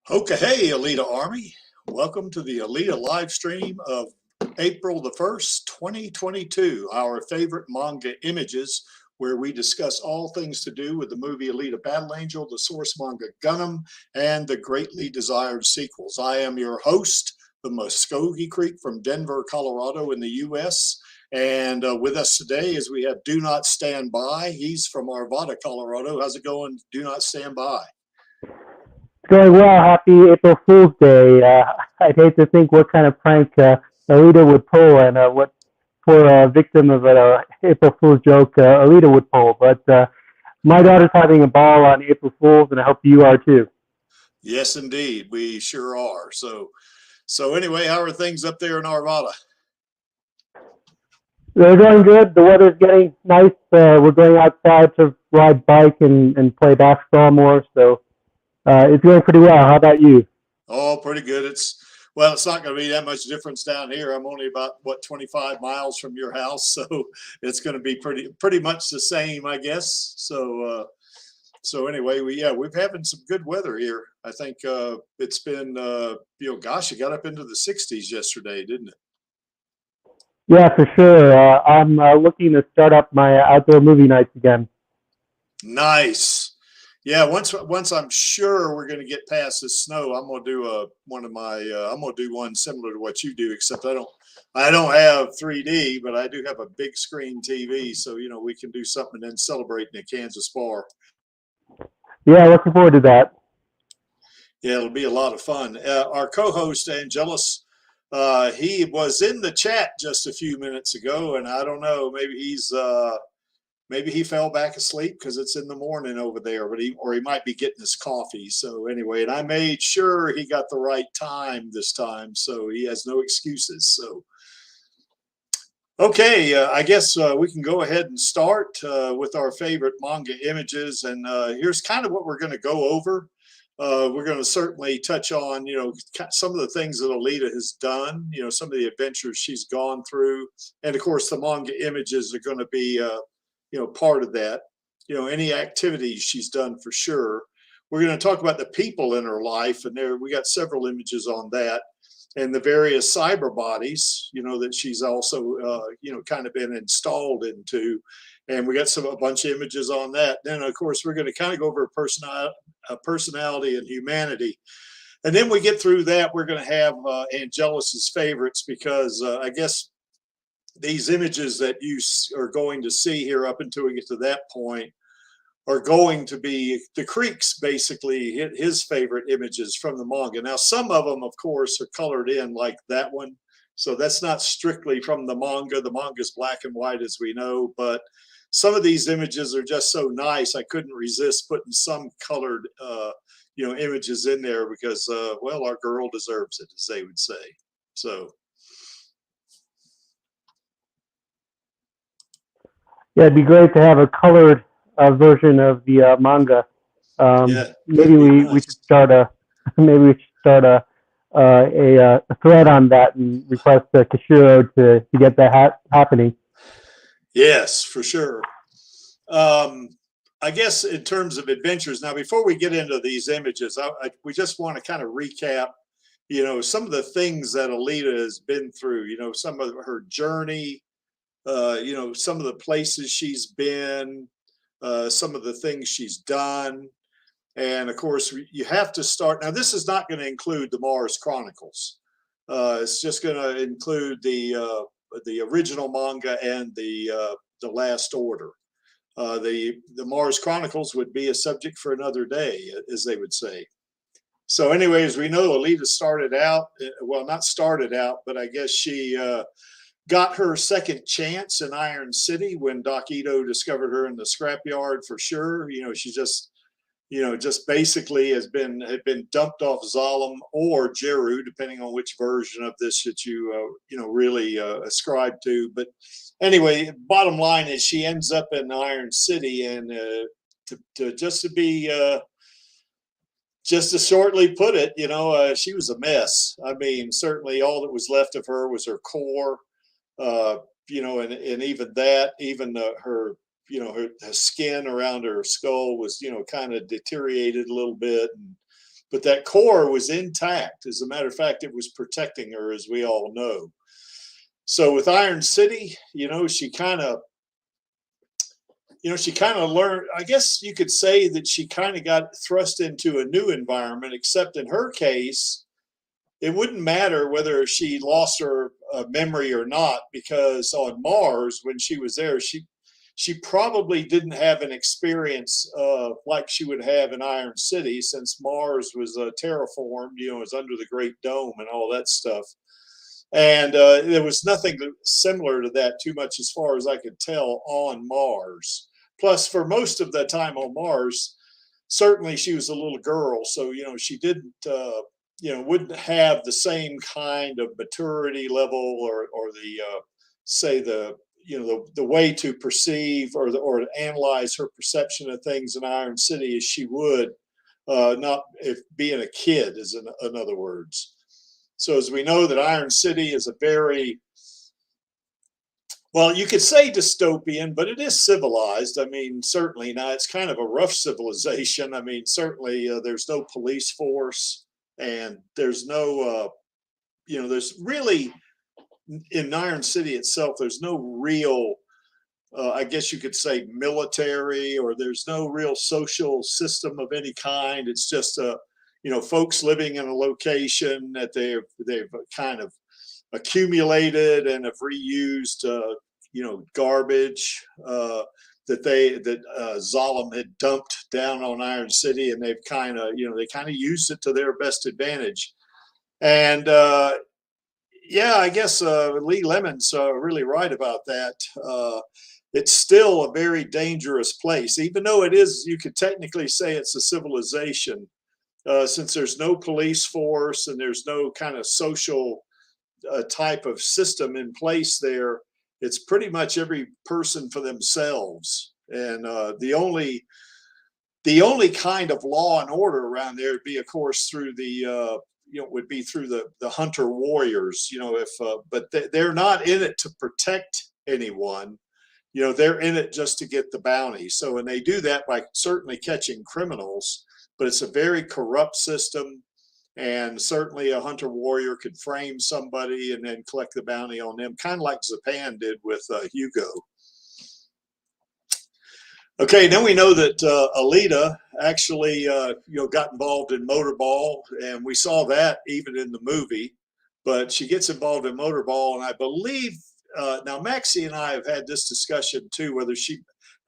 Okay, hey, Alita Army. Welcome to the Alita live stream of April the 1st, 2022, our favorite manga images, where we discuss all things to do with the movie Alita Battle Angel, the source manga Gundam, and the greatly desired sequels. I am your host, the Muskogee Creek from Denver, Colorado in the U.S., and with us today is we have Do Not Stand By. He's from Arvada, Colorado. How's it going, Do Not Stand By? Going well. Happy April Fool's Day. I'd hate to think what kind of prank Alita would pull and what poor victim of an April Fool's joke Alita would pull. But my daughter's having a ball on April Fool's, and I hope you are too. Yes, indeed. We sure are. So anyway, how are things up there in Arvada? They're going good. The weather's getting nice. We're going outside to ride bike and play basketball more. So it's going pretty well. How about you? Oh, pretty good. It's not going to be that much difference down here. I'm only about 25 miles from your house, so it's going to be pretty much the same, I guess. So anyway, we've having some good weather here. I think it's been gosh, it got up into the 60s yesterday, didn't it? Yeah, for sure. I'm looking to start up my outdoor movie nights again. Nice. Yeah, once I'm sure we're going to get past this snow, I'm going to do I'm going to do one similar to what you do, except I don't have 3D, but I do have a big screen TV, so we can do something and then celebrate in a Kansas bar. Yeah, looking forward to that. Yeah, it'll be a lot of fun. Our co-host Angelus, he was in the chat just a few minutes ago, and I don't know, maybe he fell back asleep because it's in the morning over there, but he might be getting his coffee. So anyway, and I made sure he got the right time this time, so he has no excuses. So okay, I guess we can go ahead and start with our favorite manga images, and here's kind of what we're going to go over. We're going to certainly touch on, some of the things that Alita has done, some of the adventures she's gone through, and of course the manga images are going to be part of that, any activities she's done for sure. We're going to talk about the people in her life, and we got several images on that, and the various cyber bodies, that she's also, kind of been installed into, and we got a bunch of images on that. Then of course we're going to kind of go over personality and humanity, and then we get through that. We're going to have Angelus's favorites, because I guess these images that you are going to see here up until we get to that point are going to be the Creek's basically his favorite images from the manga. Now, some of them, of course, are colored in, like that one. So that's not strictly from the manga. The manga's black and white, as we know, but some of these images are just so nice. I couldn't resist putting some colored, images in there, because, our girl deserves it, as they would say. So. Yeah, it'd be great to have a colored version of the manga. Maybe we should start a a thread on that and request Kishiro to get that happening. Yes, for sure. I guess in terms of adventures, now before we get into these images, we just want to kind of recap, some of the things that Alita has been through. Some of her journey. Some of the places she's been, some of the things she's done. And of course, you have to start. Now, this is not going to include the Mars Chronicles. It's just going to include the original manga and the Last Order. The Mars Chronicles would be a subject for another day, as they would say. So anyways, we know Alita started out, well, not started out, but I guess she got her second chance in Iron City when Doc Ito discovered her in the scrapyard, for sure. She just basically had been dumped off Zalem or Jeru, depending on which version of this that you really ascribe to. But anyway, bottom line is she ends up in Iron City, and just to shortly put it, she was a mess. I mean, certainly all that was left of her was her core. And even that, her skin around her skull was, kind of deteriorated a little bit. But that core was intact. As a matter of fact, it was protecting her, as we all know. So with Iron City, she kind of learned, I guess you could say that she kind of got thrust into a new environment, except in her case, it wouldn't matter whether she lost her memory or not, because on Mars, when she was there, she probably didn't have an experience like she would have in Iron City, since Mars was terraformed, was under the Great Dome and all that stuff. And there was nothing similar to that too much, as far as I could tell, on Mars. Plus, for most of the time on Mars, certainly she was a little girl, so she didn't wouldn't have the same kind of maturity level or the say the the way to perceive or to analyze her perception of things in Iron City as she would not if being a kid, is in other words. So as we know that Iron City is a very, well, you could say dystopian, but it is civilized. I mean, certainly now it's kind of a rough civilization. I mean, certainly there's no police force, and there's no, there's really in Iron City itself, there's no real, I guess you could say, military, or there's no real social system of any kind. It's just folks living in a location that they've kind of accumulated and have reused, garbage that Zalem had dumped down on Iron City, and they've kind of used it to their best advantage. And yeah, I guess Lee Lemon's really right about that. It's still a very dangerous place, even though it is, you could technically say it's a civilization, since there's no police force and there's no kind of social type of system in place there. It's pretty much every person for themselves. And the only kind of law and order around there would be, of course, through the would be through the hunter warriors, but they're not in it to protect anyone. They're in it just to get the bounty. So, and they do that by certainly catching criminals, but it's a very corrupt system. And certainly a hunter warrior could frame somebody and then collect the bounty on them, kind of like Japan did with Hugo. Okay, then we know that Alita actually, got involved in motorball, and we saw that even in the movie. But she gets involved in motorball, and I believe now Maxie and I have had this discussion too, whether she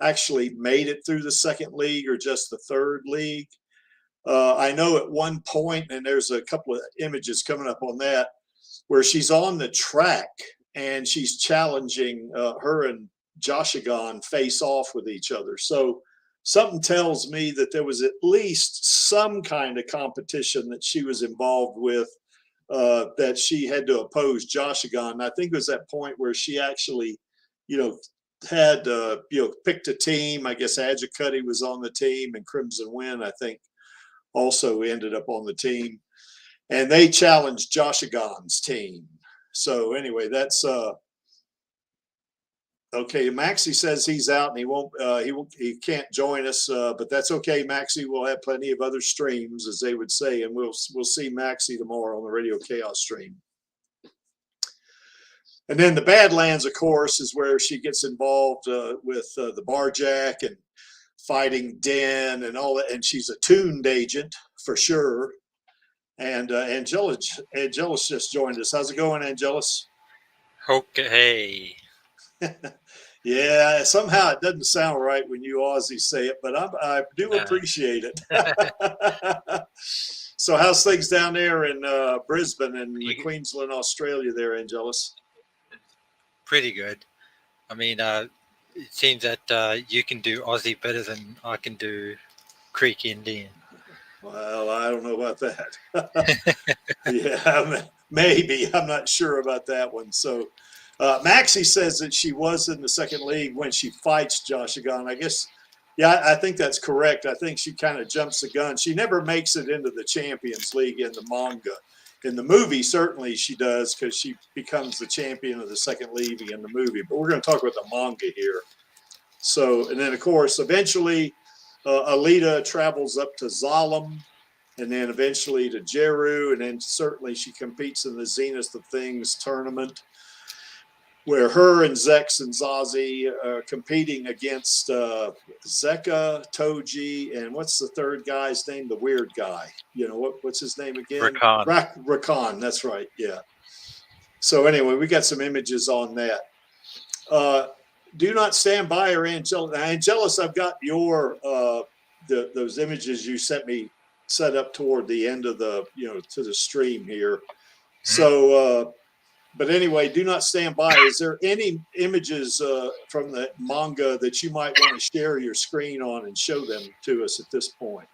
actually made it through the second league or just the third league. I know at one point, and there's a couple of images coming up on that, where she's on the track and she's challenging her and Joshigan face off with each other. So something tells me that there was at least some kind of competition that she was involved with, that she had to oppose Joshigan. I think it was that point where she actually, had, picked a team. I guess Adjicutty was on the team, and Crimson Wind, I think, also ended up on the team. And they challenged Joshigan's team. So anyway, that's okay. Maxie says he's out and he can't join us, but that's okay. Maxie will have plenty of other streams, as they would say, and we'll see Maxie tomorrow on the Radio Chaos stream. And then the Badlands, of course, is where she gets involved with the Barjack and fighting Den and all that, and she's a tuned agent for sure. And Angelus just joined us. How's it going, Angelus? Okay. Yeah, somehow it doesn't sound right when you Aussies say it, but I do appreciate it. So how's things down there in Brisbane and Queensland, Australia there, Angelus? Pretty good. I mean, it seems that you can do Aussie better than I can do Creek Indian. Well, I don't know about that. Yeah, maybe. I'm not sure about that one. So Maxie says that she was in the second league when she fights Joshigan. I guess, yeah, I think that's correct. I think she kind of jumps the gun. She never makes it into the Champions League in the manga. In the movie, certainly she does, because she becomes the champion of the second league in the movie. But we're going to talk about the manga here. So, and then, of course, eventually Alita travels up to Zalem, and then eventually to Jeru, and then certainly she competes in the Zenith of Things tournament, where her and Zex and Zazie are competing against Zeka, Toji, and what's the third guy's name? The weird guy. What's his name again? Rakan, that's right, yeah. So anyway, we got some images on that. Do not stand by, or Angelus. Angelus, I've got your those images you sent me set up toward the end of the to the stream here. So, but anyway, do not stand by. Is there any images from the manga that you might want to share your screen on and show them to us at this point?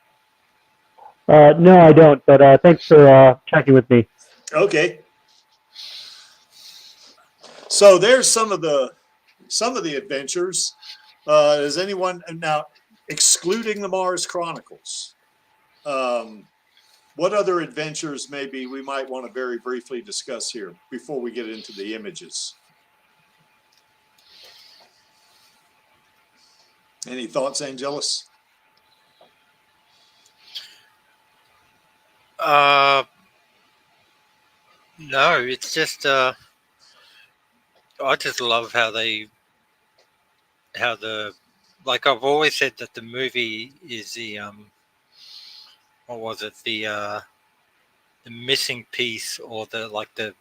No, I don't. But thanks for checking with me. Okay. So there's some of the some of the adventures. Does anyone now, excluding the Mars Chronicles, what other adventures maybe we might want to very briefly discuss here before we get into the images? Any thoughts, Angelus? No, it's just I just love how like I've always said that the movie is the what was it, the missing piece, or the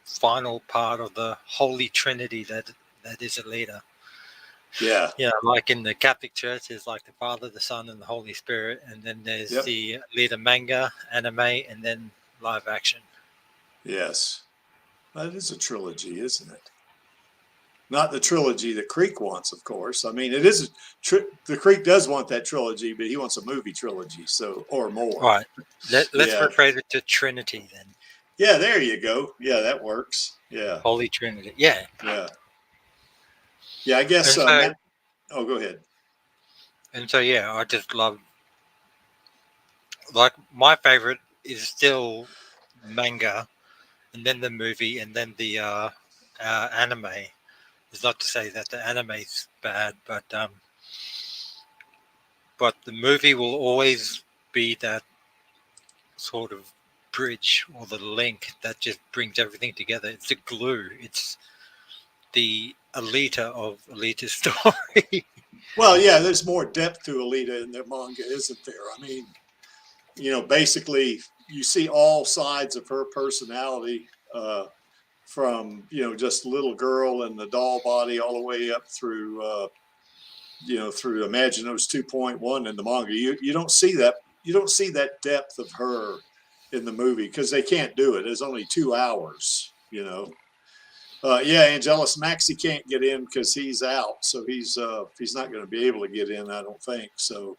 final part of the Holy Trinity that is Alita. Yeah. Yeah, like in the Catholic Church, there's like the Father, the Son, and the Holy Spirit, and then there's Yep. the Alita manga, anime, and then live action. Yes. That is a trilogy, isn't it? Not the trilogy that Creek wants, of course. I mean, it is the Creek does want that trilogy, but he wants a movie trilogy, so or more. All right. Let's Yeah. rephrase it to Trinity then. Yeah, there you go. Yeah, that works. Yeah. Holy Trinity. Yeah. Yeah. Yeah, I guess. And so, oh, go ahead. and so, yeah, I just love. Like my favorite is still manga, and then the movie, and then the anime. It's not to say that the anime's bad, but the movie will always be that sort of bridge or the link that just brings everything together. It's the glue. It's the Alita of Alita's story. Well, yeah, there's more depth to Alita in the manga, isn't there? I mean, you know, basically you see all sides of her personality, from, you know, just little girl and the doll body all the way up through, you know, through Imaginos 2.1 in the manga. You don't see that. You don't see that depth of her in the movie because they can't do it. It's only 2 hours, you know. Yeah, Angelus Maxi can't get in because he's out, so he's not going to be able to get in, I don't think. So,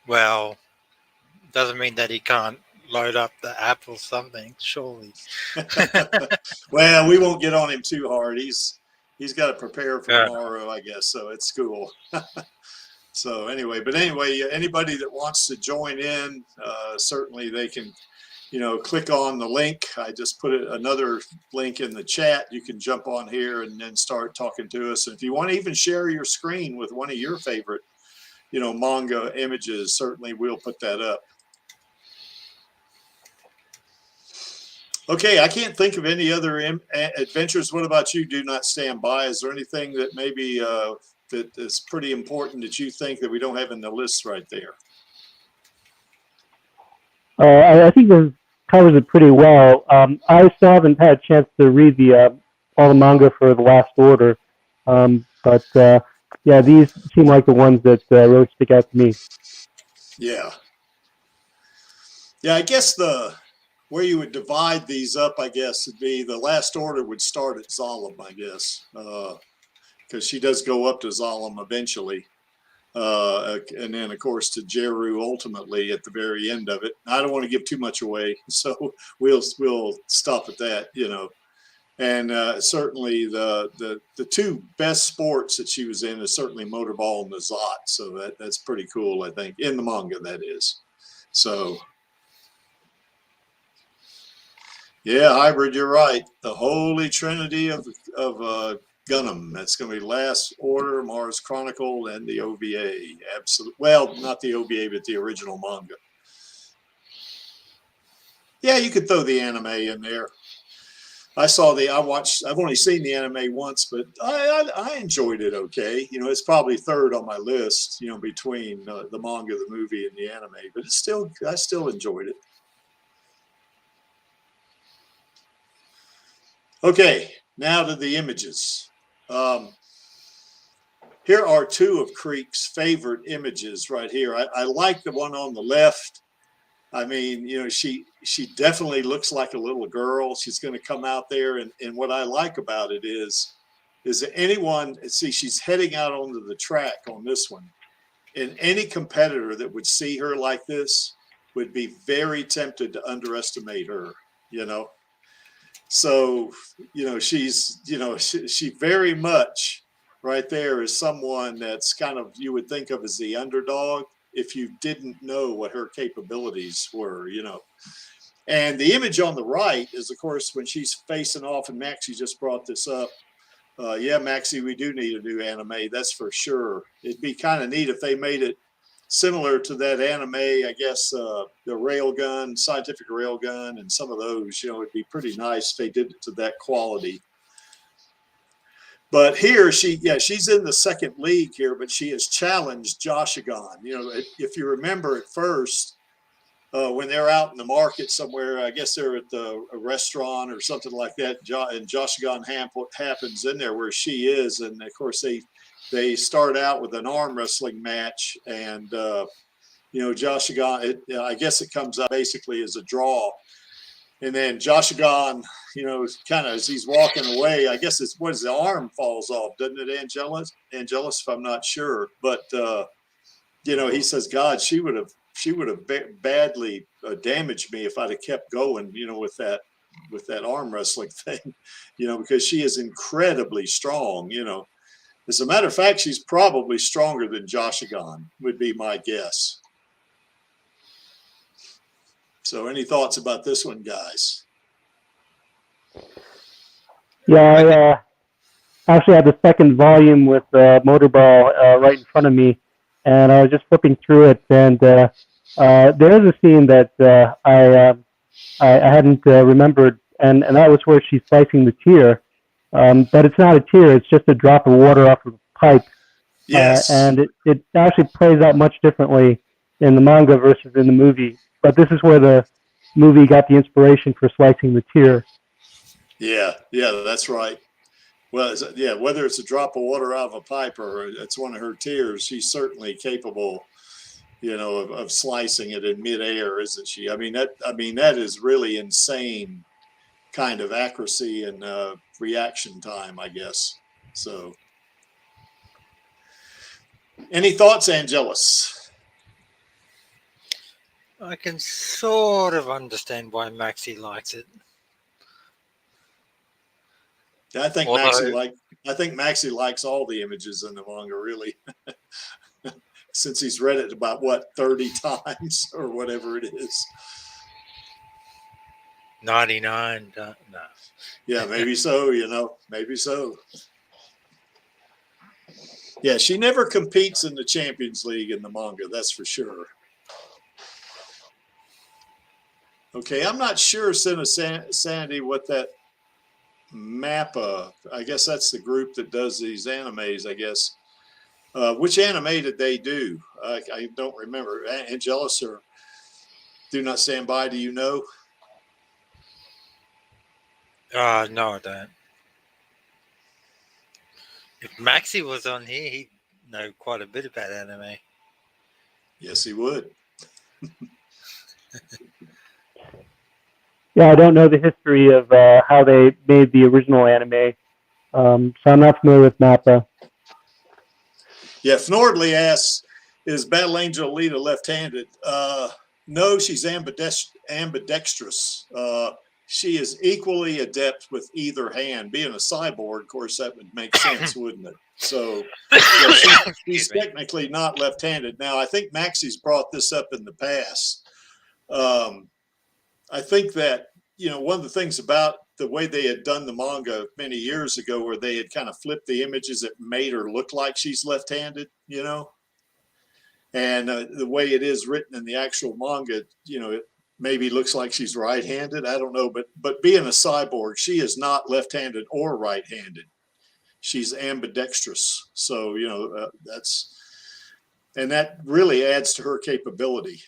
Well, doesn't mean that he can't load up the app or something, surely. well, we won't get on him too hard. He's got to prepare for Fair tomorrow, I guess. So at school. So anyway, anybody that wants to join in, certainly they can, you know, click on the link. I just put another link in the chat. You can jump on here and then start talking to us. And if you want to even share your screen with one of your favorite, you know, manga images, certainly we'll put that up. Okay, I can't think of any other adventures. What about you? Do Not Stand By. Is there anything that maybe that is pretty important that you think that we don't have in the list right there? I think this covers it pretty well. I still haven't had a chance to read all the manga for The Last Order, but yeah, these seem like the ones that really stick out to me. Yeah. Yeah, I guess where you would divide these up, I guess, would be The Last Order would start at Zalem, I guess, because she does go up to Zalem eventually. And then, of course, to Jeru ultimately at the very end of it. I don't want to give too much away, so we'll stop at that, you know. And certainly the two best sports that she was in is certainly motorball and the Zot. So that's pretty cool, I think, in the manga, that is. So, yeah, Hybrid, you're right. The Holy Trinity of Gundam. That's going to be Last Order, Mars Chronicle, and the OVA. Absolutely. Well, not the OVA, but the original manga. Yeah, you could throw the anime in there. I've only seen the anime once, but I enjoyed it okay. You know, it's probably third on my list, you know, between the manga, the movie, and the anime, but I still enjoyed it. Okay, now to the images. Here are two of Creek's favorite images right here. I like the one on the left. I mean, you know, she definitely looks like a little girl. She's going to come out there, and what I like about it is that anyone, see, she's heading out onto the track on this one, and any competitor that would see her like this would be very tempted to underestimate her, you know. So, she very much right there is someone that's kind of, you would think of as the underdog if you didn't know what her capabilities were, And the image on the right is, of course, when she's facing off, and Maxie just brought this up. Yeah, Maxie, we do need a new anime, that's for sure. It'd be kind of neat if they made it similar to that anime, I guess, the Railgun, Scientific Railgun, and some of those. It'd be pretty nice if they did it to that quality. But here, she's in the second league here, but she has challenged Joshigan. If you remember at first, when they're out in the market somewhere, I guess they're at a restaurant or something like that, and Joshigan happens in there where she is, and of course they start out with an arm wrestling match, and Joshigan, I guess it comes up basically as a draw, and then Joshigan, kind of as he's walking away, I guess the arm falls off, doesn't it, Angelus, if I'm not sure, but he says, God, she would have badly damaged me if I'd have kept going, with that arm wrestling thing, because she is incredibly strong, As a matter of fact, she's probably stronger than Joshigan, would be my guess. So any thoughts about this one, guys? Yeah, I actually had the second volume with Motorball right in front of me, and I was just flipping through it, and there is a scene that I hadn't remembered, and that was where she's slicing the tear, but it's not a tear; it's just a drop of water off of a pipe. Yes, and it actually plays out much differently in the manga versus in the movie. But this is where the movie got the inspiration for slicing the tear. Yeah, that's right. Well, whether it's a drop of water out of a pipe or it's one of her tears, she's certainly capable, of slicing it in midair, isn't she? I mean, that is really insane kind of accuracy and reaction time, I guess. So, any thoughts, Angelus? I can sort of understand why Maxie likes it. I think Maxie likes all the images in the manga, really, since he's read it about 30 times or whatever it is. 99. No. Yeah, maybe so. Maybe so. Yeah, she never competes in the Champions League in the manga, that's for sure. Okay, I'm not sure, Sandy, what that MAPPA, I guess that's the group that does these animes, I guess. Which anime did they do? I don't remember. Angelus or Do Not Stand By, do you know? No, I don't. If Maxie was on here, he'd know quite a bit about anime. Yes, he would. Yeah, I don't know the history of how they made the original anime, so I'm not familiar with MAPPA. Yeah, Fnordley asks, is Battle Angel Alita left-handed? No, she's ambidextrous. She is equally adept with either hand. Being a cyborg, of course, that would make sense, wouldn't it? So she's technically not left-handed. Now, I think Maxie's brought this up in the past. I think that, one of the things about the way they had done the manga many years ago, where they had kind of flipped the images that made her look like she's left-handed, and the way it is written in the actual manga, it maybe looks like she's right-handed. I don't know, but being a cyborg, she is not left-handed or right-handed. She's ambidextrous. So, and that really adds to her capability.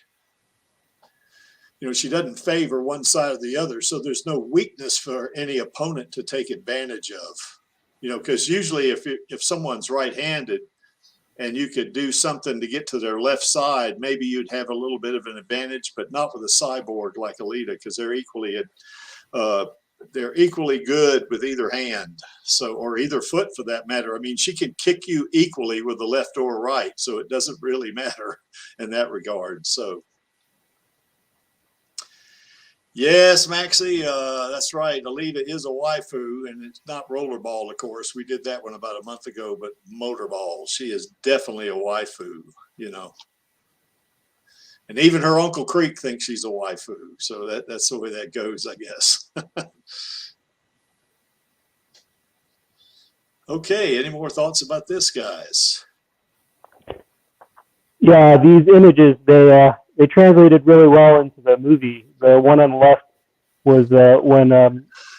She doesn't favor one side or the other, so there's no weakness for any opponent to take advantage of. Because usually if someone's right-handed and you could do something to get to their left side, maybe you'd have a little bit of an advantage, but not with a cyborg like Alita, because they're equally good with either hand, or either foot for that matter. I mean, she can kick you equally with the left or right, so it doesn't really matter in that regard. So. Yes, Maxie, that's right. Alita is a waifu, and it's not rollerball, of course. We did that one about a month ago, but motorball. She is definitely a waifu, you know. And even her Uncle Creek thinks she's a waifu. So that's the way that goes, I guess. Okay, any more thoughts about this, guys? Yeah, these images they translated really well into the movie. The one on the left was when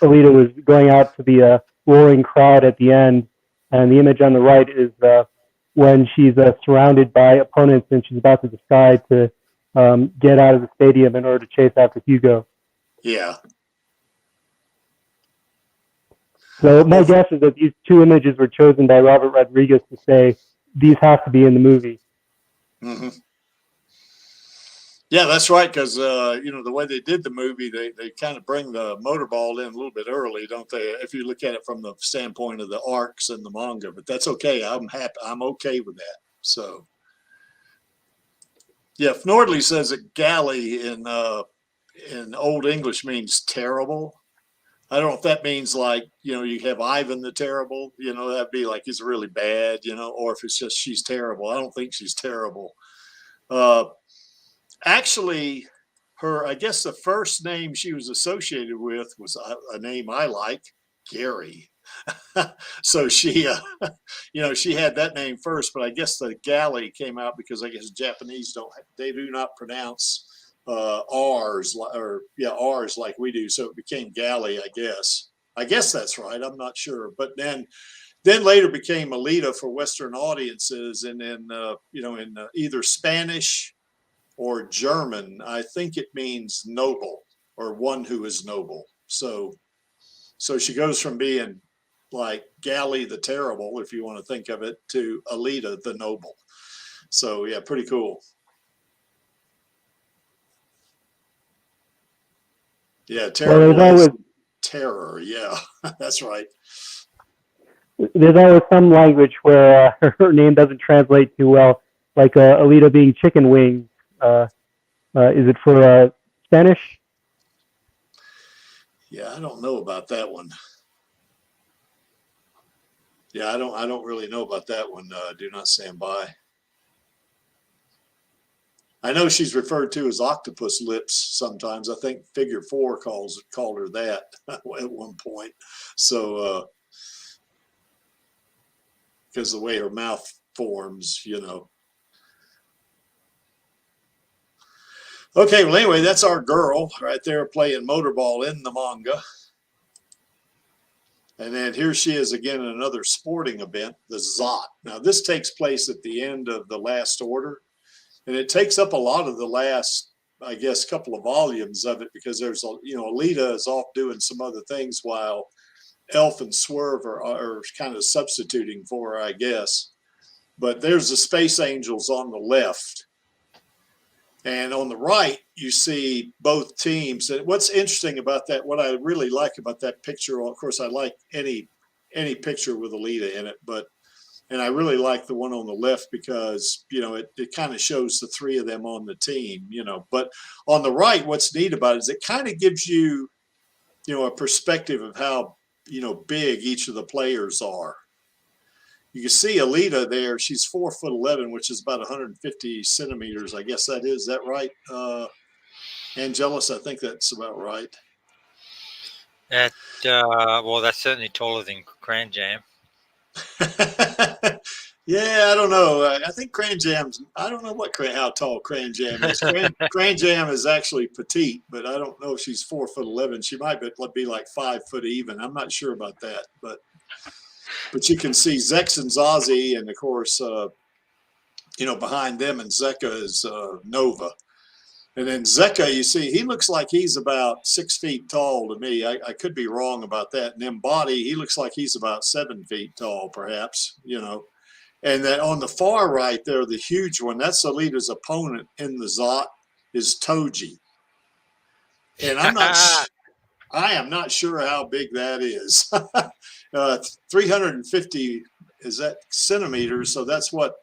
Alita was going out to the roaring crowd at the end, and the image on the right is when she's surrounded by opponents and she's about to decide to get out of the stadium in order to chase after Hugo. Yeah. So my guess is that these two images were chosen by Robert Rodriguez to say these have to be in the movie. Mm-hmm. Yeah, that's right. Because you know, the way they did the movie, they kind of bring the motorball in a little bit early, don't they? If you look at it from the standpoint of the arcs and the manga, but that's okay. I'm happy. I'm okay with that. So, yeah, if Nordley says that galley in Old English means terrible. I don't know if that means like, you know, you have Ivan the Terrible, you know, that'd be like he's really bad, you know, or if it's just she's terrible. I don't think she's terrible. Actually, I guess the first name she was associated with was a name I like, Gary. So she, you know, she had that name first, but I guess the galley came out because I guess Japanese they do not pronounce R's R's like we do. So it became galley, I guess. I guess that's right. I'm not sure. But then later became Alita for Western audiences. And then, you know, in either Spanish or German, I think it means noble or one who is noble. So she goes from being like Galley the Terrible, if you want to think of it, to Alita the Noble. So yeah, pretty cool. Yeah, terrible as terror. Yeah, that's right. There's always some language where her name doesn't translate too well, like Alita being chicken wings. Is it for Spanish? Yeah, I don't know about that one. Yeah, I don't really know about that one. Do not stand by. I know she's referred to as octopus lips sometimes. I think Figure 4 called her that at one point. So, because the way her mouth forms, you know. Okay, well, anyway, that's our girl right there playing motorball in the manga. And then here she is again in another sporting event, the Zot. Now, this takes place at the end of the last order. And it takes up a lot of the last, I guess, couple of volumes of it because there's, you know, Alita is off doing some other things while Elf and Swerve are kind of substituting for her, I guess. But there's the Space Angels on the left. And on the right, you see both teams. And what's interesting about that, what I really like about that picture, of course, I like any picture with Alita in it, and I really like the one on the left because, you know, it kind of shows the three of them on the team, you know. But on the right, what's neat about it is it kind of gives you, you know, a perspective of how, you know, big each of the players are. You can see Alita there. She's 4'11", which is about 150 centimeters. I guess that is. Is that right? Angelus, I think that's about right. Well, that's certainly taller than Cran Jam. Yeah, I don't know. I think Cran Jam's, I don't know how tall Cran Jam is. Cran Jam is actually petite, but I don't know if she's 4'11". She might be like 5 foot even. I'm not sure about that, but you can see Zex and Zazie, and of course, you know, behind them and Zeka is Nova. And then Zeka, you see, he looks like he's about 6 feet tall to me. I could be wrong about that. And then Body, he looks like he's about 7 feet tall, perhaps, you know. And then on the far right there, the huge one, that's Alita's opponent in the Zot, is Toji. And I am not sure how big that is. 350 is that centimeters, so that's what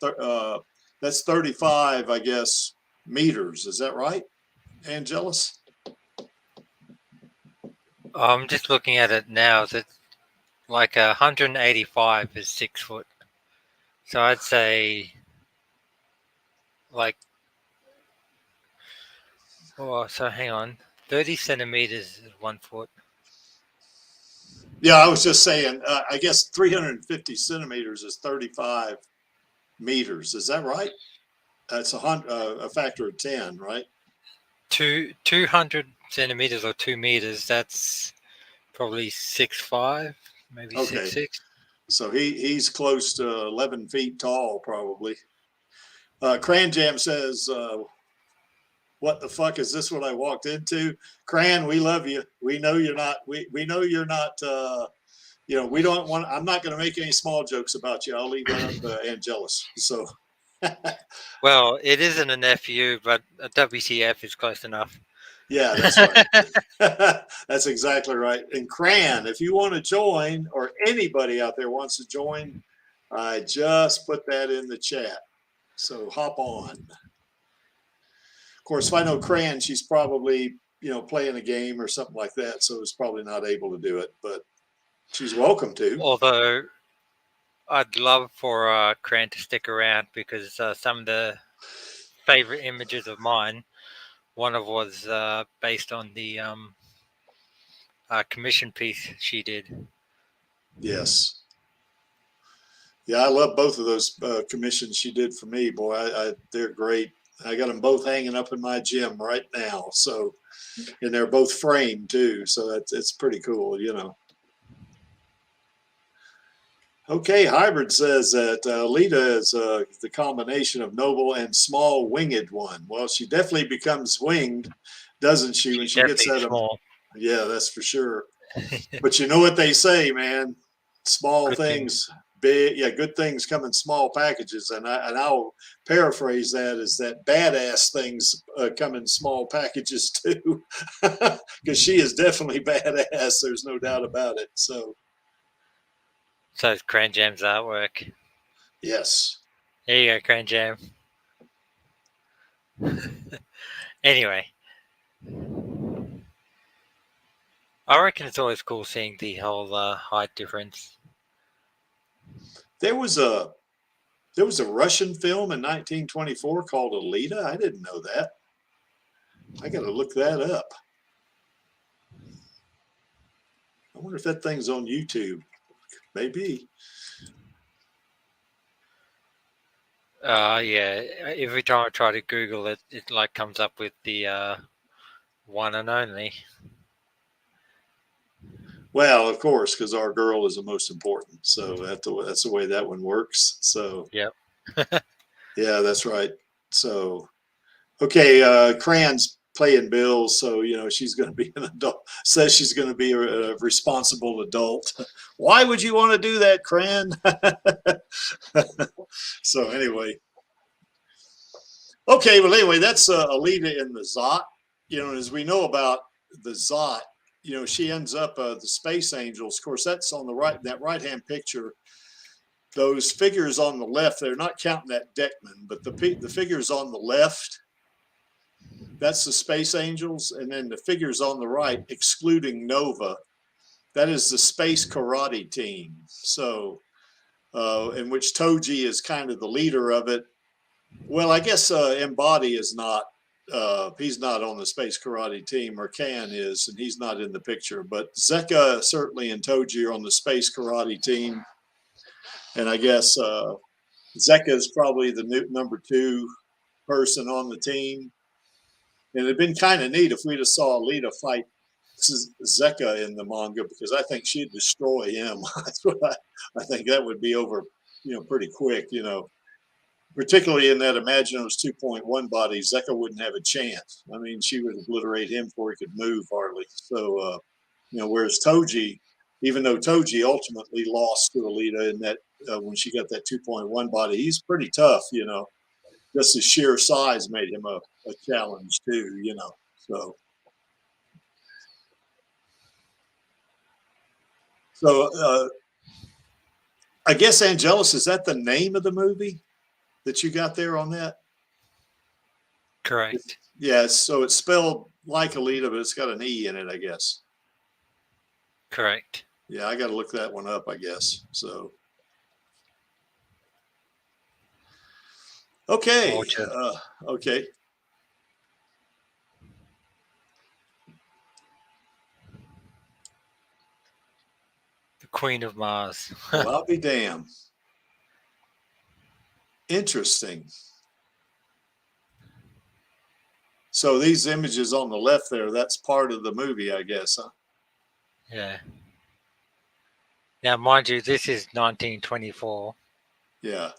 that's 35, I guess, meters. Is that right, Angelus? I'm just looking at it now. That like 185 is 6 foot. So I'd say like, oh, so hang on, 30 centimeters is 1 foot. Yeah, I was just saying, I guess 350 centimeters is 35 meters. Is that right? That's a factor of 10, right? 200 centimeters or 2 meters. That's probably 6'5", maybe Okay. 6'6". So he's close to 11 feet tall, probably. Cran Jam says, what the fuck is this what I walked into? Cran, we love you. We know you're not, we know you're not, we don't want, I'm not going to make any small jokes about you. I'll leave that up to Angelus. So. Well, it isn't an FU, but a WTF is close enough. Yeah, that's right. That's exactly right. And Cran, if you want to join, or anybody out there wants to join, I just put that in the chat. So hop on. Of course, if I know Cran, she's probably, playing a game or something like that. So is probably not able to do it, but she's welcome to. Although I'd love for Cran to stick around because some of the favorite images of mine, one of was based on the commission piece she did. Yes. Yeah, I love both of those commissions she did for me. Boy, they're great. I got them both hanging up in my gym right now. So, and they're both framed too. So it's pretty cool, Okay, Hybrid says that Alita is the combination of noble and small winged one. Well, she definitely becomes winged, doesn't she, when she gets Definitely that? small. Yeah, that's for sure. But you know what they say, man? Small Good things, big. Yeah, good things come in small packages. And I'll paraphrase that as that badass things come in small packages too, because she is definitely badass. There's no doubt about it. So it's Cran Jam's artwork. yes. There you go, Cran Jam. Anyway, I reckon it's always cool seeing the whole height difference. There was a Russian film in 1924 called Alita. I didn't know that. I got to look that up. I wonder if that thing's on YouTube. Maybe. Yeah. Every time I try to Google it, it like comes up with the one and only. Well, of course, because our girl is the most important. So that's the way that one works. So Yep. yeah, that's right. So okay, Cran's playing bills, so she's going to be an adult. Says she's going to be a responsible adult. Why would you want to do that, Cran? So anyway, okay. Well, anyway, that's Alita in the Zot. As we know about the Zot, she ends up the Space Angels. Of course, that's on the right. That right-hand picture. Those figures on the left, they're not counting that Deckman, but the figures on the left, that's the Space Angels, and then the figures on the right, excluding Nova, that is the Space Karate Team. So, in which Toji is kind of the leader of it. Well, I guess Embody is not. He's not on the Space Karate Team, or Kan is, and he's not in the picture. But Zeka certainly and Toji are on the Space Karate Team, and I guess Zeka is probably the number 2 person on the team. And it'd been kind of neat if we'd have saw Alita fight Zeka in the manga, because I think she'd destroy him. That's what I think. That would be over, pretty quick. Particularly in that Imaginos 2.1 body, Zeka wouldn't have a chance. I mean, she would obliterate him before he could move hardly. So, whereas Toji, even though Toji ultimately lost to Alita in that when she got that 2.1 body, he's pretty tough. Just his sheer size made him a challenge too. So I guess Angelus, is that the name of the movie that you got there on that? Correct. Yeah, so it's spelled like Alita, but it's got an E in it, I guess. Correct. Yeah, I got to look that one up, I guess. So, okay. Or just Okay. the Queen of Mars. Well, I'll be damned. Interesting. So these images on the left there, that's part of the movie, I guess, huh? Yeah. Now, mind you, this is 1924 Yeah.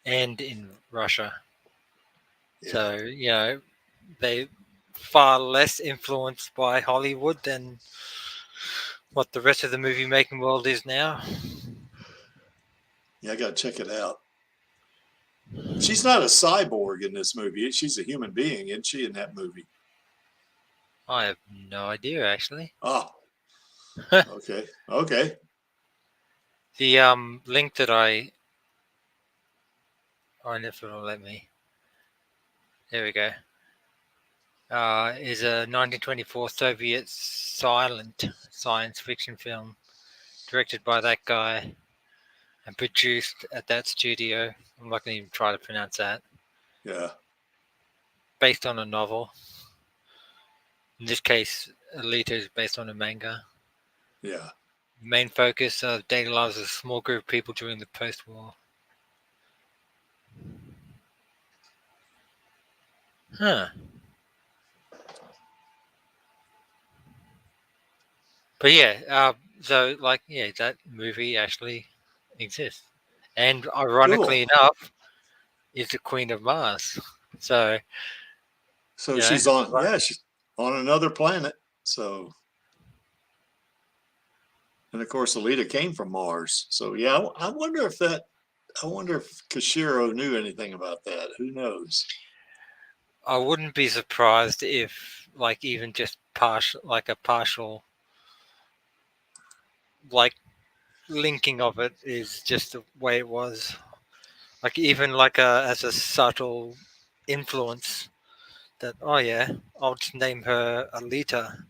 and in Russia. Yeah. So, you know, they far less influenced by Hollywood than what the rest of the movie making world is now. Yeah, I got to check it out. She's not a cyborg in this movie. She's a human being, isn't she, in that movie? I have no idea, actually. Oh, okay. Okay. The link that I wonder if it'll let me. There we go. Is a 1924 Soviet silent science fiction film directed by that guy and produced at that studio. I'm not going to even try to pronounce that. Yeah. Based on a novel. In this case, Alita is based on a manga. Yeah. Main focus of daily lives of a small group of people during the post-war. Huh. But yeah, so like, yeah, that movie actually exists. And ironically Cool. enough, is the Queen of Mars. So, So you know, she's on, yeah, she's on another planet. So, and of course, Alita came from Mars. So, yeah, I wonder if Kashiro knew anything about that. Who knows? I wouldn't be surprised if, like, even just partial, like, linking of it is just the way it was. Like, even like as a subtle influence that, oh yeah, I'll just name her Alita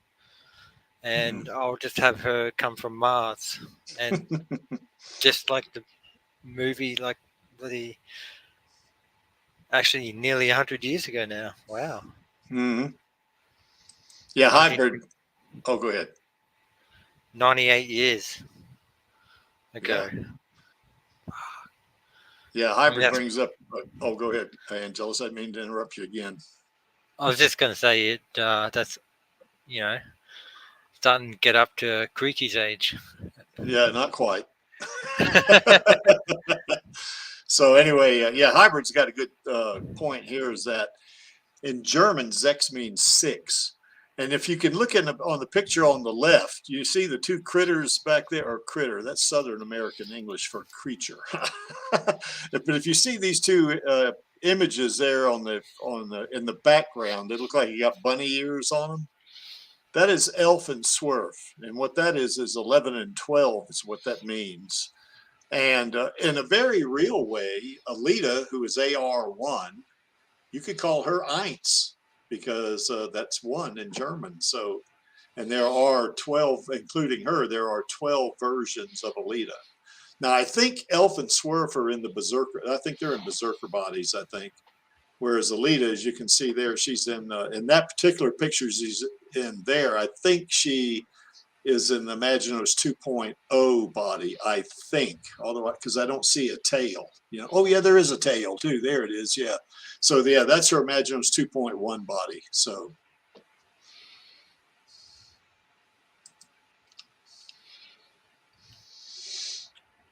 and I'll just have her come from Mars. And just like the movie, like the actually nearly 100 years ago now. Wow. Mm-hmm. Yeah, hybrid. Oh, go ahead. 98 years ago. Yeah, I mean, hybrid brings up. Oh, go ahead, Angelus. I didn't mean to interrupt you again. I was just going to say it. That's, you know, starting to get up to Creaky's age. Yeah, not quite. So anyway, yeah, hybrid's got a good point here. Is that in German, Sechs means six. And if you can look on the picture on the left, you see the two critters back there, or critter. That's Southern American English for creature. But if you see these two images there in the background, they look like you got bunny ears on them. That is Elf and Swerf, and what that is 11 and 12 is what that means. And in a very real way, Alita, who is AR1, you could call her Eins, because that's one in German. So, and there are 12, including her, there are 12 versions of Alita. Now, I think Elf and Swerf are in the Berserker. I think they're in Berserker bodies, I think. Whereas Alita, as you can see there, she's in that particular picture she's in there. I think she is in the Imaginos 2.0 body, I think, although because I don't see a tail. You know, oh yeah, there is a tail too. There it is. Yeah. So yeah, that's her Imaginos 2.1 body. So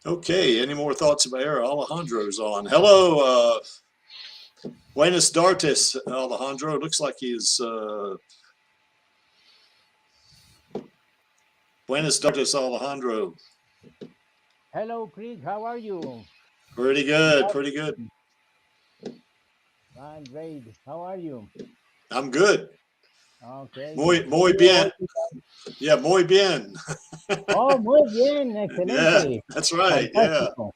okay, any more thoughts about her? Alejandro's on. Hello, Buenas Dartes, Alejandro. Looks like he's Buenas Dartes, Alejandro. Hello, Chris. How are you? Pretty good. Pretty good. I'm great. How are you? I'm good. Okay. Muy bien. Yeah, muy bien. Oh, muy bien. Excelente. Yeah, that's right. Fantástico.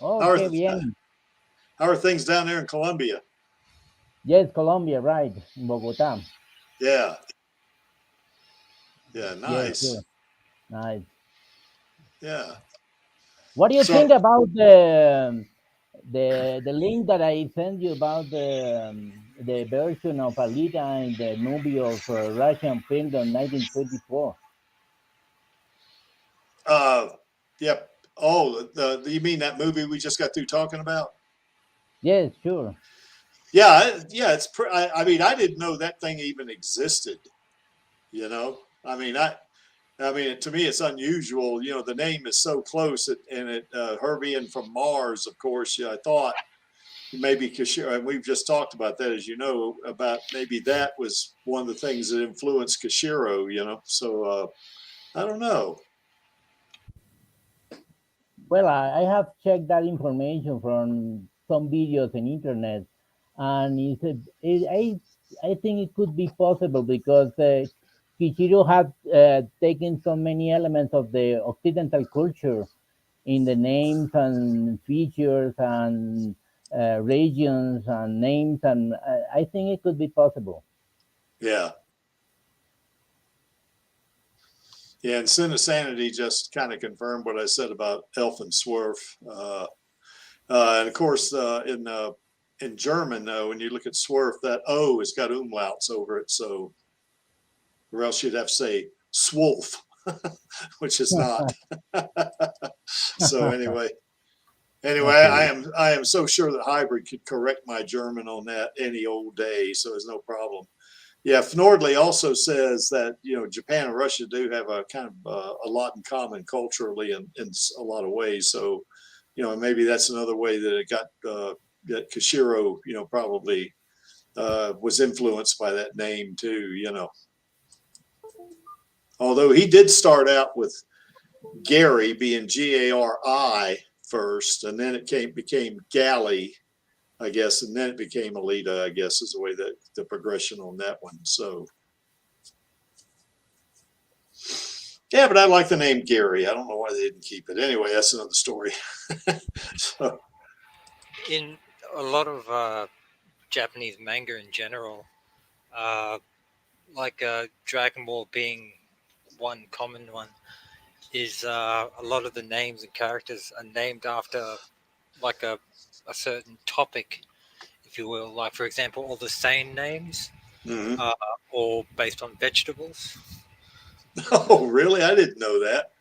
Yeah. Oh, qué bien. How are things down there in Colombia? Yes, Colombia, right. In Bogotá. Yeah. Yeah, Yes, nice. sure. Nice. Yeah. What do you So think about the link that I sent you about the version of Alita in the movie of Russian film in 1924? uh yep. Oh, you mean that movie we just got through talking about? Yes, sure. Yeah, yeah, I mean, I didn't know that thing even existed, you know. I mean, to me, it's unusual. You know, the name is so close, and her being from Mars, of course. Yeah, I thought maybe Kashiro, and we've just talked about that, as you know, about maybe that was one of the things that influenced Kashiro. You know, so I don't know. Well, I have checked that information from some videos on internet, and I think it could be possible because Kichiro had taken so many elements of the Occidental culture in the names and features and regions and names, and I think it could be possible. Yeah, yeah, and Sin of Sanity just kind of confirmed what I said about Elf and Swerf. And of course, in German, though, when you look at Swerf, that O has got umlauts over it. So, or else you'd have to say Swolf, which is not. So anyway, Okay. I am so sure that Hybrid could correct my German on that any old day. So there's no problem. Yeah, Fnordley also says that Japan and Russia do have a kind of a lot in common culturally in a lot of ways. So maybe that's another way that it got that Kashiro probably was influenced by that name too. Although he did start out with Gary being Gari first, and then it became Galley, I guess, and then it became Alita, I guess, is the way that the progression on that one. So yeah, but I like the name Gary. I don't know why they didn't keep it. Anyway, that's another story. So In a lot of Japanese manga in general, uh, like Dragon Ball being one common one, is a lot of the names and characters are named after like a certain topic, if you will. Like, for example, all the sane names mhm. are all based on vegetables. Oh, really? I didn't know that.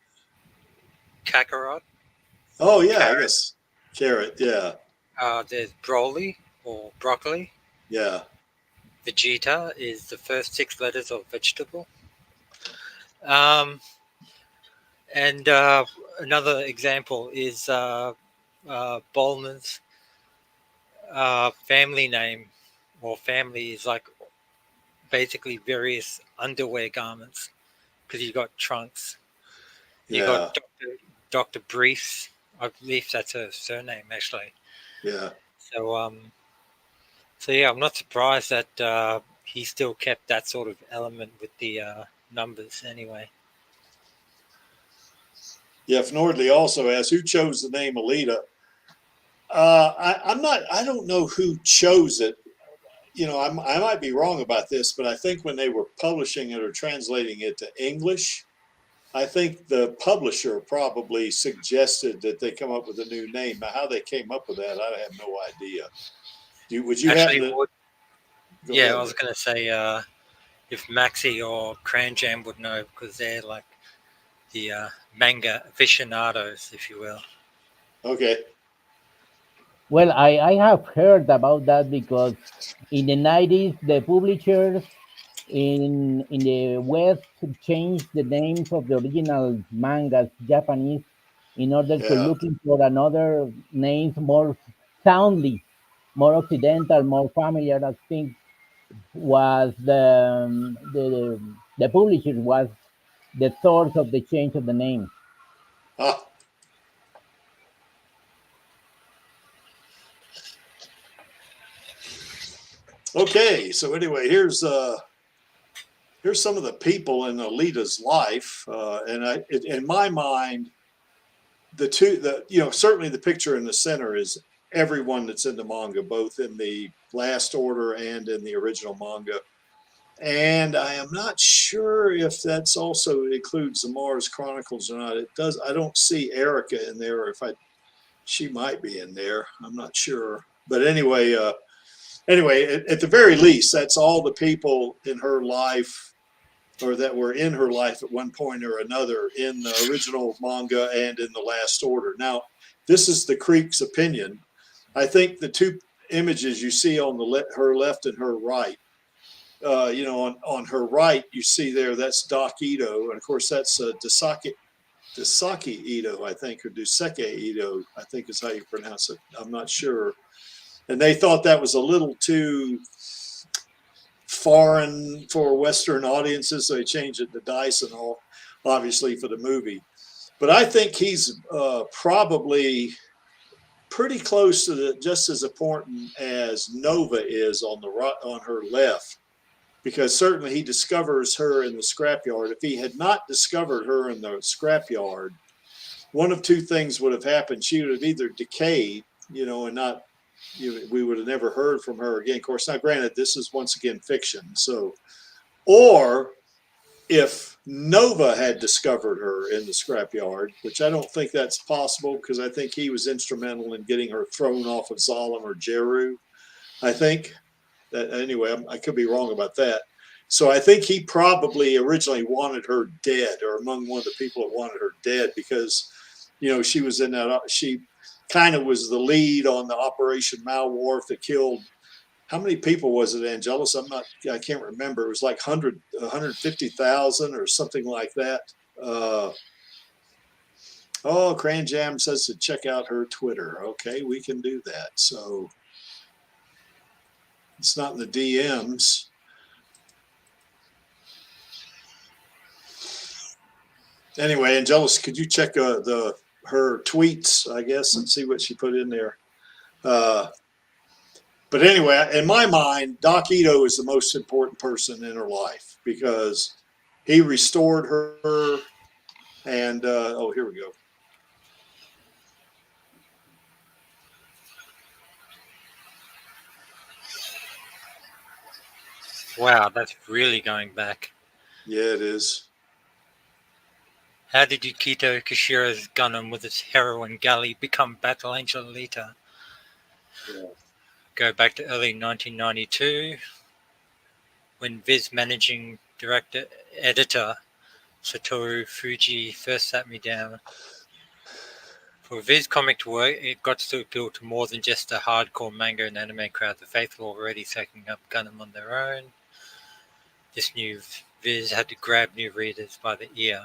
Kakarot, Oh, or yeah, I carrot. guess carrot. Yeah, There's broly, or broccoli. yeah. Vegeta is the first six letters of vegetable. Um, and another example is Bulma's family name, or family, is like basically various underwear garments, because you got trunks. You got Yeah, Dr. Briefs. I believe that's her surname, actually. yeah, So, so yeah, I'm not surprised that he still kept that sort of element with the numbers anyway. yeah. Fnordley also asks who chose the name Alita. I'm not. I don't know who chose it. I might be wrong about this, but I think when they were publishing it or translating it to English, I think the publisher probably suggested that they come up with a new name. Now, how they came up with that, I have no idea. Would you happen Actually, to go yeah, I ahead? was going to say if Maxi or Cranjam would know, because they're like the manga aficionados, if you will. Okay. Well, I have heard about that because in the 90s, the publishers in the West changed the names of the original mangas Japanese in order to Yeah. looking for another names more soundly, more occidental, more familiar. I think was the publisher was the source of the change of the name. Ah, okay. So anyway, here's some of the people in Alita's life, and in my mind, certainly the picture in the center is everyone that's in the manga, both in the last order and in the original manga. And I am not sure if that's also includes the Mars Chronicles or not. It does. I don't see Erica in there. Or if she might be in there. I'm not sure. But anyway, at the very least, that's all the people in her life, or that were in her life at one point or another in the original manga and in the Last Order. Now, this is the Creek's opinion. I think the two images you see on her left and her right, on her right, you see there, that's Doc Ito. And of course, that's Dasaki Ito, I think, or Duseke Ito, I think is how you pronounce it. I'm not sure. And they thought that was a little too foreign for Western audiences, so they changed it to Dyson, all obviously for the movie. But I think he's probably pretty close to just as important as Nova is on her left, because certainly he discovers her in the scrapyard. If he had not discovered her in the scrapyard, one of two things would have happened. She would have either decayed, and not, we would have never heard from her again. Of course, now granted, this is once again fiction. So, or if Nova had discovered her in the scrapyard, which I don't think that's possible, because I think he was instrumental in getting her thrown off of Zalem or Jeru. I think that, anyway, I could be wrong about that. So I think he probably originally wanted her dead, or among one of the people that wanted her dead, because, she was in that, she kind of was the lead on the Operation Malwarf that killed, how many people was it, Angelus? I can't remember. It was like 150,000 or something like that. Cran Jam says to check out her Twitter. Okay, we can do that. So it's not in the DMs. Anyway, Angelus, could you check her tweets, I guess, and see what she put in there? But anyway, in my mind, Doc Ito is the most important person in her life, because he restored her. And here we go. Wow, that's really going back. Yeah, it is. How did Yukito Kishira's Gundam with its heroine Gali become Battle Angel Alita? Yeah. Go back to early 1992, when Viz managing editor Satoru Fuji first sat me down. For Viz comic to work, it got to appeal to more than just a hardcore manga and anime crowd. The faithful already taking up Gundam on their own. This new Viz had to grab new readers by the ear.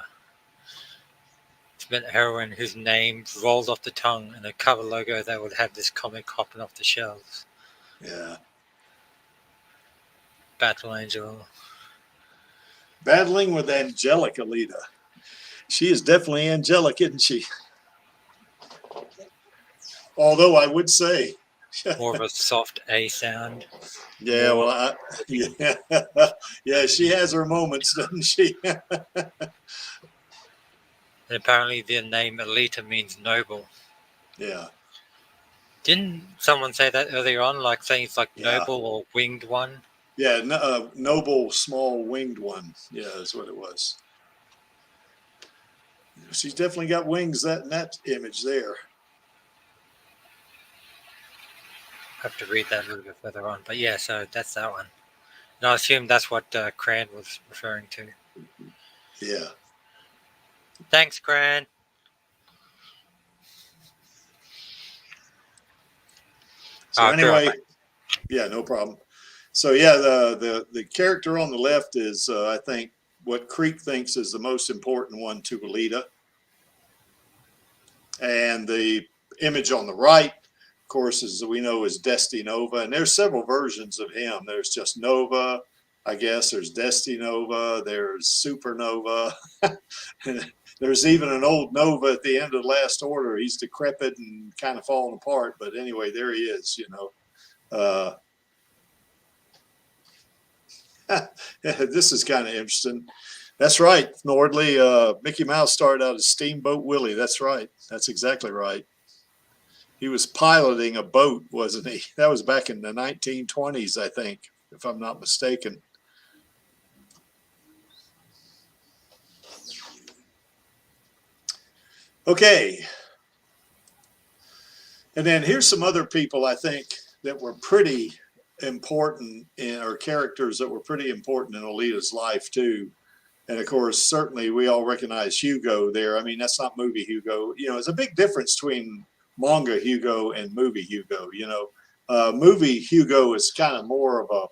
It's been a heroine whose name rolled off the tongue and a cover logo that would have this comic hopping off the shelves. Yeah. Battle Angel. Battling with angelic Alita. She is definitely angelic, isn't she? Although I would say, More of a soft A sound. yeah, well, yeah, she has her moments, doesn't she? And apparently the name Alita means noble. Yeah. Didn't someone say that earlier on, like saying it's like Yeah. noble or winged one? Yeah, noble, small, winged one. Yeah, that's what it was. She's definitely got wings in that image there. I have to read that a little bit further on. But yeah, so that's that one. And I assume that's what Cran was referring to. Yeah. Thanks, Cran. So anyway, yeah, no problem. So yeah, the character on the left is, I think, what Creek thinks is the most important one to Alita. And the image on the right, of course, as we know, is Desti Nova. And there's several versions of him. There's just Nova, I guess. There's Desti Nova. There's Supernova. There's even an old Nova at the end of the Last Order. He's decrepit and kind of falling apart. But anyway, there he is, This is kind of interesting. That's right, Nordley. Mickey Mouse started out as Steamboat Willie. That's right. That's exactly right. He was piloting a boat, wasn't he? That was back in the 1920s, I think, if I'm not mistaken. Okay. And then here's some other people I think that were pretty important or characters that were pretty important in Alita's life too. And of course, certainly we all recognize Hugo there. I mean, that's not movie Hugo. You know, there's a big difference between manga Hugo and movie Hugo. You know, movie Hugo is kind of more of a,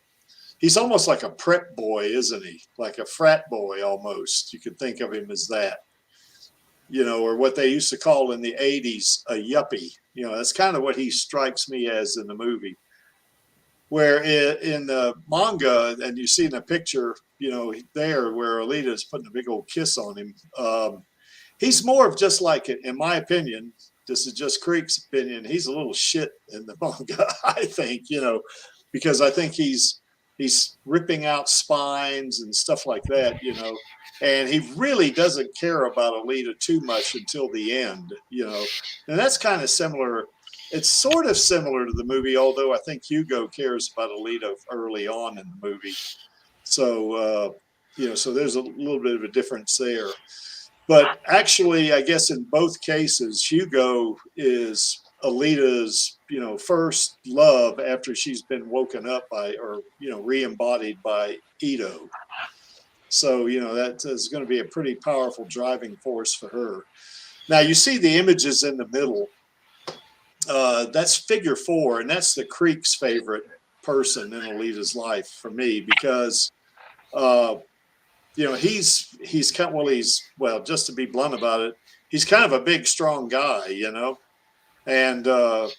he's almost like a prep boy, isn't he? Like a frat boy almost. You could think of him as that. You know, or what they used to call in the 80s a yuppie. You know, that's kind of what he strikes me as in the movie. Where in the manga, and you see in the picture, you know, there where Alita is putting a big old kiss on him, he's more of just like, in my opinion, this is just Creek's opinion, he's a little shit in the manga, I think, you know, because I think he's ripping out spines and stuff like that, you know, and he really doesn't care about Alita too much until the end, you know, and that's kind of similar. It's sort of similar to the movie, although I think Hugo cares about Alita early on in the movie. So, you know, so there's a little bit of a difference there. But actually, I guess in both cases, Hugo is Alita's, you know, first love after she's been woken up by, or, you know, re-embodied by Ito. So, you know, that is going to be a pretty powerful driving force for her. Now, you see the images in the middle. That's figure 4, and that's the Creek's favorite person in Alita's life for me because, you know, he's kind of, well, just to be blunt about it, he's kind of a big, strong guy, you know, and of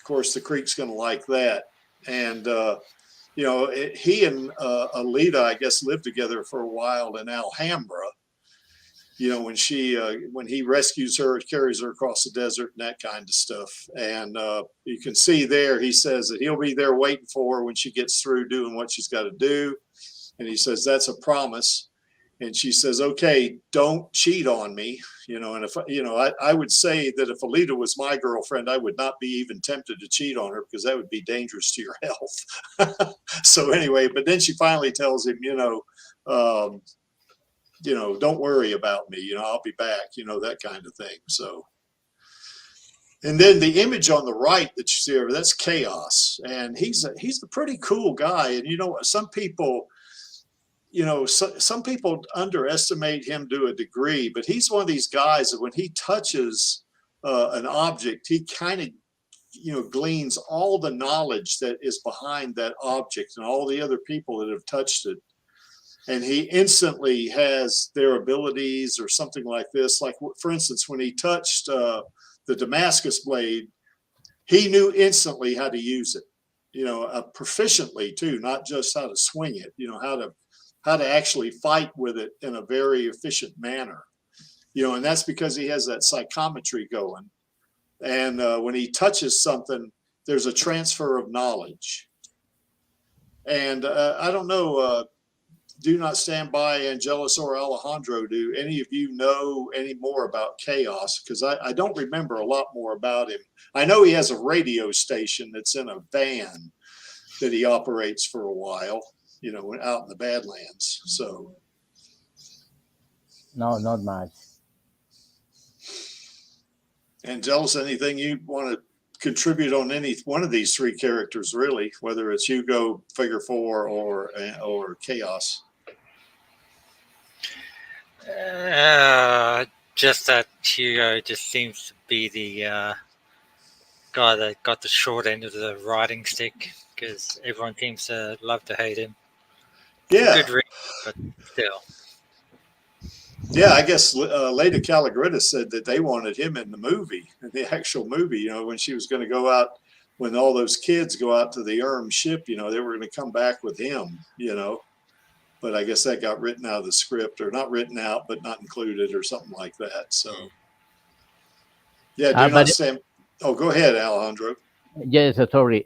course the Creek's going to like that, and you know, he and Alita, I guess, lived together for a while in Alhambra. You know, when he rescues her, carries her across the desert and that kind of stuff. And you can see there, he says that he'll be there waiting for her when she gets through doing what she's got to do. And he says, that's a promise. And she says, okay, don't cheat on me. You know, and if, you know, I would say that if Alita was my girlfriend, I would not be even tempted to cheat on her because that would be dangerous to your health. So anyway, but then she finally tells him, you know, don't worry about me, you know, I'll be back, you know, that kind of thing. So, and then the image on the right that you see over, that's Chaos. And he's a pretty cool guy. And, you know, some people, you know, some people underestimate him to a degree, but he's one of these guys that when he touches an object, he kind of, you know, gleans all the knowledge that is behind that object and all the other people that have touched it. And he instantly has their abilities or something like this. Like, for instance, when he touched the Damascus blade, he knew instantly how to use it, you know, proficiently too, not just how to swing it, you know, how to actually fight with it in a very efficient manner, you know, and that's because he has that psychometry going. And when he touches something, there's a transfer of knowledge. And I don't know, Do Not Stand By, Angelus, or Alejandro, do any of you know any more about Chaos? Because I don't remember a lot more about him. I know he has a radio station that's in a van that he operates for a while, you know, out in the Badlands. So, No, not much. Angelus, anything you want to contribute on any one of these three characters, really, whether it's Hugo, Figure 4, or Chaos? Just that Hugo just seems to be the guy that got the short end of the riding stick because everyone seems to love to hate him. Yeah. Good reason, but still. Yeah, I guess Leda Calogridis said that they wanted him in the movie, in the actual movie, you know, when she was going to go out, when all those kids go out to the ship, you know, they were going to come back with him, you know. But I guess that got written out of the script, or not written out, but not included, or something like that. So, yeah, do not stand. Oh, go ahead, Alejandro. Yes, sorry.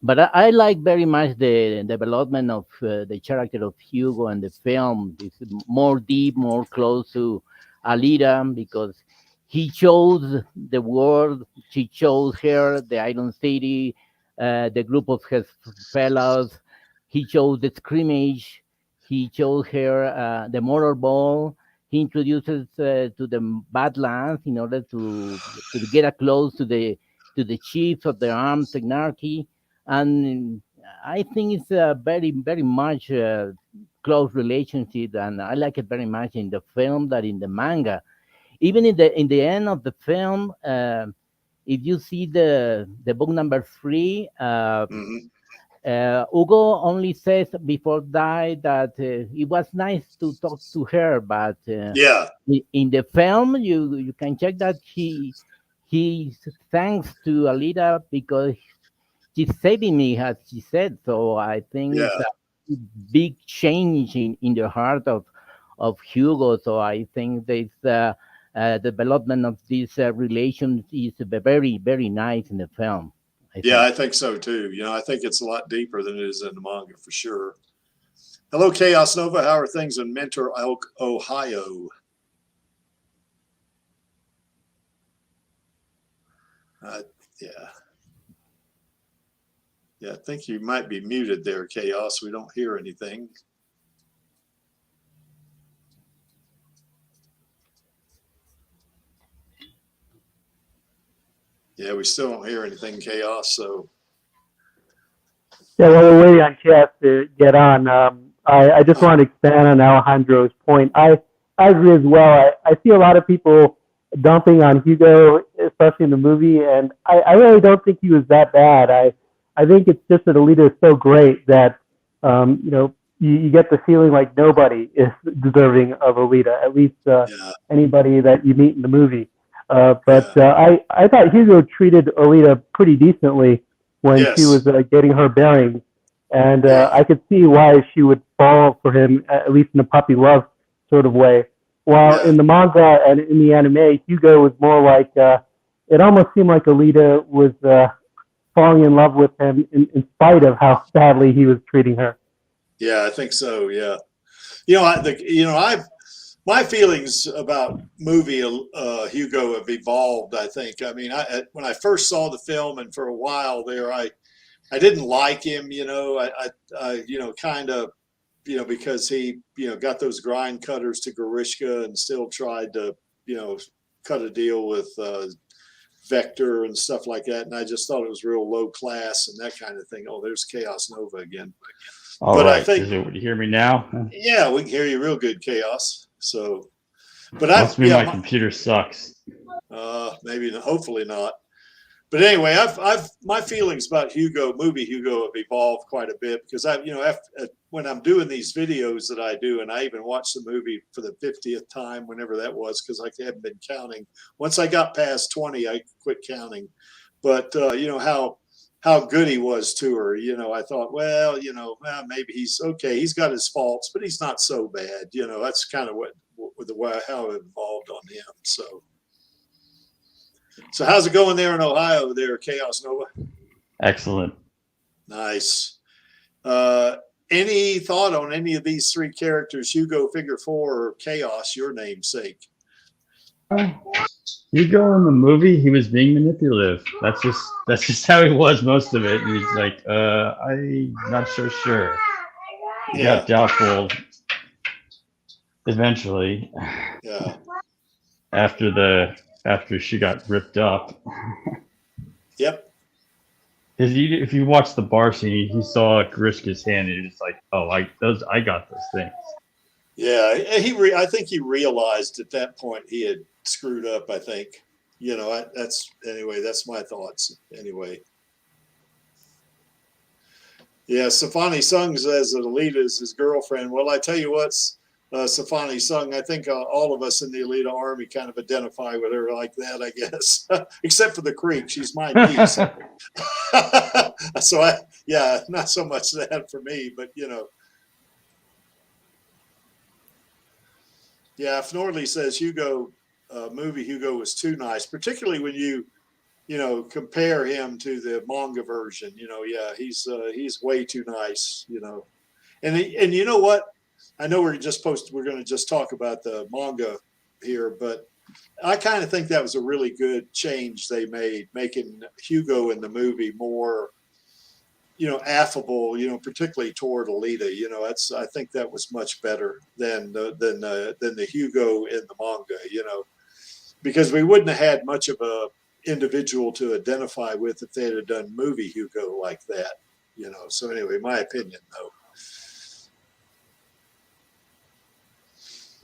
But I like very much the development of the character of Hugo and the film. It's more deep, more close to Alita because he chose the world, she chose her, the Iron City, the group of his fellows. He chose the scrimmage. He chose her the motorball. he introduces to the Badlands in order to get a close to the chiefs of the armed technarchy, and I think it's a very much close relationship, and I like it very much in the film that in the manga. Even in the end of the film, if you see the book number 3, Mhm. Hugo only says before die that it was nice to talk to her, but Yeah, in the film you can check that he thanks to Alita because she's saving me, as she said. So I think it's yeah, a big change in the heart of Hugo. So I think this development of this relation is very nice in the film. I yeah. think. I think so too. I think it's a lot deeper than it is in the manga for sure. Hello, Chaos Nova. How are things in Mentor, Ohio? Yeah. Yeah, I think you might be muted there, Chaos. We don't hear anything. Yeah, we still don't hear anything, Chaos. So, Yeah, while we're waiting on Chaos to get on, I just want to expand on Alejandro's point. I agree as well. I see a lot of people dumping on Hugo, especially in the movie, and I really don't think he was that bad. I think it's just that Alita is so great that you get the feeling like nobody is deserving of Alita, at least yeah, anybody that you meet in the movie. But yeah, I thought Hugo treated Alita pretty decently when she was yes, getting her bearings, and yeah, I could see why she would fall for him, at least in a puppy love sort of way. While yeah, in the manga and in the anime, Hugo was more like it almost seemed like Alita was falling in love with him in spite of how badly he was treating her. yeah. I think so. Yeah. My feelings about movie Hugo have evolved. I think. I mean, when I first saw the film, and for a while there, I didn't like him. Kind of, because he, got those grind cutters to Grishka and still tried to, cut a deal with Vector and stuff like that. And I just thought it was real low class and that kind of thing. Oh, there's Chaos Nova again. All But I right. think, Do you hear me now? yeah, we can hear you real good, Chaos. So, but Must be my computer sucks. maybe, hopefully not. But anyway, I've my feelings about movie Hugo have evolved quite a bit because when I'm doing these videos that I do, and I even watched the movie for the 50th time, whenever that was, because I haven't been counting. Once I got past 20, I quit counting. But how good he was to her. I thought, well, maybe he's okay. He's got his faults, but he's not so bad. That's kind of how it evolved on him. So how's it going there in Ohio there, Chaos Nova? Excellent. Nice. Any thought on any of these 3 characters, Hugo, Figure 4, or Chaos, your namesake? Hugo in the movie, he was being manipulative. That's just how he was most of it. And he's like, I'm not so sure. He got doubtful eventually. Yeah. After she got ripped up. Yep. If you watch the bar scene, he saw Grishka's hand and he's like, oh, I got those things. Yeah, I think he realized at that point he had screwed up. I think, that's my thoughts. Anyway, yeah. Safani Sung says that Alita is his girlfriend. Well, I tell you what, Safani Sung, I think all of us in the Alita Army kind of identify with her like that. I guess, except for the Creek, she's my niece. So not so much that for me, but Yeah, if Nordley says movie Hugo was too nice, particularly when you compare him to the manga version. He's way too nice. And you know what? I know we're going to just talk about the manga here, but I kind of think that was a really good change they made, making Hugo in the movie more affable, particularly toward Alita. I think that was much better than the Hugo in the manga. Because we wouldn't have had much of a individual to identify with if they had done movie Hugo like that. So anyway, my opinion though.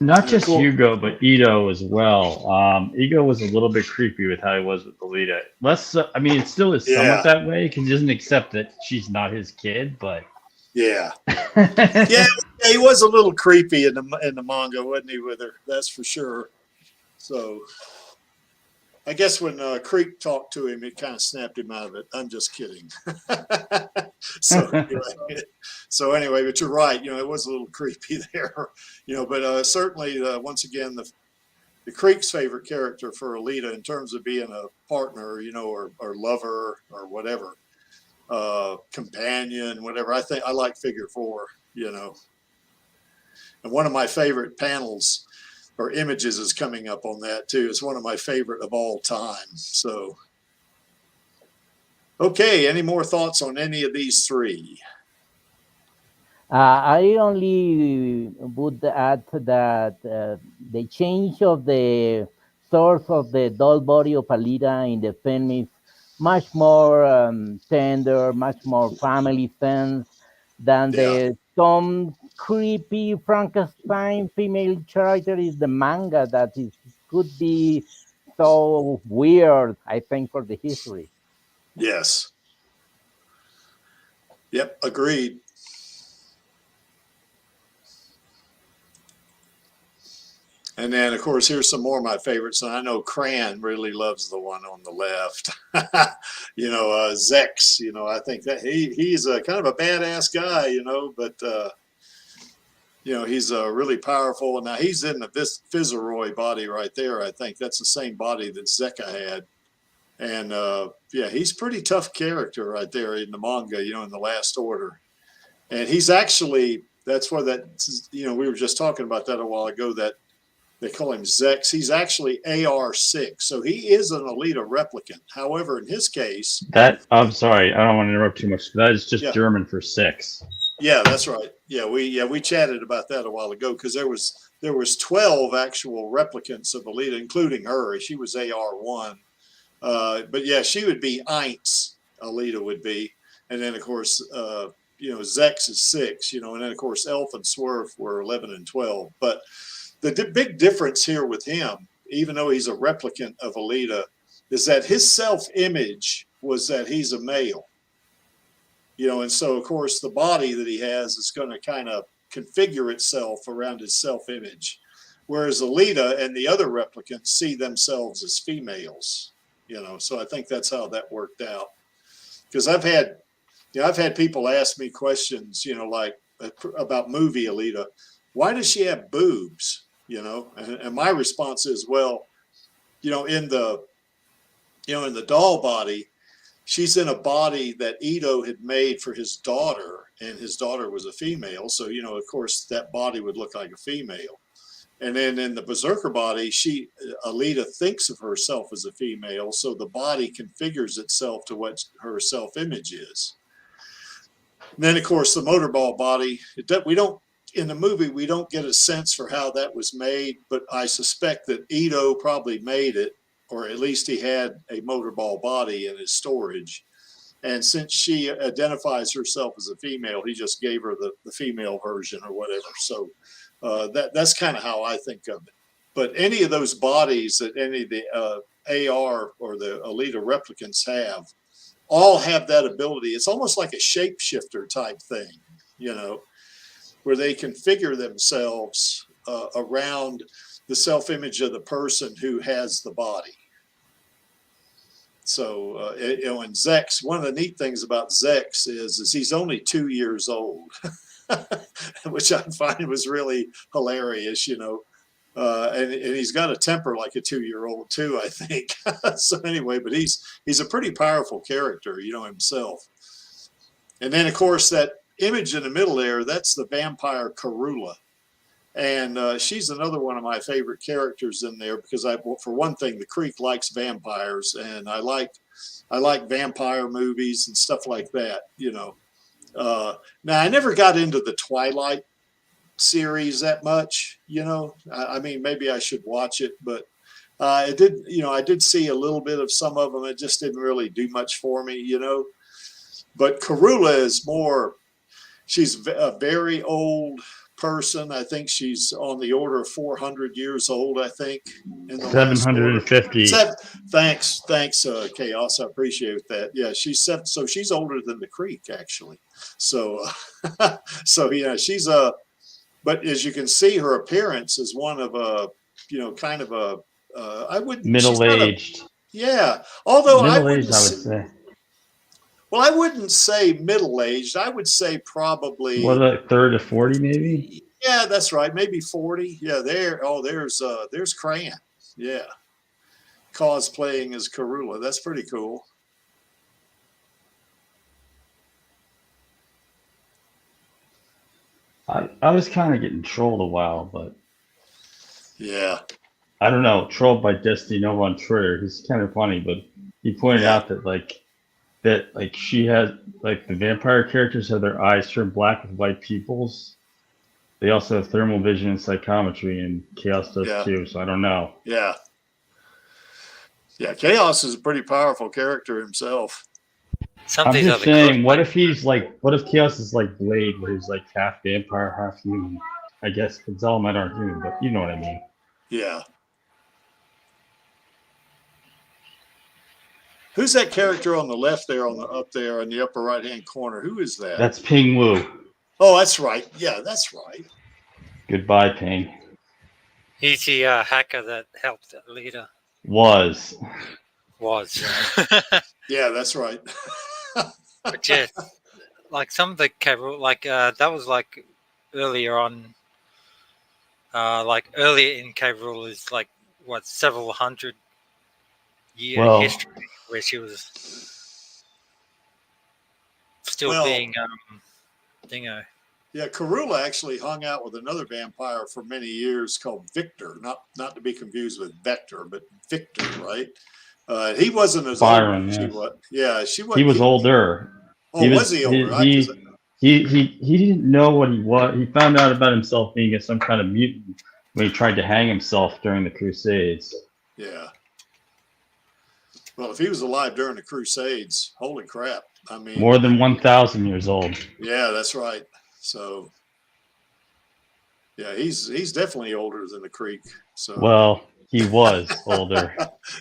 Not just Cool. Hugo, but Ito as well. Ego was a little bit creepy with how he was with Alita. Less, I mean, it still is somewhat that way because he doesn't accept that she's not his kid. But yeah, he was a little creepy in the manga, wasn't he, with her? That's for sure. So, I guess when Creek talked to him, it kind of snapped him out of it. I'm just kidding. So anyway, but you're right. It was a little creepy there. But certainly, once again, the Creek's favorite character for Alita in terms of being a partner, or lover or whatever, companion, whatever. I think I like Figure 4. And one of my favorite panels or images is coming up on that too. It's one of my favorite of all time. So, okay. Any more thoughts on any of these three? I only would add that the change of the source of the doll body of Alita in the film is much more tender, much more family sense than the some creepy Frankenstein female character is the manga that is could be so weird, I think, for the history. Yes. Yep, agreed. And then, of course, here's some more of my favorites. And I know Cran really loves the one on the left. Zex, I think that he's a kind of a badass guy, but, he's really powerful. Now, he's in the Fizzoroy body right there. I think that's the same body that Zeka had. And, he's pretty tough character right there in the manga, in the Last Order. And he's actually, that's where we were just talking about that a while ago, that they call him Zex. He's actually AR6. So he is an Alita replicant. However, in his case... I'm sorry. I don't want to interrupt too much. That is just German for 6. Yeah, that's right. We chatted about that a while ago because there was 12 actual replicants of Alita, including her. She was AR1. But yeah, she would be Eins, Alita would be. And then, of course, Zex is 6, and then, of course, Elf and Swerve were 11 and 12. But the big difference here with him, even though he's a replicant of Alita, is that his self-image was that he's a male. And so, of course, the body that he has is going to kind of configure itself around his self-image. Whereas Alita and the other replicants see themselves as females, So I think that's how that worked out. Because I've had people ask me questions, like about movie Alita. Why does she have boobs? And my response is, well, in the doll body, she's in a body that Ito had made for his daughter, and his daughter was a female. So, of course, that body would look like a female. And then in the Berserker body, Alita thinks of herself as a female, so the body configures itself to what her self-image is. And then, of course, the Motorball body, in the movie, we don't get a sense for how that was made, but I suspect that Ito probably made it, or at least he had a Motorball body in his storage. And since she identifies herself as a female, he just gave her the female version or whatever. So that's kind of how I think of it. But any of those bodies that any of the AR or the Alita replicants all have that ability. It's almost like a shapeshifter type thing, where they configure themselves around the self-image of the person who has the body. So, and Zex, one of the neat things about Zex is he's only 2 years old, which I find was really hilarious, and he's got a temper like a 2-year-old too, I think. So anyway, but he's a pretty powerful character, himself. And then, of course, that image in the middle there, that's the vampire Karula. And she's another one of my favorite characters in there because for one thing, the Creek likes vampires, and I like vampire movies and stuff like that. Now I never got into the Twilight series that much. I mean, maybe I should watch it, but I did see a little bit of some of them. It just didn't really do much for me. But Karula is more. She's a very old person. I think she's on the order of 400 years old, I think. In the 750. Thanks, Chaos. I appreciate that. Yeah, she's 7, so she's older than the Creek, actually. So, so yeah, she's but as you can see, her appearance is one of kind of a, I wouldn't. Middle-aged. Yeah, although middle-aged, I would say. Well, I wouldn't say middle-aged. I would say probably. What, like 30 to 40, maybe? Yeah, that's right. Maybe 40. Yeah, there's Cran. Yeah, cosplaying as Karula. That's pretty cool. I was kind of getting trolled a while, but yeah, I don't know. Trolled by Destiny Nova on Twitter. He's kind of funny, but he pointed out that she has the vampire characters have their eyes turned black with white pupils. They also have thermal vision and psychometry, and Chaos does too. So I don't know. Yeah, Chaos is a pretty powerful character himself. I'm just saying, what if Chaos is like Blade, where he's like half vampire, half human? I guess Zalmet aren't human, but you know what I mean. Yeah. Who's that character on the left there, up there in the upper right-hand corner? Who is that? That's Ping Wu. Oh, that's right. Yeah, that's right. Goodbye, Ping. He's the hacker that helped Alita. Was. Yeah, that's right. But yeah, like some of the that was like earlier on. Like earlier in K. Rool is like what, several hundred year history where she was still being dingo. Yeah, Karula actually hung out with another vampire for many years called Victor, not to be confused with Vector, but Victor, right? He wasn't as Byron, old as she was. Yeah, she was. He was older. Oh, was he older? He didn't know what he was. He found out about himself being some kind of mutant when he tried to hang himself during the Crusades. Yeah. Well, if he was alive during the Crusades, holy crap. I mean, more than 1,000 years old. Yeah, that's right. So, yeah, he's definitely older than the Creek. So, well, he was older.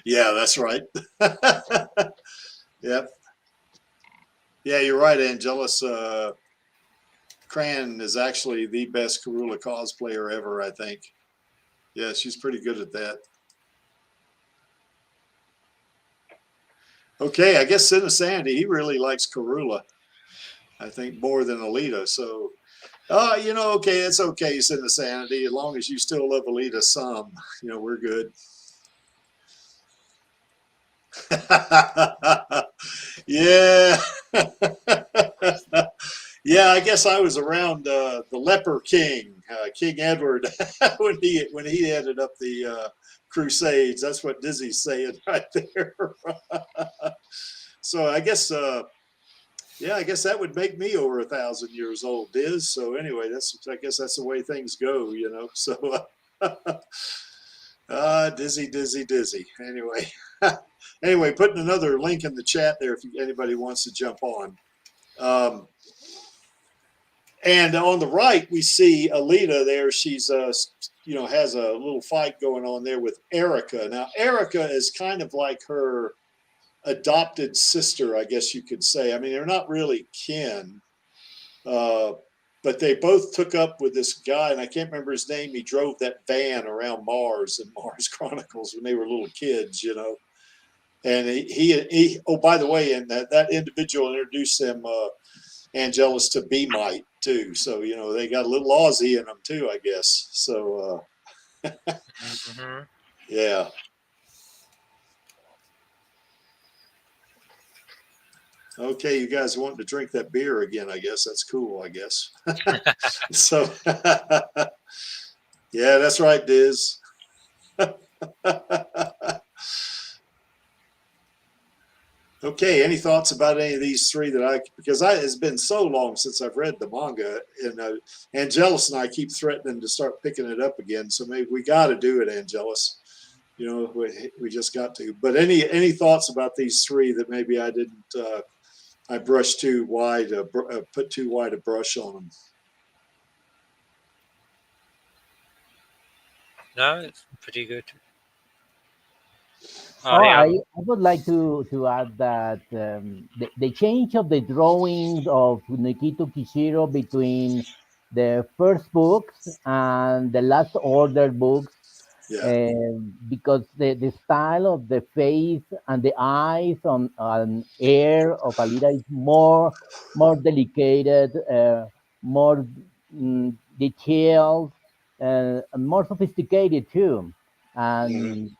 Yeah, that's right. Yep. Yeah, you're right, Angelus. Cran is actually the best Karula cosplayer ever, I think. Yeah, she's pretty good at that. Okay, I guess Sandy, he really likes Karula. I think more than Alita. So, okay, it's okay, Sanity, as long as you still love Alita some. We're good. Yeah. Yeah, I guess I was around the Leper King, King Edward, when he headed up the Crusades. That's what Dizzy's saying right there. So I guess, I guess that would make me over 1,000 years old, Diz. So anyway, I guess that's the way things go, So, Dizzy. Anyway, putting another link in the chat there if anybody wants to jump on. And on the right, we see Alita there. She's, has a little fight going on there with Erica. Now, Erica is kind of like her adopted sister, I guess you could say. I mean, they're not really kin, but they both took up with this guy, and I can't remember his name. He drove that van around Mars in Mars Chronicles when they were little kids, And he oh, by the way, and that individual introduced them, Angelus, to B-Mite too. So, they got a little Aussie in them too, I guess. So, yeah. Okay, you guys wanting to drink that beer again, I guess. That's cool, I guess. So, Yeah, that's right, Diz. Okay, any thoughts about any of these three because it's been so long since I've read the manga, and Angelus and I keep threatening to start picking it up again, so maybe we got to do it, Angelus. You know, we just got to. But any thoughts about these three that maybe I didn't, I brushed too wide, put too wide a brush on them? No, it's pretty good. Oh, I I would like to add that the change of the drawings of Nikito Kishiro between the first books and the last order books, Yeah, because the style of the face and the eyes on air of Alita is more delicate, more detailed, and more sophisticated too. hmm, And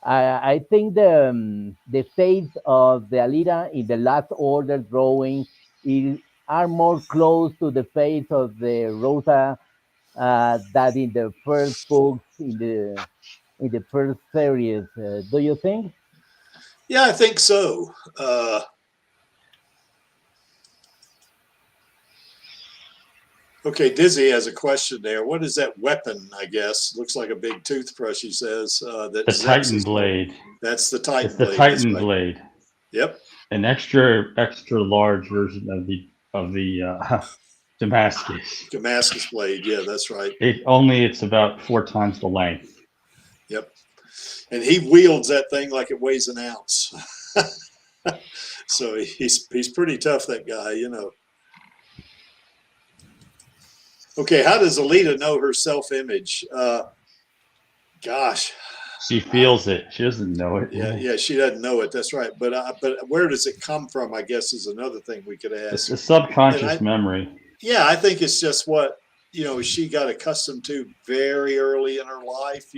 I think the face of the Alita in the last order drawing is are more close to the face of the Rosa that in the first books in the first series. Do you think? yeah, I think so. Okay, Dizzy has a question there. What is that weapon? I guess looks like a big toothbrush. He says that The Zex Titan is holding. blade. That's the It's Titan the blade. That's Titan right. blade. Yep. An extra large version of the Damascus. Damascus blade. Yeah, that's right. It's about 4 times the length. Yep. And he wields that thing like it weighs an ounce. So he's pretty tough, that guy, you know. Okay, how does Alita know her self-image? Gosh, She feels it. She doesn't know it. yeah, she doesn't know it. That's right. But where does it come from? I guess is another thing we could It's ask. a subconscious memory. Yeah, I think it's just what she got accustomed to very early in her life.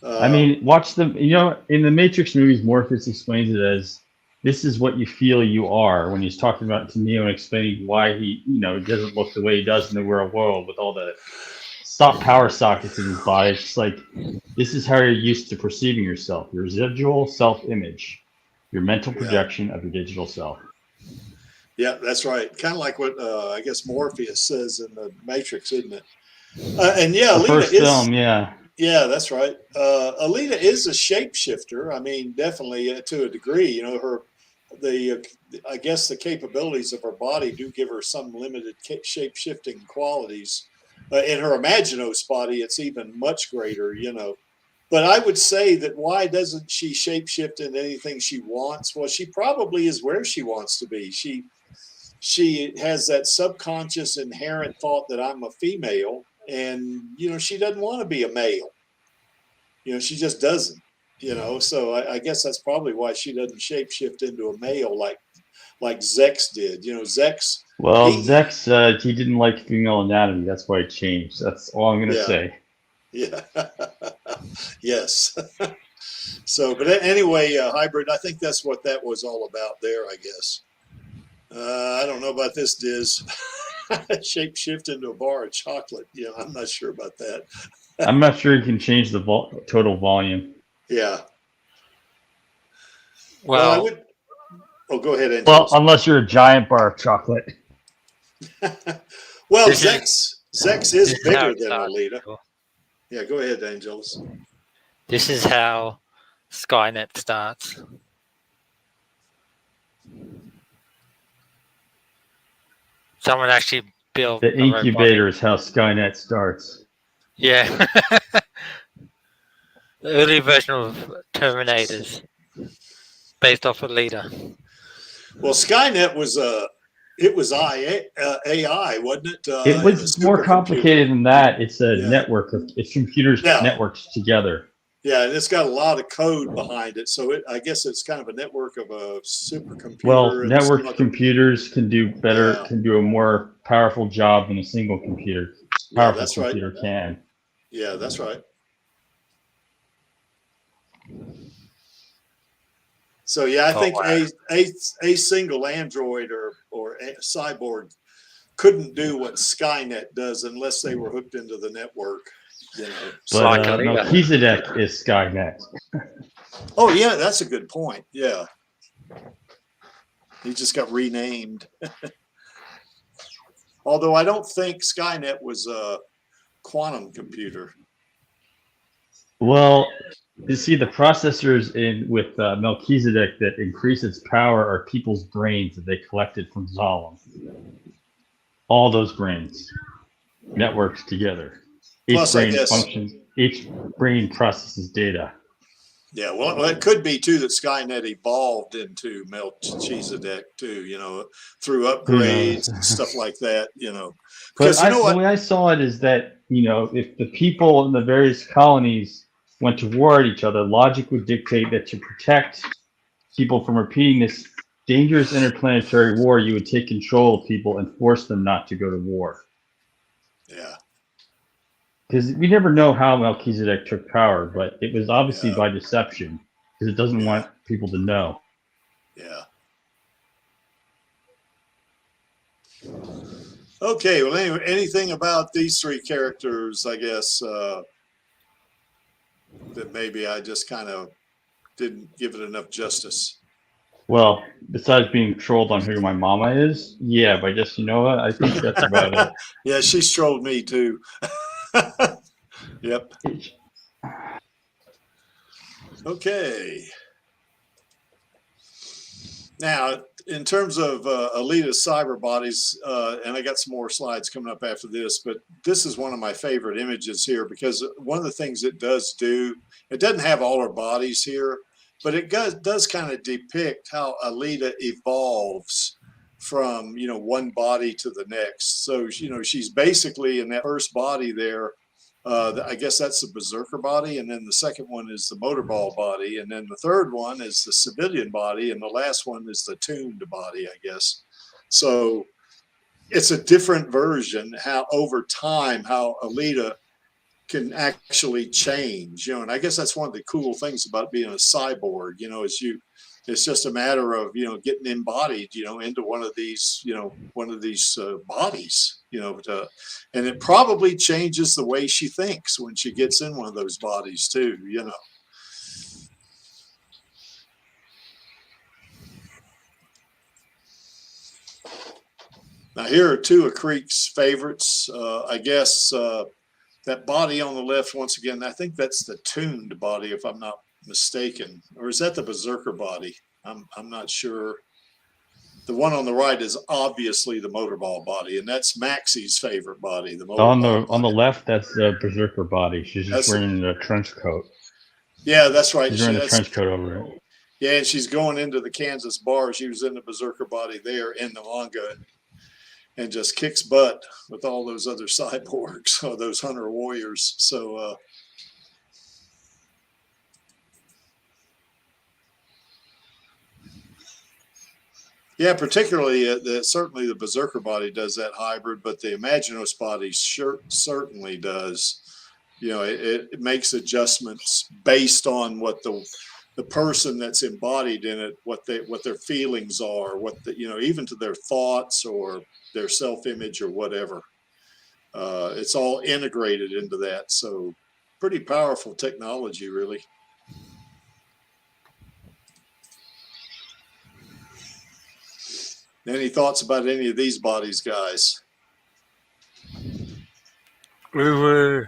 I mean, watch them. In the Matrix movies, Morpheus explains it as this is what you feel you are when he's talking about to Neo and explaining why he, doesn't look the way he does in the real world with all the power sockets in his body. It's just like this is how you're used to perceiving yourself. Your residual self-image, your mental projection of your digital self. Yeah, that's right. Kind of like what I guess Morpheus says in the Matrix, isn't it? And yeah, The Alita first film, yeah. Yeah, that's right. Alita is a shapeshifter. I mean, definitely to a degree. I guess the capabilities of her body do give her some limited shape-shifting qualities. In her Imaginos body, it's even much greater. But I would say that why doesn't she shapeshift into anything she wants? Well, she probably is where she wants to be. She has that subconscious inherent thought that I'm a female, and she doesn't want to be a male. She just doesn't. So I guess that's probably why she doesn't shapeshift into a male like Zex did. Zex. Well, Zex, he didn't like female anatomy. That's why it changed. That's all I'm gonna say. Yeah. Yes. So, but anyway, hybrid. I think that's what that was all about there. I guess. I don't know about this, Diz. Shapeshift into a bar of chocolate. I'm not sure about that. I'm not sure you can change the total volume. Yeah. well, I would. Oh, go ahead, Angel. Well, unless you're a giant bar of chocolate. Well, Zex is bigger than starts. Alita. Yeah, go ahead, Angelus. This is how Skynet starts. Someone actually built The incubator is how Skynet starts. Yeah. The early version of Terminators based off of Alita. Well, Skynet was AI, wasn't it? It was more complicated than that. It's a network of computers networked together. Yeah, and it's got a lot of code behind it. So I guess it's kind of a network of a supercomputer. Well, networked computers can do better, can do a more powerful job than a single computer. Powerful computer can. Yeah, that's right. So yeah, I think a single android or a cyborg couldn't do what Skynet does unless they were hooked into the network. You know, It's so, like Alita. Melchizedek is Skynet. oh yeah, that's a good point. Yeah, he just got renamed. Although I don't think Skynet was a quantum computer. Well, you see, the processors in with Melchizedek that increase its power are people's brains that they collected from Zalem. All those brains networks together. Plus, I guess, Each brain processes data. yeah, well, it could be too that Skynet evolved into Melchizedek too, you know, through upgrades and stuff like that, you know. Because you know the way I saw it is that, you know, if the people in the various colonies went to war at each other, logic would dictate that to protect people from repeating this dangerous interplanetary war, you would take control of people and force them not to go to war. Yeah. Because we never know how Melchizedek took power, but it was obviously Yeah. by deception, because it doesn't want people to know. Yeah. Okay, well, anyway, anything about these three characters, I guess, that maybe I just kind of didn't give it enough justice. Well, besides being trolled on who my mama is, yeah, but I guess you know what? I think that's about it. Yeah, she's trolled me too. Yep. Okay. Now, in terms of Alita's cyber bodies, and I got some more slides coming up after this, but this is one of my favorite images here because one of the things it does do, it doesn't have all her bodies here, but it does kind of depict how Alita evolves from, you know, one body to the next. So, you know, she's basically in that first body there. I guess that's the berserker body, and then the second one is the motorball body, and then the third one is the civilian body, and the last one is the tuned body, I guess. So it's a different version, how over time, how Alita can actually change, you know, and I guess that's one of the cool things about being a cyborg, you know, is it's just a matter of, you know, getting embodied, you know, into one of these, you know, bodies, you know, and it probably changes the way she thinks when she gets in one of those bodies too, you know. Now here are two of Creek's favorites. I guess that body on the left, once again, I think that's the tuned body, if I'm not mistaken, or is that the berserker body? I'm not sure. The one on the right is obviously the motorball body, and that's Maxie's favorite body. The motorball on the left, that's the berserker body. She's just wearing a trench coat. Yeah, that's right. She's wearing a trench coat over it. Yeah, and she's going into the Kansas bar. She was in the berserker body there in the manga, and just kicks butt with all those other cyborgs, or those hunter warriors. So. Yeah, particularly certainly the berserker body does that hybrid, but the Imaginos body certainly does. You know, it makes adjustments based on what the person that's embodied in it, what their feelings are, you know, even to their thoughts or their self-image or whatever. It's all integrated into that. So pretty powerful technology, really. Any thoughts about any of these bodies, guys? Woo-woo.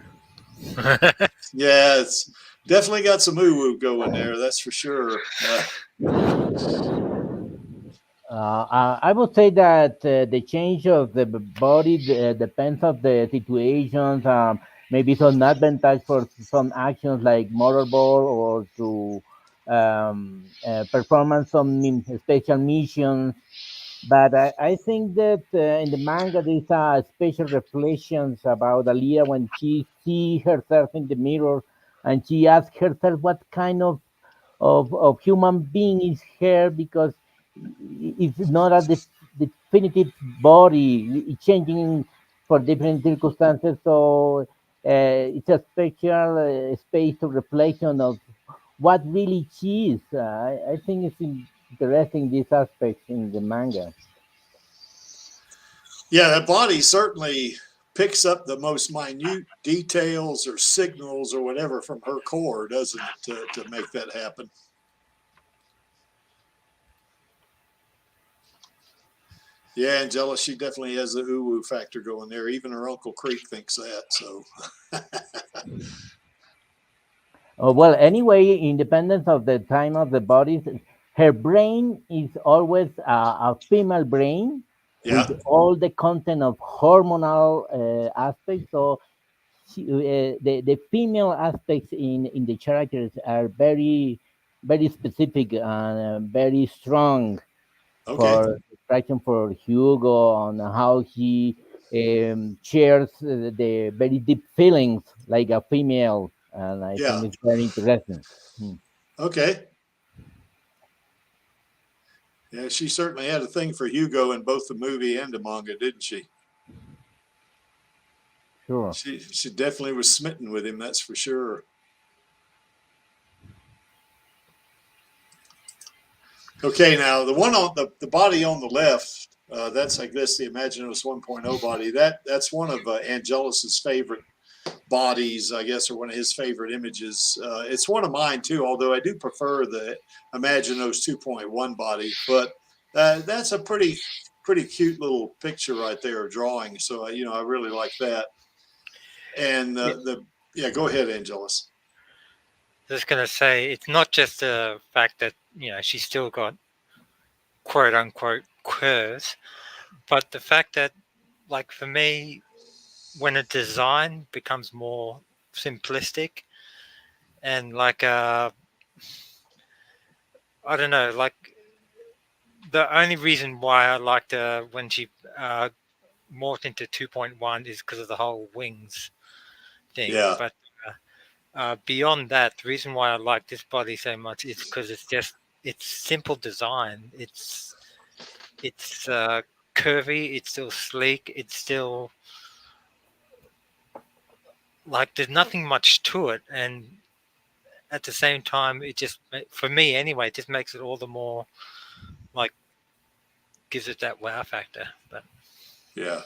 Yeah, it's definitely got some woo-woo going there, that's for sure. I would say that the change of the body depends on the situations. Maybe some advantage for some actions like motorball, or to performance some special missions. But I think that in the manga there's special reflections about Alita when she sees herself in the mirror and she asks herself what kind of human being is her, because it's not a definitive body, it's changing for different circumstances. So it's a special space of reflection of what really she is. I think it's interesting, this aspect in the manga. Yeah, that body certainly picks up the most minute details or signals or whatever from her core, doesn't it, to make that happen? Yeah, Angela, she definitely has the ooh-woo factor going there. Even her Uncle Creek thinks that. So, Well, anyway, independent of the time of the bodies, her brain is always a female brain yeah, with all the content of hormonal aspects. So the female aspects in the characters are very specific and very strong okay, for attraction for Hugo on how he shares the very deep feelings like a female, and I yeah, think it's very interesting. Hmm. okay. Yeah, she certainly had a thing for Hugo in both the movie and the manga, didn't she? Sure. She definitely was smitten with him, that's for sure. Okay, now the one on the body on the left, that's I guess the Imaginos 1.0 body. That's one of Angelus's favorite bodies, I guess, or one of his favorite images. It's one of mine too, although I do prefer the Imaginos 2.1 body. But that's a pretty cute little picture right there, drawing. So I really like that. And yeah, go ahead, Angelus. Just gonna say, it's not just the fact that she's still got quote unquote curves, but the fact that, like, for me, when a design becomes more simplistic and like I don't know, like, the only reason why I liked when she morphed into 2.1 is because of the whole wings thing. Yeah, But beyond that, the reason why I like this body so much is because it's simple design. It's curvy. It's still sleek. It's still like there's nothing much to it, and at the same time, it just, for me anyway, it just makes it all the more like, gives it that wow factor. But yeah,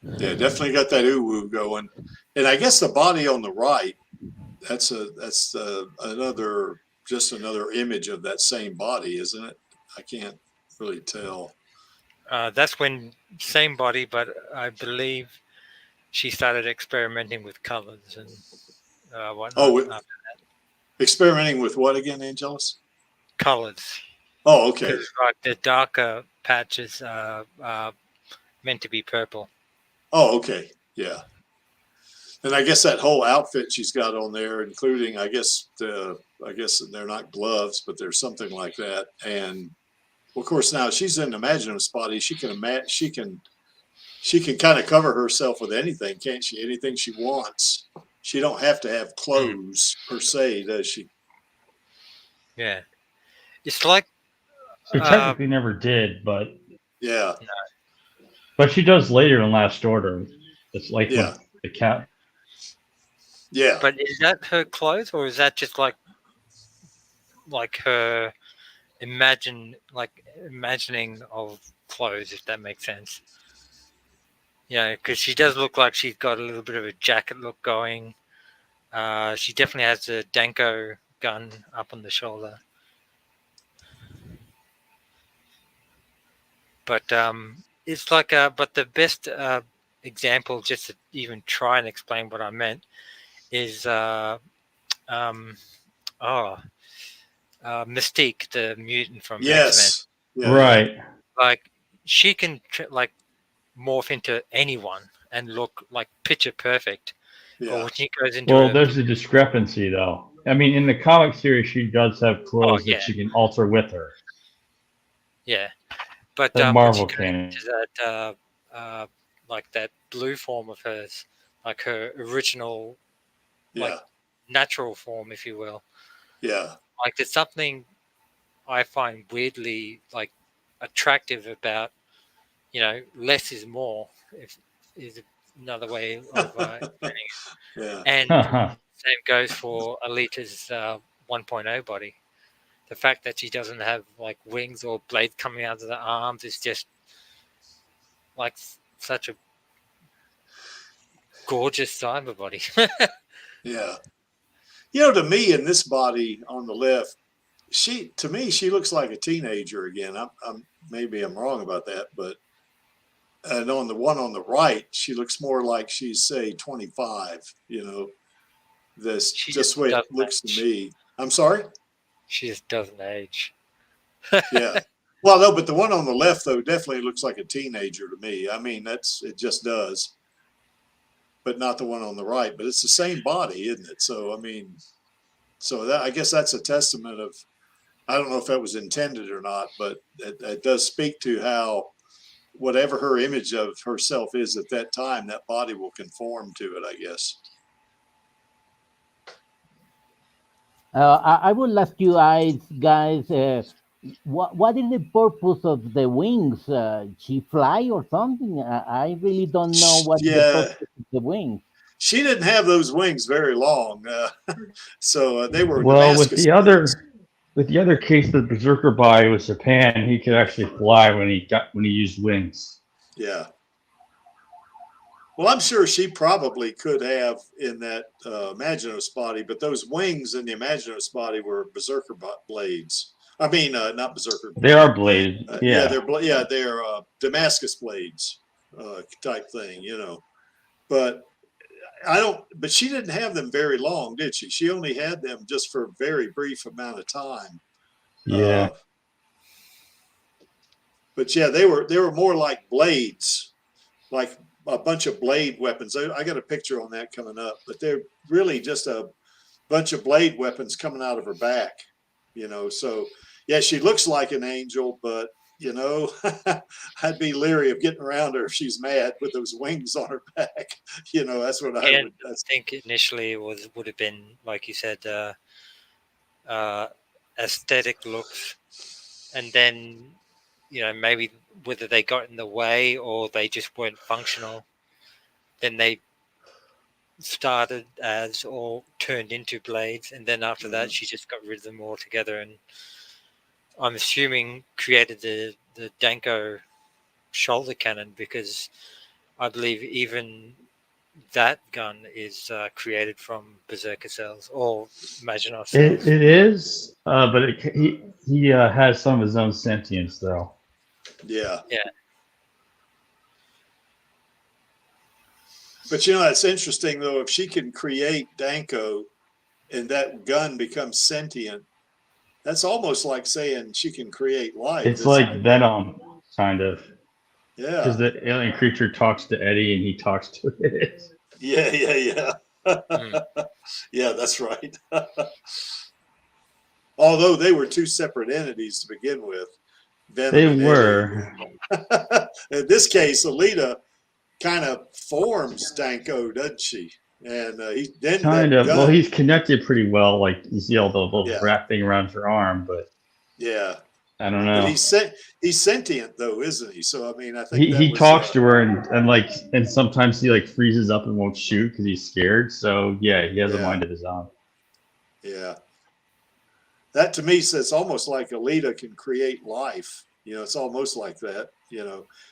yeah, definitely got that ooh-woo going. And I guess the body on the right, that's another just another image of that same body, isn't it? I can't really tell. that's when, same body, but I believe she started experimenting with colors and whatnot. Oh, experimenting with what again, Angelus? Colors, Oh, okay. because like the darker patches are meant to be purple. Oh, okay. Yeah. And I guess that whole outfit she's got on there, including I guess they're not gloves, but there's something like that. And of course now she's in Imaginative body. She can kind of cover herself with anything, can't she? Anything she wants. She don't have to have clothes per se, does she? Yeah, it's like She technically never did, but Yeah. she does later in Last Order. It's like Yeah. when the cat. Yeah. but is that her clothes, or is that just like her imagining of clothes, if that makes sense? Yeah, because she does look like she's got a little bit of a jacket look going. She definitely has the Danko gun up on the shoulder. But it's like but the best example, just to even try and explain what I meant, is Mystique, the mutant from X-Men. Yes. Yeah. Right. Like, she can like morph into anyone and look like picture perfect. Yeah. But when she goes into Well, there's a discrepancy, though. I mean, in the comic series, she does have clothes yeah. that she can alter with her. Yeah, but That when Marvel she goes canon. into that like that blue form of hers, like her original, like Yeah. natural form, if you will, Yeah. like, there's something I find weirdly like attractive about, less is more, if is another way of explaining it. Yeah. And same goes for Alita's 1.0 body. The fact that she doesn't have like wings or blades coming out of the arms is just like such a gorgeous cyber body. Yeah. To me, in this body on the left, to me, she looks like a teenager again. Maybe I'm wrong about that, but and on the one on the right, she looks more like she's say 25. That's She just the way it doesn't looks age. to me. I'm sorry. She just doesn't age. Yeah. Well, no, but the one on the left though definitely looks like a teenager to me. I mean, it just does, but not the one on the right. But it's the same body, isn't it? So I mean, I guess that's a testament of. I don't know if that was intended or not, but it does speak to how whatever her image of herself is at that time, that body will conform to it, I guess. I will ask you guys, what is the purpose of the wings? She fly or something? I really don't know what the Yeah, purpose of the wings. she didn't have those wings very long, so they were Well, Damascus. with the other case, the Berserker body was Japan. He could actually fly when he used wings. Yeah. Well, I'm sure she probably could have in that Imaginos body, but those wings in the Imaginos body were Berserker blades. I mean, not Berserker. They are bladed. Yeah. They're Damascus blades type thing, But But she didn't have them very long, did she? She only had them just for a very brief amount of time. Yeah. But yeah, they were more like blades, like a bunch of blade weapons. I got a picture on that coming up, but they're really just a bunch of blade weapons coming out of her back, So yeah, she looks like an angel, but I'd be leery of getting around her if she's mad with those wings on her back. That's what I would. I think initially would have been, like you said, aesthetic looks, and then maybe whether they got in the way or they just weren't functional, then they started as or turned into blades, and then after that she just got rid of them altogether, and I'm assuming created the Danko shoulder cannon, because I believe even that gun is created from Berserker cells or Maginot cells. It is, but he has some of his own sentience though. Yeah. Yeah. But it's interesting though, if she can create Danko and that gun becomes sentient, that's almost like saying she can create life. It's like Venom, kind of. Yeah. Because the alien creature talks to Eddie and he talks to it. Yeah. Yeah, that's right. Although they were two separate entities to begin with. Venom they were. In this case, Alita kind of forms Danko, doesn't she? And kind of. Well, he's connected pretty well. Like you see all the little wrap thing around her arm, but yeah, I don't know. But he's sentient though, isn't he? So I mean, I think he talks to her and sometimes he like freezes up and won't shoot because he's scared. So yeah, he has a mind of his own. Yeah, that to me says almost like Alita can create life. It's almost like that.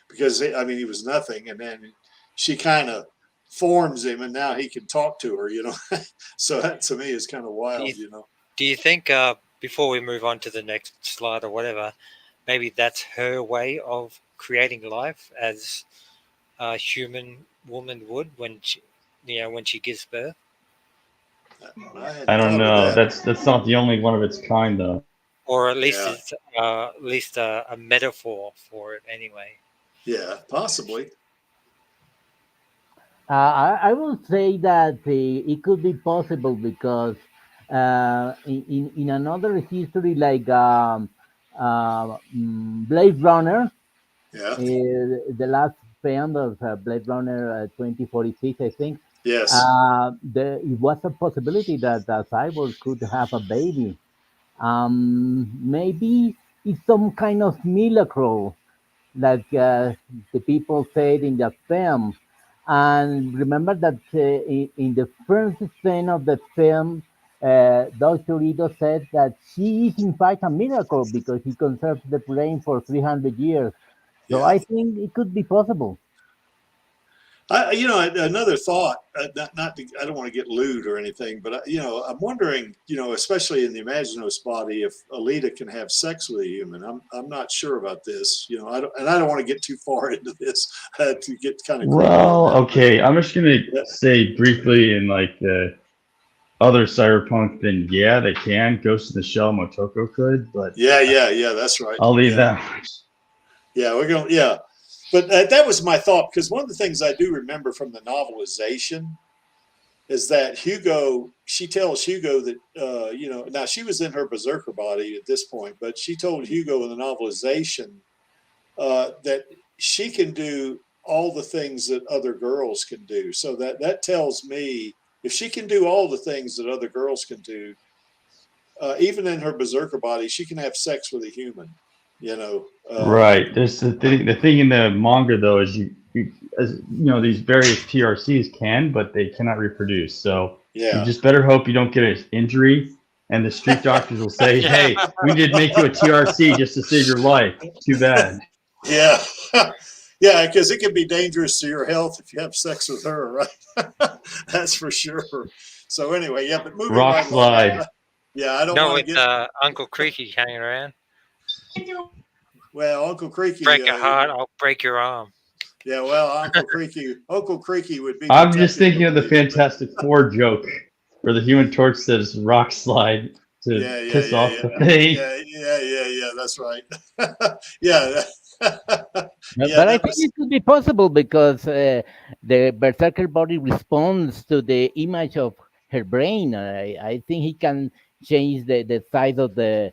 Because I mean, he was nothing, and then she kind of forms him, and now he can talk to her. So that to me is kind of wild. Do you think before we move on to the next slide or whatever, maybe that's her way of creating life as a human woman would when she gives birth? I don't know. That's not the only one of its kind, though. Or at least it's a metaphor for it, anyway. Yeah, possibly. I would say that it could be possible because in another history like Blade Runner, the last film of Blade Runner 2046, I think. Yes. It was a possibility that the cyborg could have a baby. Maybe it's some kind of miracle, like the people said in the film. And remember that in the first scene of the film, Dr. Ito said that she is in fact a miracle because he conserved the brain for 300 years. So I think it could be possible. Another thought, I don't want to get lewd or anything, but I'm wondering, especially in the Imaginos body, if Alita can have sex with a human. I'm not sure about this, I don't want to get too far into this to get kind of creepy. Well, okay, I'm just gonna say briefly in like the other cyberpunk, then yeah, they can. Ghost in the Shell, Motoko could, but yeah, that's right. I'll leave that. Yeah, we're going. Yeah, but that was my thought, because one of the things I do remember from the novelization is that she tells Hugo that now she was in her berserker body at this point, but she told Hugo in the novelization that she can do all the things that other girls can do. So that tells me if she can do all the things that other girls can do, even in her berserker body, she can have sex with a human. Right. There's the thing in the manga though is these various TRCs can, but they cannot reproduce. So you just better hope you don't get an injury. And the street doctors will say, "Hey, we need to make you a TRC just to save your life." Too bad. Yeah. Yeah, because it can be dangerous to your health if you have sex with her, right? That's for sure. So anyway, yeah, but moving Rock right slide. along. Yeah, I don't want to get Uncle Creaky hanging around. Well, Uncle Creaky. Break your heart, I'll break your arm. Yeah, well, Uncle Creaky would be. I'm just thinking of the Fantastic Four joke where the Human Torch says "rock slide" to piss off the thing. Yeah, that's right. Yeah. But I think it could be possible because the berserker body responds to the image of her brain. I think he can change the size of the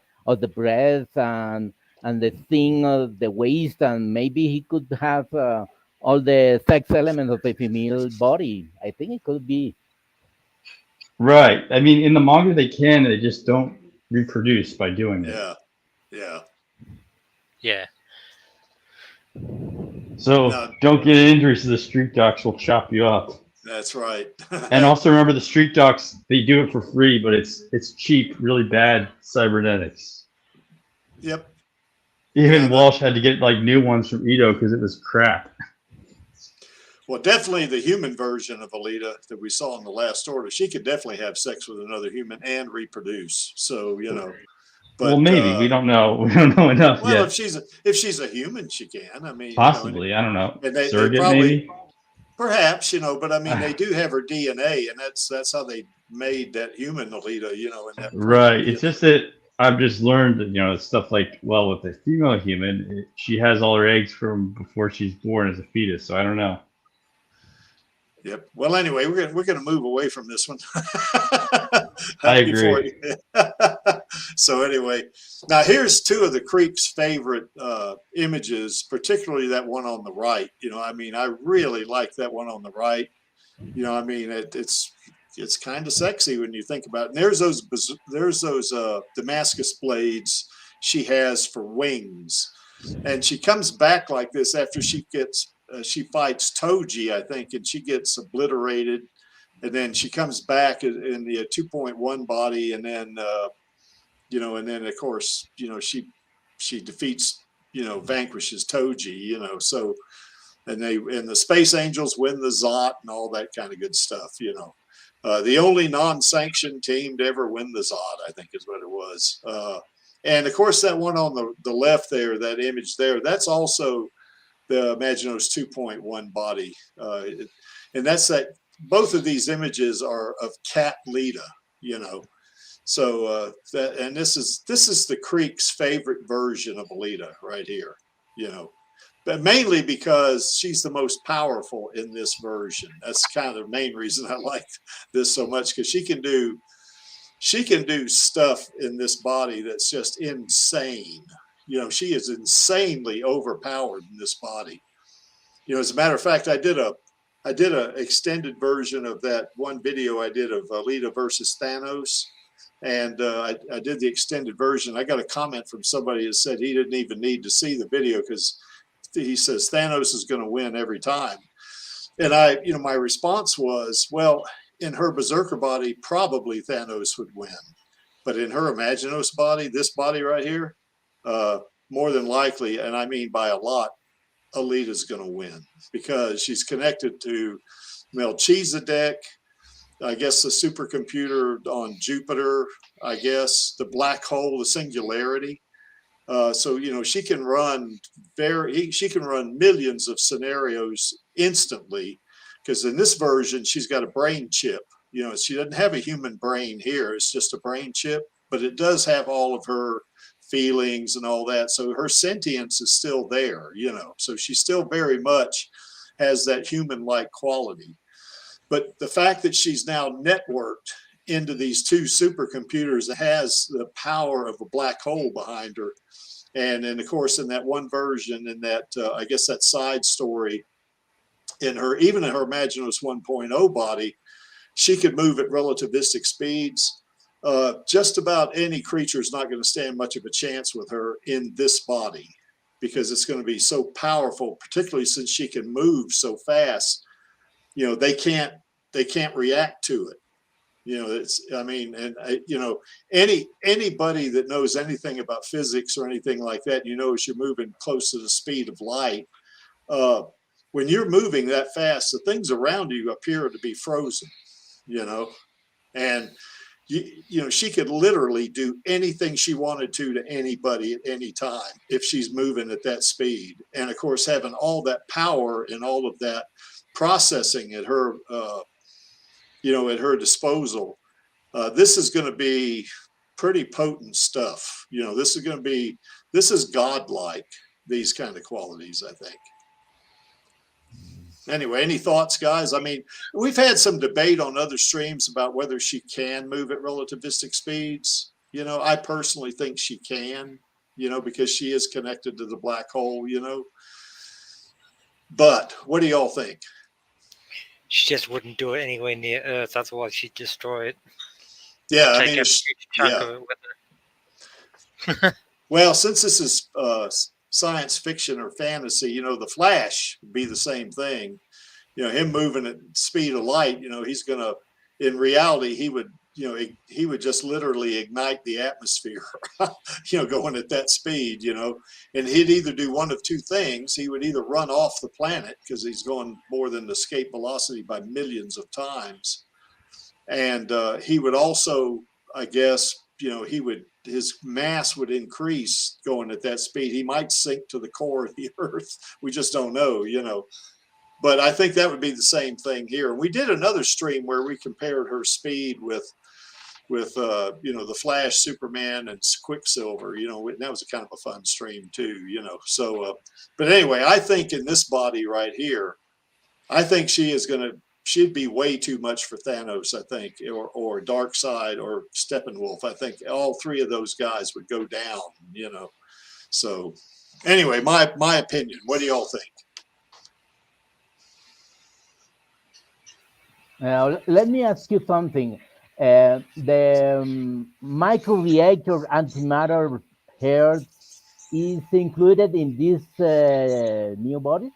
breast and the thing of the waist, and maybe he could have all the sex elements of a female body. I think it could be. Right. I mean, in the manga they can, they just don't reproduce by doing it. Yeah. So don't get injuries, so the street docs will chop you up. That's right. And also remember, the street docs, they do it for free, but it's cheap, really bad cybernetics. Yep. Even Walsh had to get like new ones from Ito because it was crap. Well, definitely the human version of Alita that we saw in the Last Order, she could definitely have sex with another human and reproduce. So but, well, maybe we don't know. We don't know enough well, yet. if she's a human, she can. I mean, possibly. I don't know. And they Surrogate, probably, maybe. Perhaps, but I mean, they do have her DNA, and that's how they made that human Alita. In that right. It's just that I've just learned that stuff like with a female human, she has all her eggs from before she's born as a fetus. So I don't know. Yep. Well, anyway, we're gonna move away from this one. I agree. So anyway, now here's two of the Creek's favorite images, particularly that one on the right. I mean, I really like that one on the right. I mean, it's kind of sexy when you think about it. And there's those Damascus blades she has for wings, and she comes back like this after she fights Toji, I think, and she gets obliterated, and then she comes back in the 2.1 body, and then and then of course she defeats vanquishes Toji, so and the Space Angels win the Zot and all that kind of good stuff. The only non-sanctioned team to ever win the Zod, I think, is what it was. And of course, that one on the left there, that image there, that's also the Imaginos 2.1 body. And that's that. Both of these images are of Cat Lita, So this is the Creek's favorite version of Alita right here, But mainly because she's the most powerful in this version. That's kind of the main reason I like this so much, because she can do stuff in this body that's just insane. She is insanely overpowered in this body. As a matter of fact, I did a extended version of that one video I did of Alita versus Thanos. And I did the extended version. I got a comment from somebody that said he didn't even need to see the video because he says Thanos is going to win every time. And my response was, well, in her berserker body, probably Thanos would win. But in her Imaginos body, this body right here, more than likely, and I mean by a lot, Alita's going to win because she's connected to Melchizedek, I guess the supercomputer on Jupiter, I guess the black hole, the singularity. So, you know, she can run millions of scenarios instantly, because in this version, she's got a brain chip. You know, she doesn't have a human brain here. It's just a brain chip, but it does have all of her feelings and all that. So her sentience is still there, you know, so she still very much has that human-like quality. But the fact that she's now networked into these two supercomputers that has the power of a black hole behind her. And then, of course, in that one version, in that, I guess that side story, even in her Imaginos 1.0 body, she could move at relativistic speeds. Just about any creature is not going to stand much of a chance with her in this body, because it's going to be so powerful, particularly since she can move so fast. You know, they can't react to it. You know, you know, anybody that knows anything about physics or anything like that, you know, as you're moving close to the speed of light, when you're moving that fast, the things around you appear to be frozen, you know, and you know, she could literally do anything she wanted to anybody at any time if she's moving at that speed. And of course, having all that power and all of that processing at her, you know, at her disposal, this is going to be pretty potent stuff. You know, this is godlike, these kind of qualities, I think. Anyway, any thoughts, guys? I mean, we've had some debate on other streams about whether she can move at relativistic speeds. You know, I personally think she can, you know, because she is connected to the black hole, you know. But what do y'all think? She just wouldn't do it anywhere near Earth. That's why she'd destroy it. Yeah, I Take mean, a huge chunk of it with her. well, since this is science fiction or fantasy, you know, the Flash would be the same thing. You know, him moving at speed of light, you know, he's going to, in reality, he would, you know, he would just literally ignite the atmosphere, you know, going at that speed, you know, and he'd either do one of two things. He would either run off the planet because he's going more than escape velocity by millions of times. And he would also, I guess, you know, his mass would increase going at that speed. He might sink to the core of the Earth. We just don't know, you know. But I think that would be the same thing here. We did another stream where we compared her speed with you know, the Flash, Superman, and Quicksilver. You know, and that was a kind of a fun stream too. You know, so but anyway, I think in this body right here, I think she'd be way too much for Thanos, I think, or Darkseid or Steppenwolf. I think all three of those guys would go down, you know. So anyway, my opinion. What do y'all think? Now, let me ask you something. The microreactor antimatter hair is included in this new body?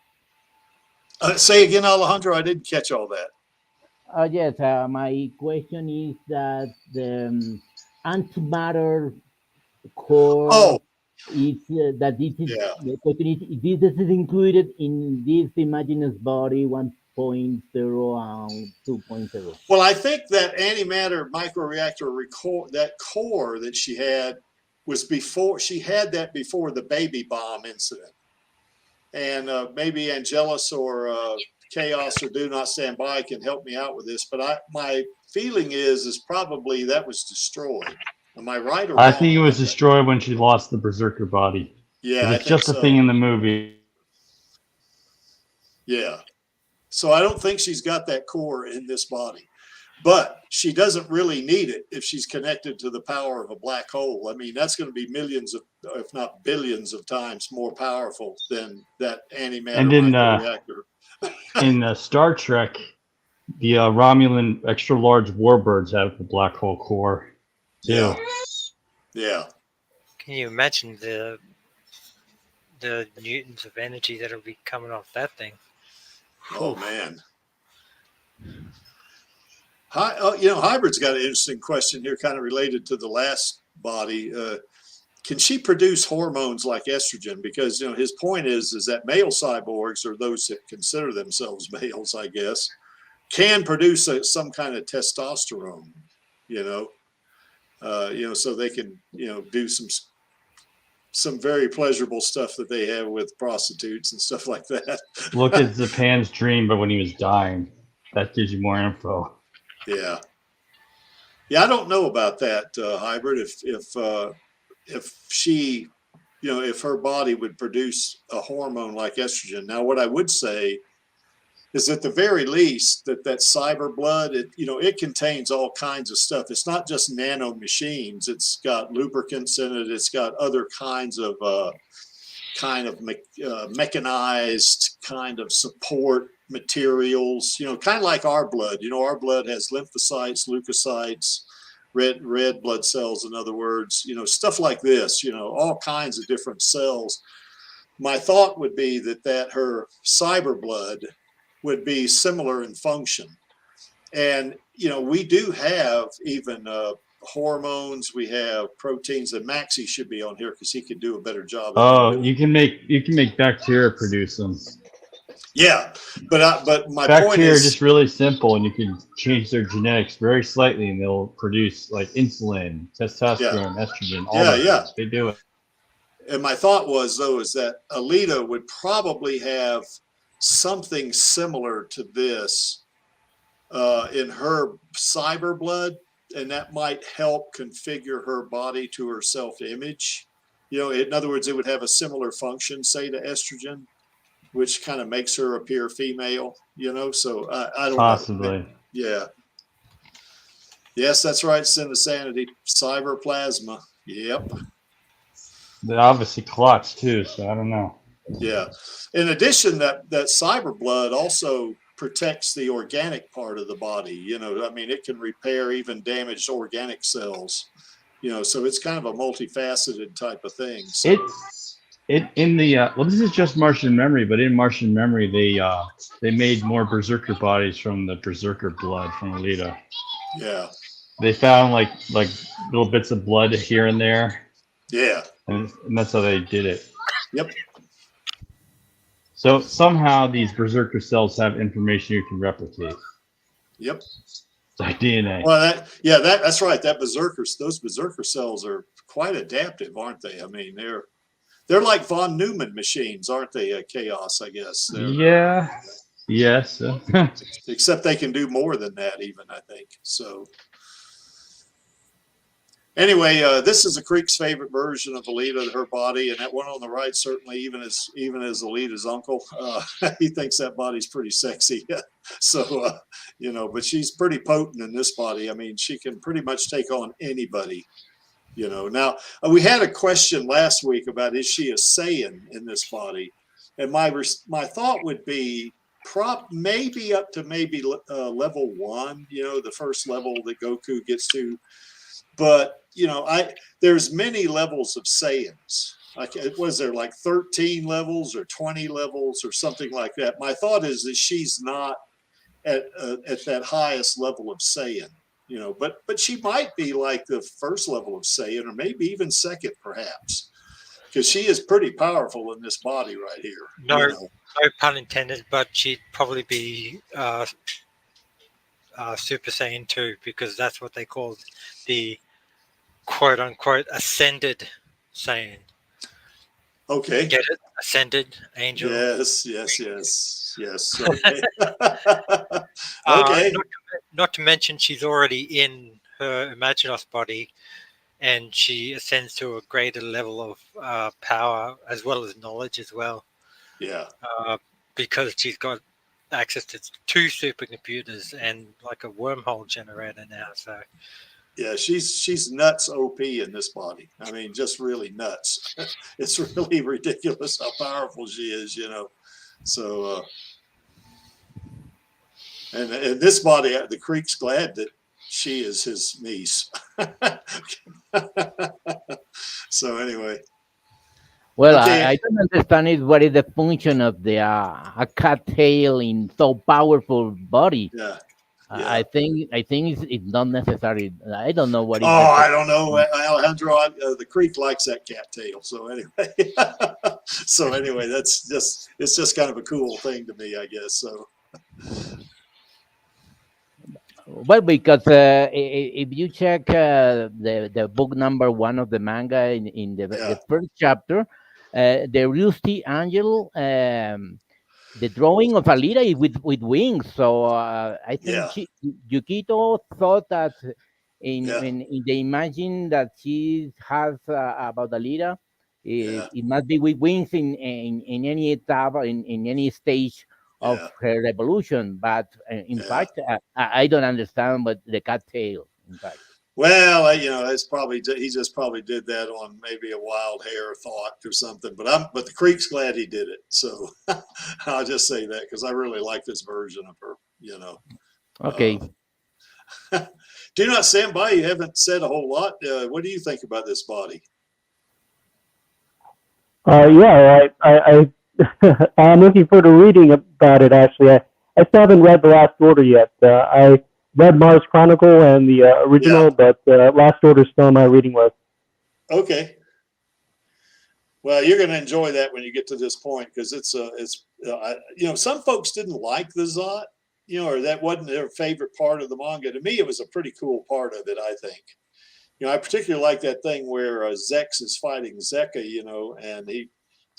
Say again, Alejandro, I didn't catch all that. Yes, my question is that the antimatter core is that this is the question is this is included in this Imagine's body 1.0 and 2.0. Well, I think that antimatter microreactor that core that she had was before she had that before the baby bomb incident. And maybe Angelus or Chaos or Do Not Stand By can help me out with this, but my feeling is probably that was destroyed. Am I right or wrong? I think it was destroyed when she lost the Berserker body. Yeah, it's just a thing in the movie. Yeah. So I don't think she's got that core in this body, but she doesn't really need it if she's connected to the power of a black hole. I mean, that's going to be millions of, if not billions of times more powerful than that antimatter microreactor. In Star Trek, the Romulan extra large warbirds have the black hole core. Yeah. Yeah. Can you imagine the newtons of energy that'll be coming off that thing? Oh man. You know, Hybrid's got an interesting question here, kind of related to the last body. can she produce hormones like estrogen? Because, you know, his point is that male cyborgs, or those that consider themselves males, I guess, can produce some kind of testosterone, you know, so they can, you know, do some very pleasurable stuff that they have with prostitutes and stuff like that. Look at Japan's dream, but when he was dying, that gives you more info. Yeah. Yeah, I don't know about that, Hybrid. If she, you know, if her body would produce a hormone like estrogen. Now, what I would say is at the very least that cyber blood, you know, it contains all kinds of stuff. It's not just nano machines. It's got lubricants in it. It's got other kinds of mechanized kind of support materials, you know, kind of like our blood. You know, our blood has lymphocytes, leukocytes, red blood cells, in other words, you know, stuff like this, you know, all kinds of different cells. My thought would be that her cyber blood would be similar in function. And, you know, we do have even hormones, we have proteins, and Maxie should be on here because he could do a better job. Oh, you can make bacteria produce them. Yeah, but my Bacteria point is are just really simple, and you can change their genetics very slightly, and they'll produce like insulin, testosterone, estrogen. All that. They do it. And my thought was, though, is that Alita would probably have something similar to this in her cyber blood, and that might help configure her body to her self-image. You know, in other words, it would have a similar function, say, to estrogen, which kind of makes her appear female, you know? So I don't Possibly. know. Yeah. Yes, that's right, Sin of Sanity. Cyberplasma. Yep. They obviously clots too, so I don't know. Yeah. In addition, that cyber blood also protects the organic part of the body. You know, I mean, it can repair even damaged organic cells. You know, so it's kind of a multifaceted type of thing. So. Well, this is just Martian Memory, but in Martian Memory, they made more berserker bodies from the berserker blood from Alita. Yeah. They found like little bits of blood here and there. Yeah. And that's how they did it. Yep. So somehow these berserker cells have information you can replicate. Yep. It's like DNA. Well, that's right. Those berserker cells are quite adaptive, aren't they? I mean, they're like von Neumann machines, aren't they? Chaos, I guess. Yeah. Yes. Except they can do more than that, even, I think. So. Anyway, this is a Creek's favorite version of Alita, her body, and that one on the right, certainly, even as Alita's uncle, he thinks that body's pretty sexy. So, you know, but she's pretty potent in this body. I mean, she can pretty much take on anybody. You know, now we had a question last week about, is she a Saiyan in this body? And my thought would be maybe up to level 1, you know, the first level that Goku gets to. But, you know, there's many levels of Saiyans. Like, was there like 13 levels or 20 levels or something like that? My thought is that she's not at that highest level of Saiyan. You know, but she might be like the first level of Saiyan, or maybe even second, perhaps, because she is pretty powerful in this body right here. No, you know? No pun intended, but she'd probably be Super Saiyan 2, because that's what they call the quote unquote ascended Saiyan. Okay. Get it? Ascended angel. Yes. Okay. Okay. Not to mention, she's already in her Imaginos body, and she ascends to a greater level of power as well as knowledge as well. Yeah. Because she's got access to 2 supercomputers and like a wormhole generator now. So. Yeah, she's nuts OP in this body. I mean, just really nuts. It's really ridiculous how powerful she is, you know. So, and this body, the Creek's glad that she is his niece. So anyway. Well, okay. I don't understand what is the function of the a cat tail in so powerful body. Yeah. Yeah. I think it's not necessary. I don't know what Oh, is I don't know, Alejandro. The creek likes that cattail. So anyway, that's it's just kind of a cool thing to me, I guess. So Well, because if you check the book number 1 of the manga in the yeah, first chapter, the Rusty Angel, the drawing of Alita is with wings. So I think yeah, Yukito thought that yeah, in the imagine that she has about Alita, yeah, it must be with wings in any etap in any stage of yeah, her evolution. But in yeah. fact, I don't understand. But the cat tail, in fact. Well, it's probably he just probably did that on maybe a wild hair thought or something. But the creek's glad he did it. So I'll just say that because I really like this version of her. Okay. Do not stand by. You haven't said a whole lot. What do you think about this body? Yeah, I'm looking forward to reading about it. Actually, I still haven't read the Last Order yet. I read Mars Chronicle and the Yeah. original, but Last Order is still on my reading list. Okay. Well, you're going to enjoy that when you get to this point because some folks didn't like the Zot, or that wasn't their favorite part of the manga. To me, it was a pretty cool part of it, I think. I particularly like that thing where Zex is fighting Zeka, and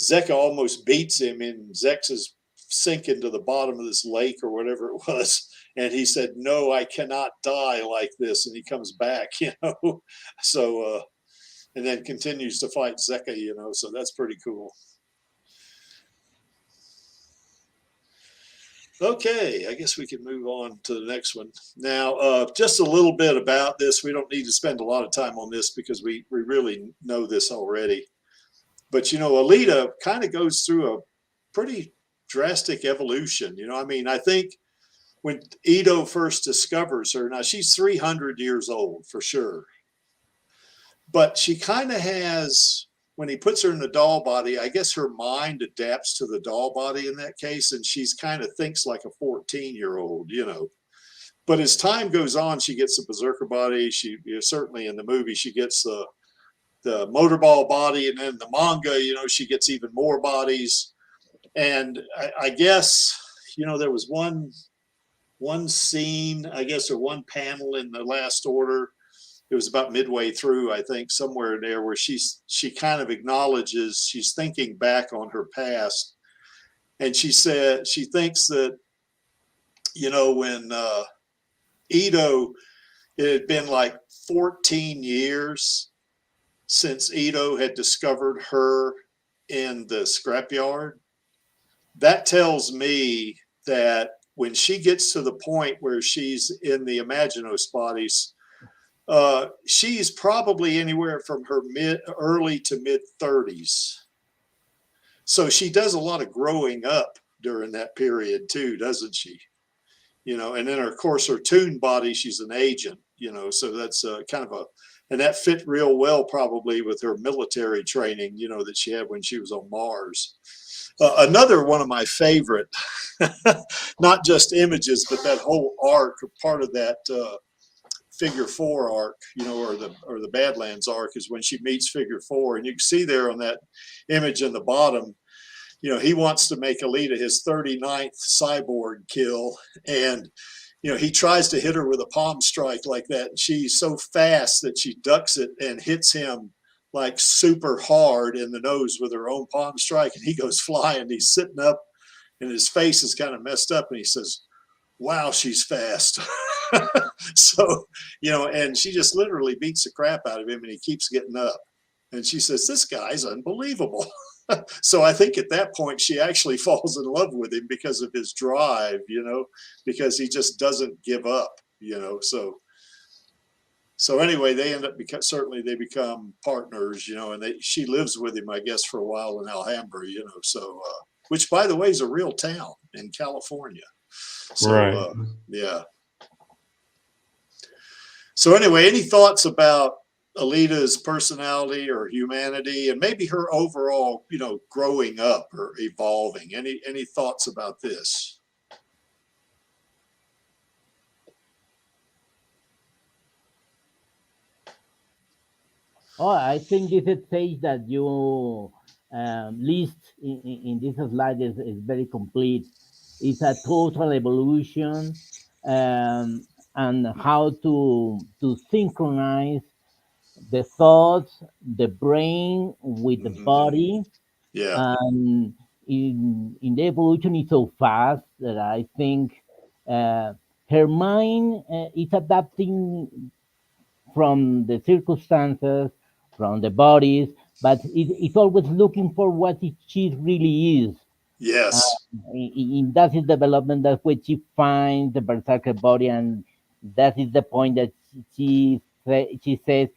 Zeka almost beats him, and Zex is sinking to the bottom of this lake or whatever it was. And he said, "No, I cannot die like this." And he comes back, So, and then continues to fight Zeka, so that's pretty cool. Okay, I guess we can move on to the next one. Now, just a little bit about this. We don't need to spend a lot of time on this because we really know this already. But, Alita kind of goes through a pretty drastic evolution. I think when Ito first discovers her, now she's 300 years old for sure. But she kind of has, when he puts her in the doll body, I guess her mind adapts to the doll body in that case, and she's kind of thinks like a 14-year-old, But as time goes on, she gets the berserker body. She certainly in the movie she gets the motorball body, and then the manga, she gets even more bodies. And I guess there was one scene, I guess, or one panel in the Last Order. It was about midway through, I think, somewhere there, where she kind of acknowledges she's thinking back on her past, and she said she thinks that when Ito, it had been like 14 years since Ito had discovered her in the scrapyard. That tells me that when she gets to the point where she's in the Imaginos bodies, she's probably anywhere from her early to mid 30s. So she does a lot of growing up during that period too, doesn't she? And then of course her Toon body, she's an agent, so that's kind of and that fit real well probably with her military training, that she had when she was on Mars. Another one of my favorite, not just images, but that whole arc, part of that Figure 4 arc, or the Badlands arc, is when she meets Figure 4, and you can see there on that image in the bottom, he wants to make Alita his 39th cyborg kill, and he tries to hit her with a palm strike like that, and she's so fast that she ducks it and hits him like super hard in the nose with her own palm strike, and he goes flying. He's sitting up, and his face is kind of messed up, and he says, "Wow, she's fast." So, and she just literally beats the crap out of him, and he keeps getting up. And she says, "This guy's unbelievable." So I think at that point she actually falls in love with him because of his drive, because he just doesn't give up, So anyway, they end up certainly they become partners, and she lives with him, I guess, for a while in Alhambra, so which, by the way, is a real town in California. So Right. yeah. So anyway, any thoughts about Alita's personality or humanity, and maybe her overall, growing up or evolving? Any thoughts about this? Oh, I think this stage that you list in this slide is very complete. It's a total evolution, and how to synchronize the thoughts, the brain with the Mhm. body, Yeah. and in the evolution is so fast that I think uh, her mind is adapting from the circumstances, from the bodies, but it's always looking for what she really is. Uh, Yes. in that is development, that's where she finds the berserker body, and that is the point that she says,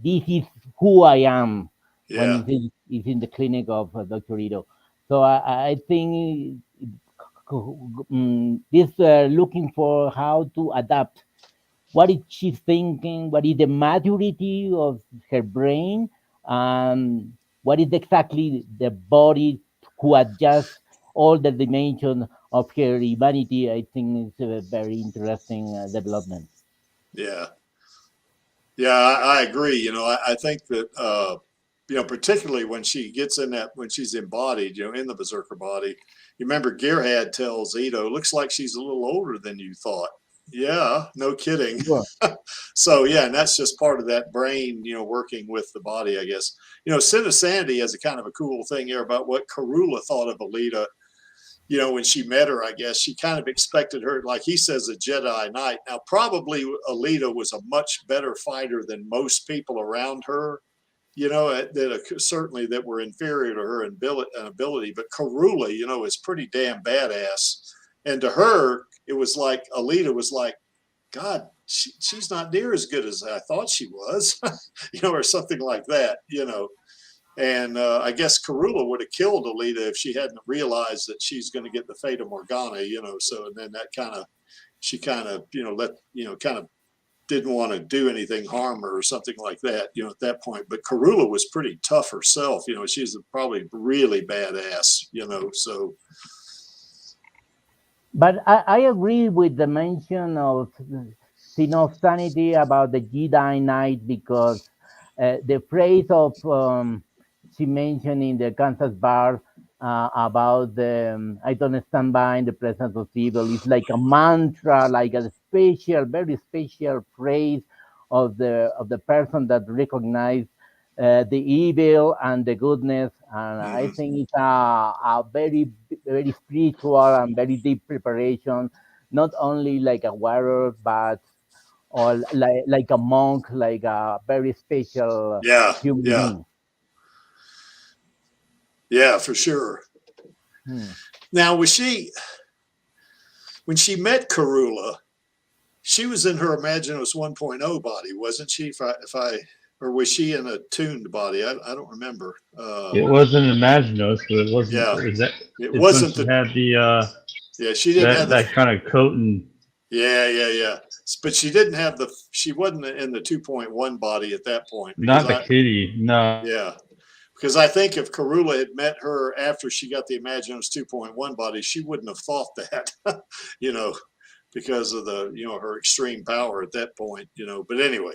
"This is who I am." When Yeah. it's in the clinic of Dr. Ito. So I think this looking for how to adapt. What is she thinking? What is the maturity of her brain? What is exactly the body who adjusts all the dimensions of her humanity? I think it's a very interesting development. Yeah. Yeah, I agree. I think that, particularly when she gets in that, when she's embodied, in the berserker body, you remember Gearhead tells Ito, looks like she's a little older than you thought. Yeah, no kidding. Sure. So, yeah, and that's just part of that brain, working with the body, I guess. Sin of Sanity has a kind of a cool thing here about what Karula thought of Alita. When she met her, I guess she kind of expected her, like he says, a Jedi Knight. Now, probably Alita was a much better fighter than most people around her, certainly that were inferior to her in ability. But Karula, is pretty damn badass. And to her, it was like Alita was like, God, she's not near as good as I thought she was, or something like that. And I guess Karula would have killed Alita if she hadn't realized that she's going to get the fate of Morgana, So, and then that she kind of, kind of didn't want to do anything harm her or something like that, at that point. But Karula was pretty tough herself, she's probably really badass, So. But I agree with the mention of Sanity about the Jedi Knight, because the phrase of she mentioned in the Kansas bar about the I don't stand by in the presence of evil is like a mantra, like a special, very special phrase of the person that recognizes the evil and the goodness. And I Mhm. think it's a very spiritual and very deep preparation, not only like a warrior, but or like a monk, like a very special Yeah, human yeah, being. yeah, for sure. Hmm. Now, when she met Karula, she was in her Imaginos 1.0 body, wasn't she? Or was she in a tuned body? I don't remember. It wasn't Imaginos, but it wasn't. Yeah, Is that? it It's when wasn't she the. had the Yeah, she didn't have the. that kind of coat and Yeah, yeah, yeah. But she didn't have the. She wasn't in the 2.1 body at that point not the kitty. No, Yeah, because I think if Karula had met her after she got the Imaginos 2.1 body, she wouldn't have thought that, you know, because of the, her extreme power at that point, But anyway.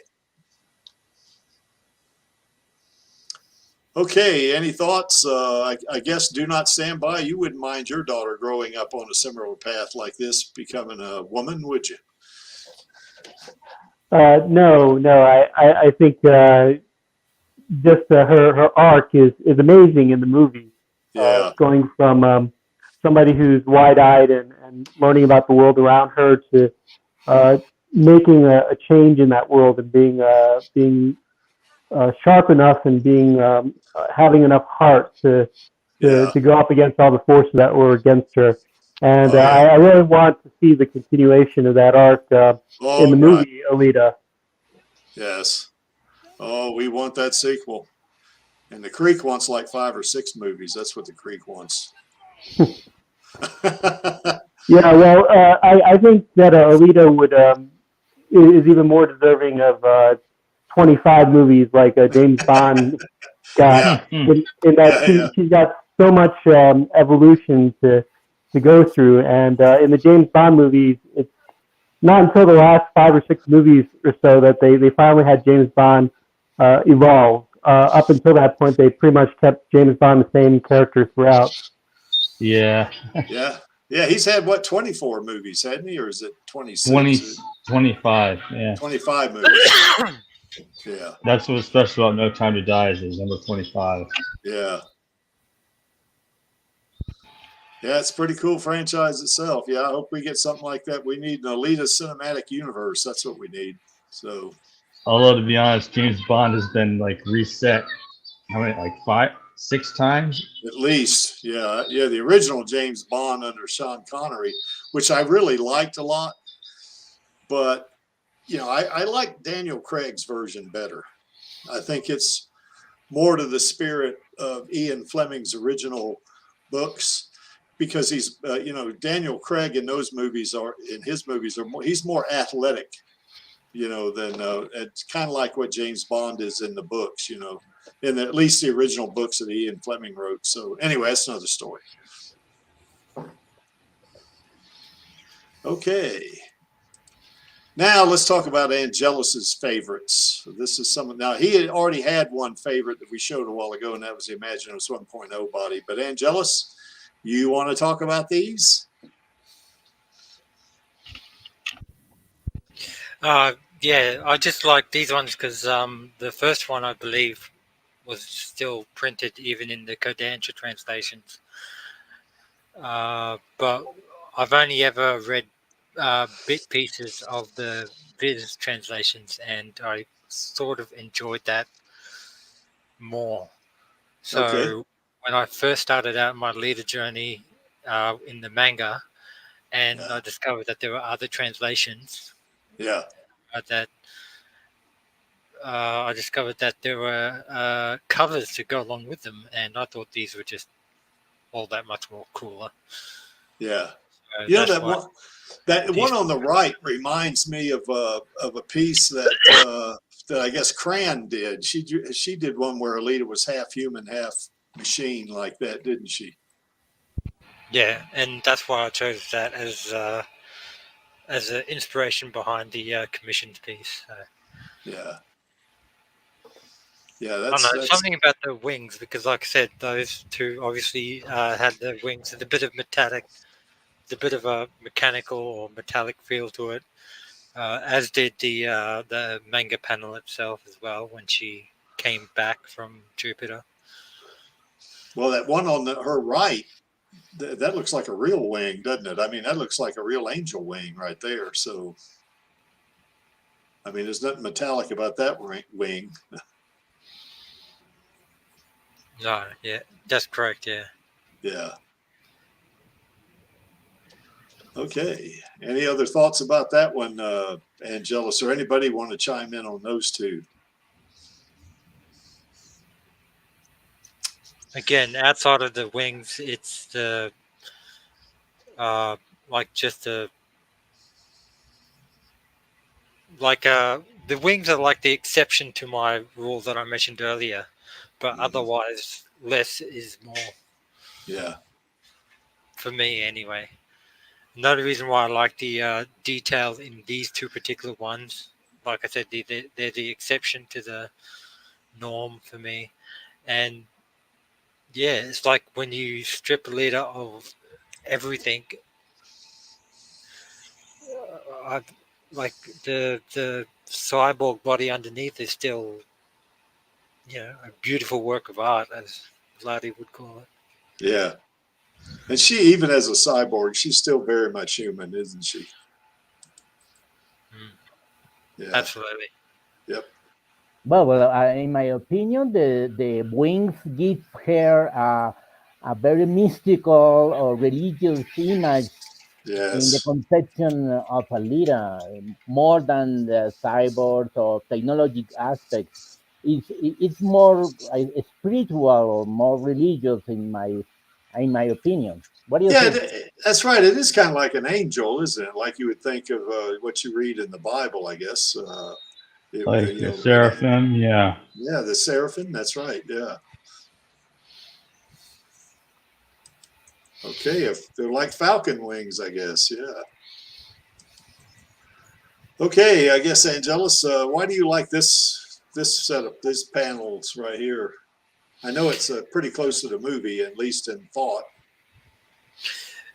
Okay, any thoughts? I guess do not stand by. You wouldn't mind your daughter growing up on a similar path like this, becoming a woman, would you? No. I think just her arc is amazing in the movie. Yeah, Going from somebody who's wide-eyed and learning about the world around her to uh, making a change in that world and being sharp enough and being having enough heart yeah. to go up against all the forces that were against her. And Oh, yeah. I really want to see the continuation of that arc in Oh, the right. movie Alita. Yes. Oh, we want that sequel. And the Creek wants like 5 or 6 movies. That's what the Creek wants. Yeah, well, I think that Alita would is even more deserving of 25 movies like James Bond got. Yeah, In that yeah, yeah. she's got so much evolution to go through, and in the James Bond movies, it's not until the last 5 or 6 movies or so that they finally had James Bond evolve, up until that point, they pretty much kept James Bond the same character throughout. Yeah. Yeah. Yeah. He's had what, 24 movies, hadn't he? Or is it 26? 25. Yeah. 25 movies. Yeah. That's what's special about No Time to Die is number 25. Yeah. Yeah, it's a pretty cool franchise itself. Yeah, I hope we get something like that. We need an Alita cinematic universe. That's what we need. So, Although to be honest, James Bond has been like reset. How many? Like 5, 6 times? at least, yeah, yeah, the original James Bond under Sean Connery, which I really liked a lot, but you know, I like Daniel Craig's version better. I think it's more to the spirit of Ian Fleming's original books, because he's, you know, Daniel Craig in those movies he's more athletic, you know, than it's kind of like what James Bond is in the books, you know, in at least the original books that Ian Fleming wrote. So anyway, that's another story. Okay. Now let's talk about Angelus's favorites. This is some. Now he had already had one favorite that we showed a while ago, and that was the Imaginos 1.0 body. But Angelus, you want to talk about these? Yeah, I just like these ones because the first one, I believe, was still printed even in the Kodansha translations. But I've only ever read bit pieces of the Viz translations, and I sort of enjoyed that more. So Okay. when I first started out my leader journey in the manga, and Yeah. I discovered that there were other translations, Yeah. that I discovered that there were covers to go along with them, and I thought these were just all that much more cooler. Yeah. So You know that's that why- one. That one on the right reminds me of a piece that that I guess Cran did. She did one where Alita was half human, half machine, like that, didn't she? Yeah, and that's why I chose that as an inspiration behind the commissioned piece. So, Yeah. Yeah, I don't know, that's something about the wings, because like I said, those two obviously had the wings with a bit of a mechanical or metallic feel to it, as did the manga panel itself as well when she came back from Jupiter. well, that one on her right, that looks like a real wing, doesn't it? I mean, that looks like a real angel wing right there. So, I mean, there's nothing metallic about that wing. No, yeah, that's correct. Yeah. Yeah. Okay. Any other thoughts about that one, Angelus, or anybody want to chime in on those two? Again, outside of the wings, it's the like just the the wings are like the exception to my rule that I mentioned earlier, but otherwise less is more Yeah. for me anyway. Another reason why I like the detail in these two particular ones, like I said, they're the exception to the norm for me. And yeah, it's like when you strip a leader of everything, like the cyborg body underneath is still, a beautiful work of art, as Vladdy would call it. Yeah. And she, even as a cyborg, she's still very much human, isn't she? Yeah. Absolutely. Yep. Well, in my opinion, the wings give her a very mystical or religious image in the Yes. conception of Alita, more than the cyborgs or technologic aspects. It's more spiritual or more religious in my opinion. What do you Yeah, think? that's right. It is kind of like an angel, isn't it? Like you would think of what you read in the Bible, I guess. Like You the know, seraphim, yeah. yeah, the seraphim. That's right. Yeah. Okay, if they're like falcon wings, I guess. Yeah. Okay, I guess Angelus, why do you like this this panels right here. I know it's pretty close to the movie, at least in thought.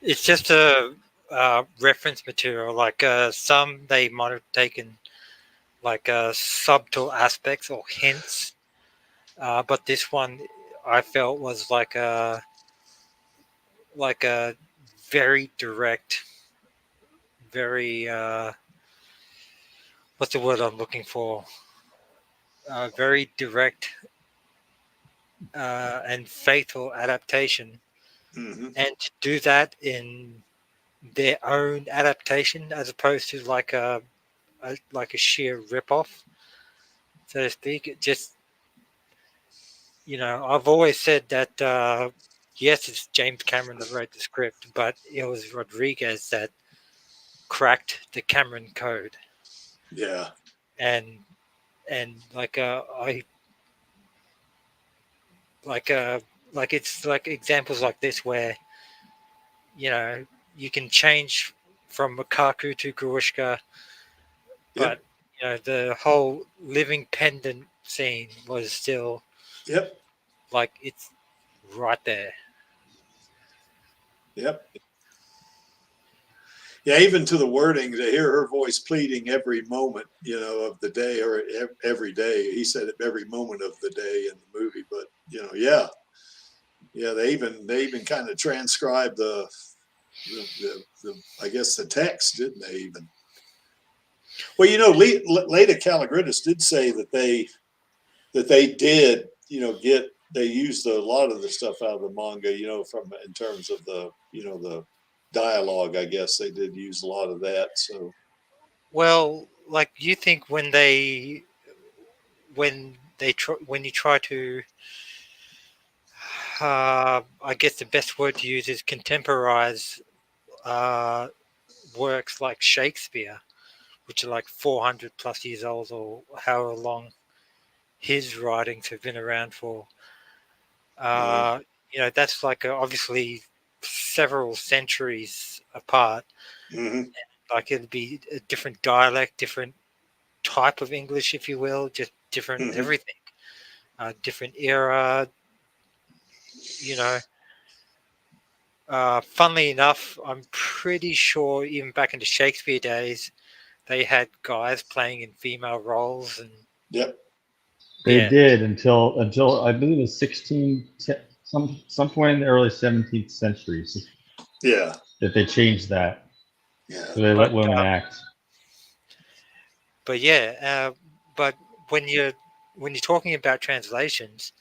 It's just a reference material. Like some they might have taken like subtle aspects or hints, but this one I felt was like a very direct, very what's the word I'm looking for? Very direct and faithful adaptation, Hmm. and to do that in their own adaptation as opposed to like a sheer ripoff, so to speak. It just, I've always said that yes, it's James Cameron that wrote the script, but it was Rodriguez that cracked the Cameron code, Yeah. and I like it's like examples like this where you know you can change from Makaku to Grushka, Yep. but the whole living pendant scene was still Yep. like it's right there. Yep. Yeah, even to the wording, to hear her voice pleading every moment, of the day, or every day. He said it every moment of the day in the movie, but yeah, They even kind of transcribed the I guess the text, didn't they? Even well, Leda Calligridis did say that they did, they used a lot of the stuff out of the manga, from in terms of the dialogue. I guess they did use a lot of that. So Well, like you think when you try to I guess the best word to use is contemporize uh, works like Shakespeare, which are like 400 plus years old or however long his writings have been around for. Uh, that's like obviously several centuries apart. mm-hmm. Like it'd be a different dialect, different type of English, if you will, just different Mm-hmm. everything, different era. You know, funnily enough, I'm pretty sure even back in the Shakespeare days, they had guys playing in female roles, and Yep. They yeah, did until I believe it was some point in the early 17th century Yeah. that they changed that. Yeah. So they let women act. but yeah, but when you're talking about translations,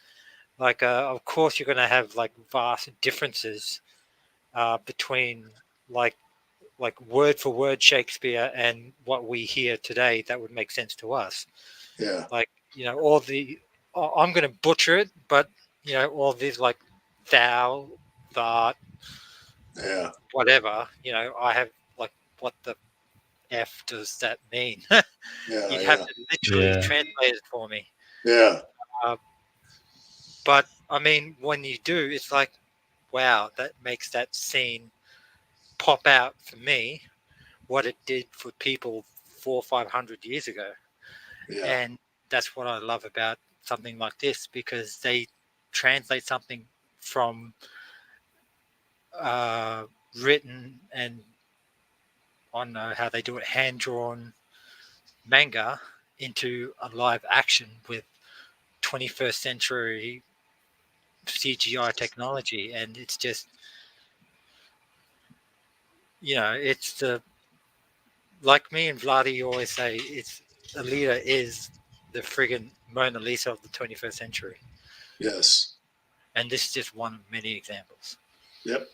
like of course you're going to have like vast differences between like word for word Shakespeare and what we hear today that would make sense to us. Yeah. Like all the I'm going to butcher it, but all these like thou, that, Yeah. whatever. I have like what the f does that mean? Yeah. You'd have Yeah. to literally Yeah. translate it for me. Yeah. But I mean, when you do, it's like, wow, that makes that scene pop out for me. What it did for people 400-500 years ago, Yeah. and that's what I love about something like this, because they translate something from written and I don't know how they do it, hand drawn manga into a live action with 21st century CGI technology, and it's just it's the like me and Vladi always say, it's Alita is the friggin' Mona Lisa of the 21st century, Yes. and this is just one of many examples. Yep.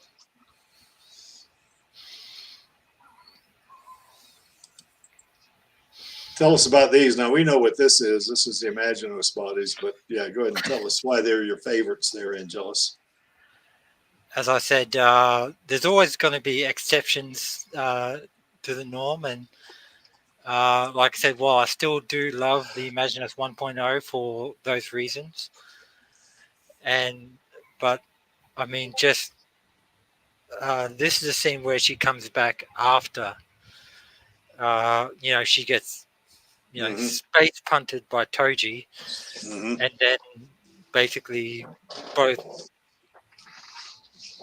Tell us about these. Now we know what this is. This is the Imaginos bodies, but yeah, go ahead and tell us why they're your favorites there, Angelus. As I said, there's always going to be exceptions to the norm, and like I said, while I still do love the Imaginos 1.0 for those reasons, but I mean, just this is a scene where she comes back after, she gets space punted by Toji, and then basically both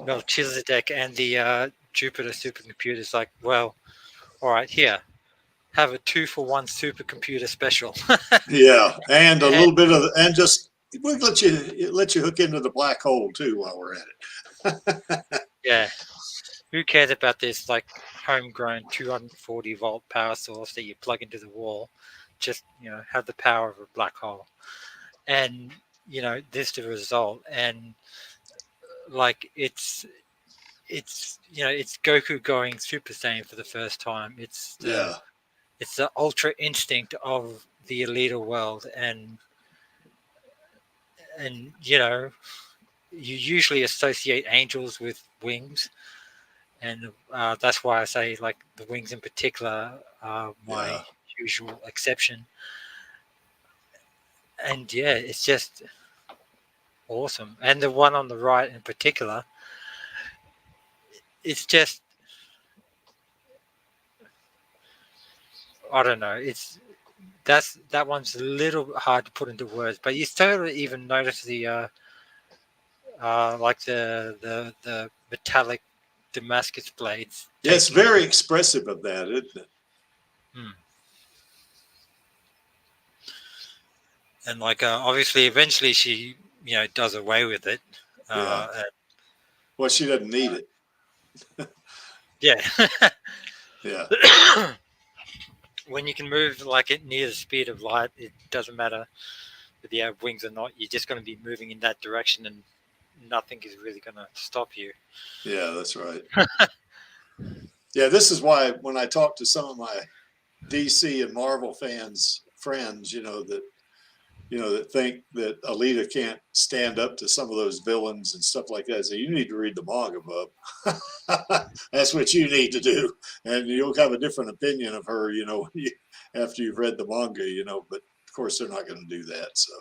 Melchizedek and the Jupiter supercomputer's like, well, all right, here, have a 2-for-1 supercomputer special. Yeah, and a little bit of, and just we'll let you hook into the black hole too while we're at it. Yeah, who cares about this like homegrown 240 volt power source that you plug into the wall? Just have the power of a black hole, and this is the result. And like it's Goku going Super Saiyan for the first time. It's the ultra instinct of the Alita world, and you usually associate angels with wings, and that's why I say like the wings in particular are my usual exception. And it's just awesome. And the one on the right in particular, it's just, I don't know, that one's a little hard to put into words, but you still even notice the like the metallic Damascus blades. Yeah, it's very expressive of that, isn't it? And like obviously eventually she does away with it. Well, she doesn't need it. Yeah. Yeah. When you can move like it near the speed of light, it doesn't matter if you have wings or not. You're just going to be moving in that direction, and nothing is really going to stop you. Yeah, that's right. Yeah, this is why when I talk to some of my DC and Marvel friends, that think that Alita can't stand up to some of those villains and stuff like that. So you need to read the manga, bub. That's what you need to do. And you'll have a different opinion of her, after you've read the manga, but of course they're not going to do that. So.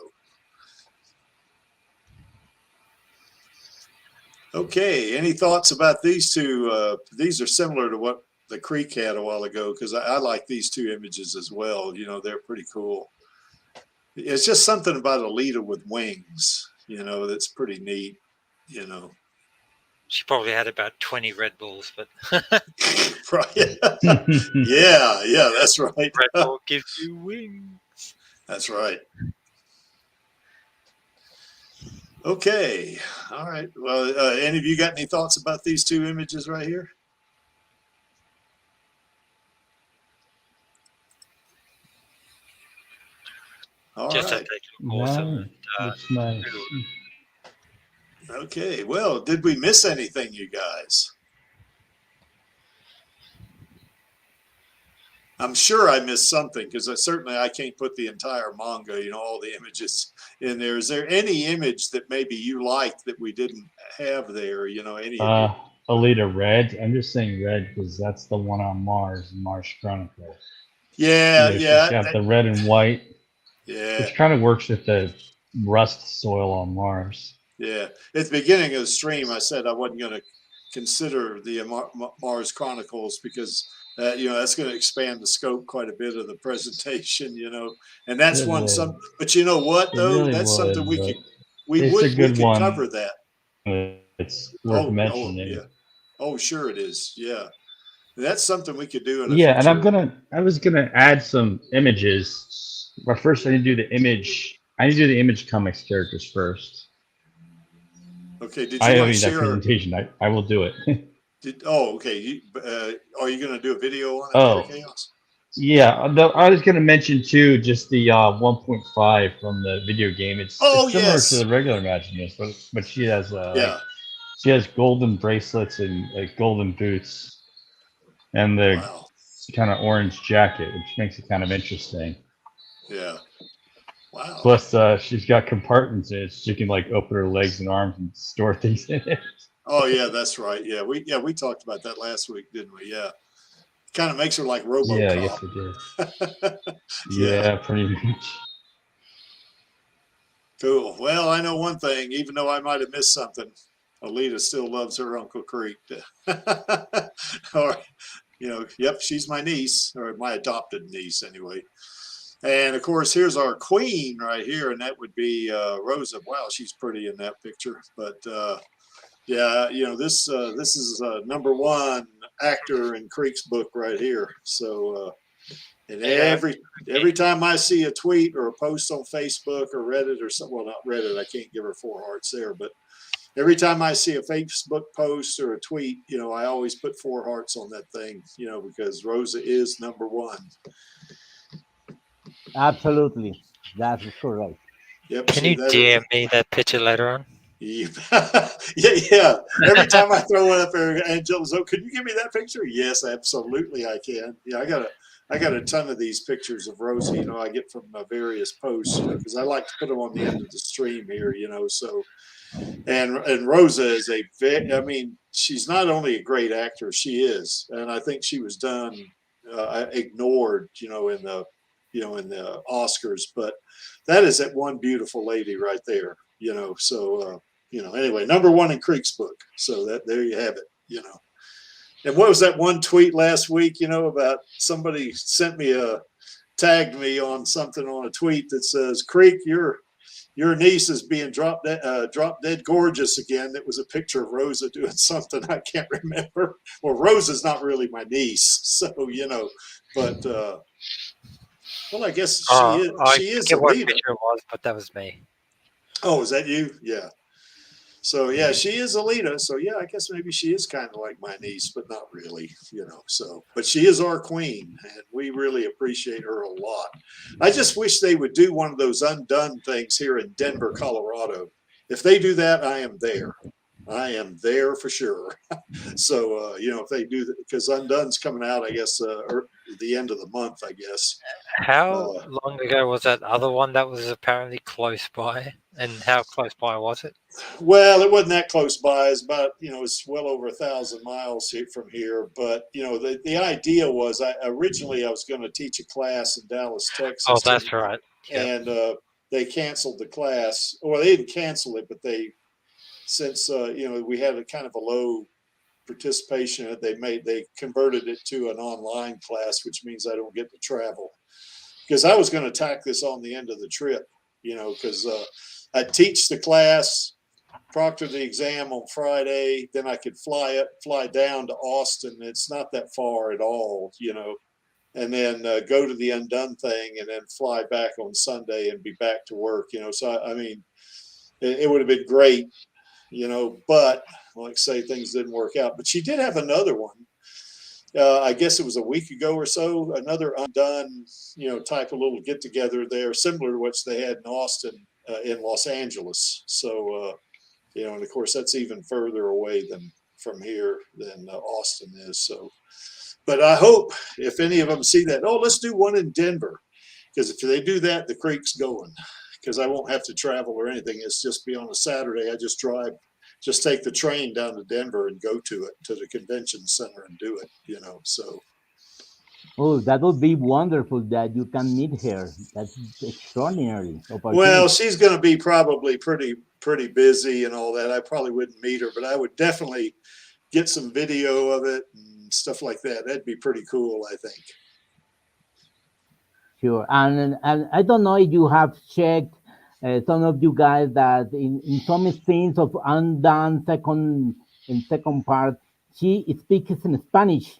Okay. Any thoughts about these two? These are similar to what the Creek had a while ago, because I like these two images as well. They're pretty cool. It's just something about Alita with wings, that's pretty neat, She probably had about 20 Red Bulls, but right. Yeah, that's right. Red Bull gives you wings. That's right. Okay. All right. Well, any of you got any thoughts about these two images right here? All just right. that they look awesome. That's nice. Okay. Well, did we miss anything, you guys? I'm sure I missed something, because I can't put the entire manga, all the images in there. Is there any image that maybe you liked that we didn't have there? Any? Alita Red. I'm just saying Red because that's the one on Mars, Mars Chronicles. Yeah. She's got the red and white. Yeah. Which kind of works with the rust soil on Mars. Yeah. At the beginning of the stream, I said I wasn't going to consider the Mars Chronicles because, that's going to expand the scope quite a bit of the presentation, and that's but you know what, though? Really that's would, something we could cover that. It's worth mentioning. Yeah. Oh, sure it is. Yeah. That's something we could do. And I was gonna add some images, but first I need to do the image comics characters first. Okay. Did you I want need to that share? presentation. I will do it. Okay. Are you going to do a video on it? Oh, Chaos? Yeah. I was gonna mention too, just the 1.5 from the video game. It's similar to the regular Imagineers, but she has she has golden bracelets and golden boots, and the kind of orange jacket, which makes it kind of interesting. Yeah. Wow. Plus, she's got compartments in it. So she can open her legs and arms and store things in it. Oh yeah, that's right. Yeah, we talked about that last week, didn't we? Yeah. Kind of makes her like RoboCop. Yeah, I guess we did. Yeah, pretty much. Cool. Well, I know one thing. Even though I might have missed something, Alita still loves her Uncle Creek. Or, yep, she's my niece, or my adopted niece anyway. And of course, here's our queen right here, and that would be Rosa. Wow, she's pretty in that picture. But yeah, you know, this is #1 actor in Creek's book right here. So and Yeah. every time I see a tweet or a post on Facebook or Reddit or something, well, not Reddit, I can't give her 4 hearts there, but every time I see a Facebook post or a tweet, you know, I always put 4 hearts on that thing, you know, because Rosa is #1. Absolutely, that's correct. Yep. Can See you that? DM me that picture later on? Yeah. Yeah. Every time I throw one up there, Angela's, oh, can you give me that picture? Yes, absolutely, I can. Yeah, I got a ton of these pictures of Rosie. You know, I get from various posts. You know, because I like to put them on the end of the stream here. You know, so and Rosa is I mean, she's not only a great actor, she is, and I think she was done ignored. You know, in the Oscars, but that is that one beautiful lady right there. You know, so. You know, anyway, #1 in Creek's book. So that there you have it, you know. And what was that one tweet last week, you know, about somebody sent me tagged me on something on a tweet that says, Creek, your niece is being drop dead gorgeous again. It was a picture of Rosa doing something I can't remember. Well, Rosa's not really my niece, so you know, but well, I guess she I is forget what Alita. picture it was, but that was me. Oh, is that you? Yeah. So yeah, she is Alita. So yeah, I guess maybe she is kind of like my niece, but not really, you know. So, but she is our queen, and we really appreciate her a lot. I just wish they would do one of those undone things here in Denver, Colorado. If they do that, I am there. I am there for sure. So you know, if they do that, because Undone's coming out, I guess, the end of the month, I guess. How long ago was that other one that was apparently close by? And how close by was it? Well, it wasn't that close by. It's about, you know, it's well over 1,000 miles from here. But, you know, the idea was originally I was going to teach a class in Dallas, Texas. Oh, that's right. Yep. And they canceled the class. Well, they didn't cancel it, but since, you know, we had a kind of a low participation, they converted it to an online class, which means I don't get to travel. Because I was going to tack this on the end of the trip, you know, because I teach the class, proctor the exam on Friday, then I could fly down to Austin. It's not that far at all, you know, and then go to the Undone thing and then fly back on Sunday and be back to work, you know. So, I mean, it would have been great, you know, but like I say, things didn't work out. But she did have another one. I guess it was a week ago or so, another Undone, you know, type of little get together there, similar to what they had in Austin, in Los Angeles. So, you know, and of course that's even further away from here than Austin is. So, but I hope if any of them see that, oh, let's do one in Denver, because if they do that, the Creek's going, because I won't have to travel or anything. It's just be on a Saturday. I just take the train down to Denver and go to the convention center and do it, you know. So. Oh, that would be wonderful that you can meet her. That's extraordinary. Well, she's going to be probably pretty busy and all that. I probably wouldn't meet her, but I would definitely get some video of it and stuff like that. That'd be pretty cool, I think. Sure. And I don't know if you have checked, some of you guys, that in some scenes of Undone second part, she speaks in Spanish.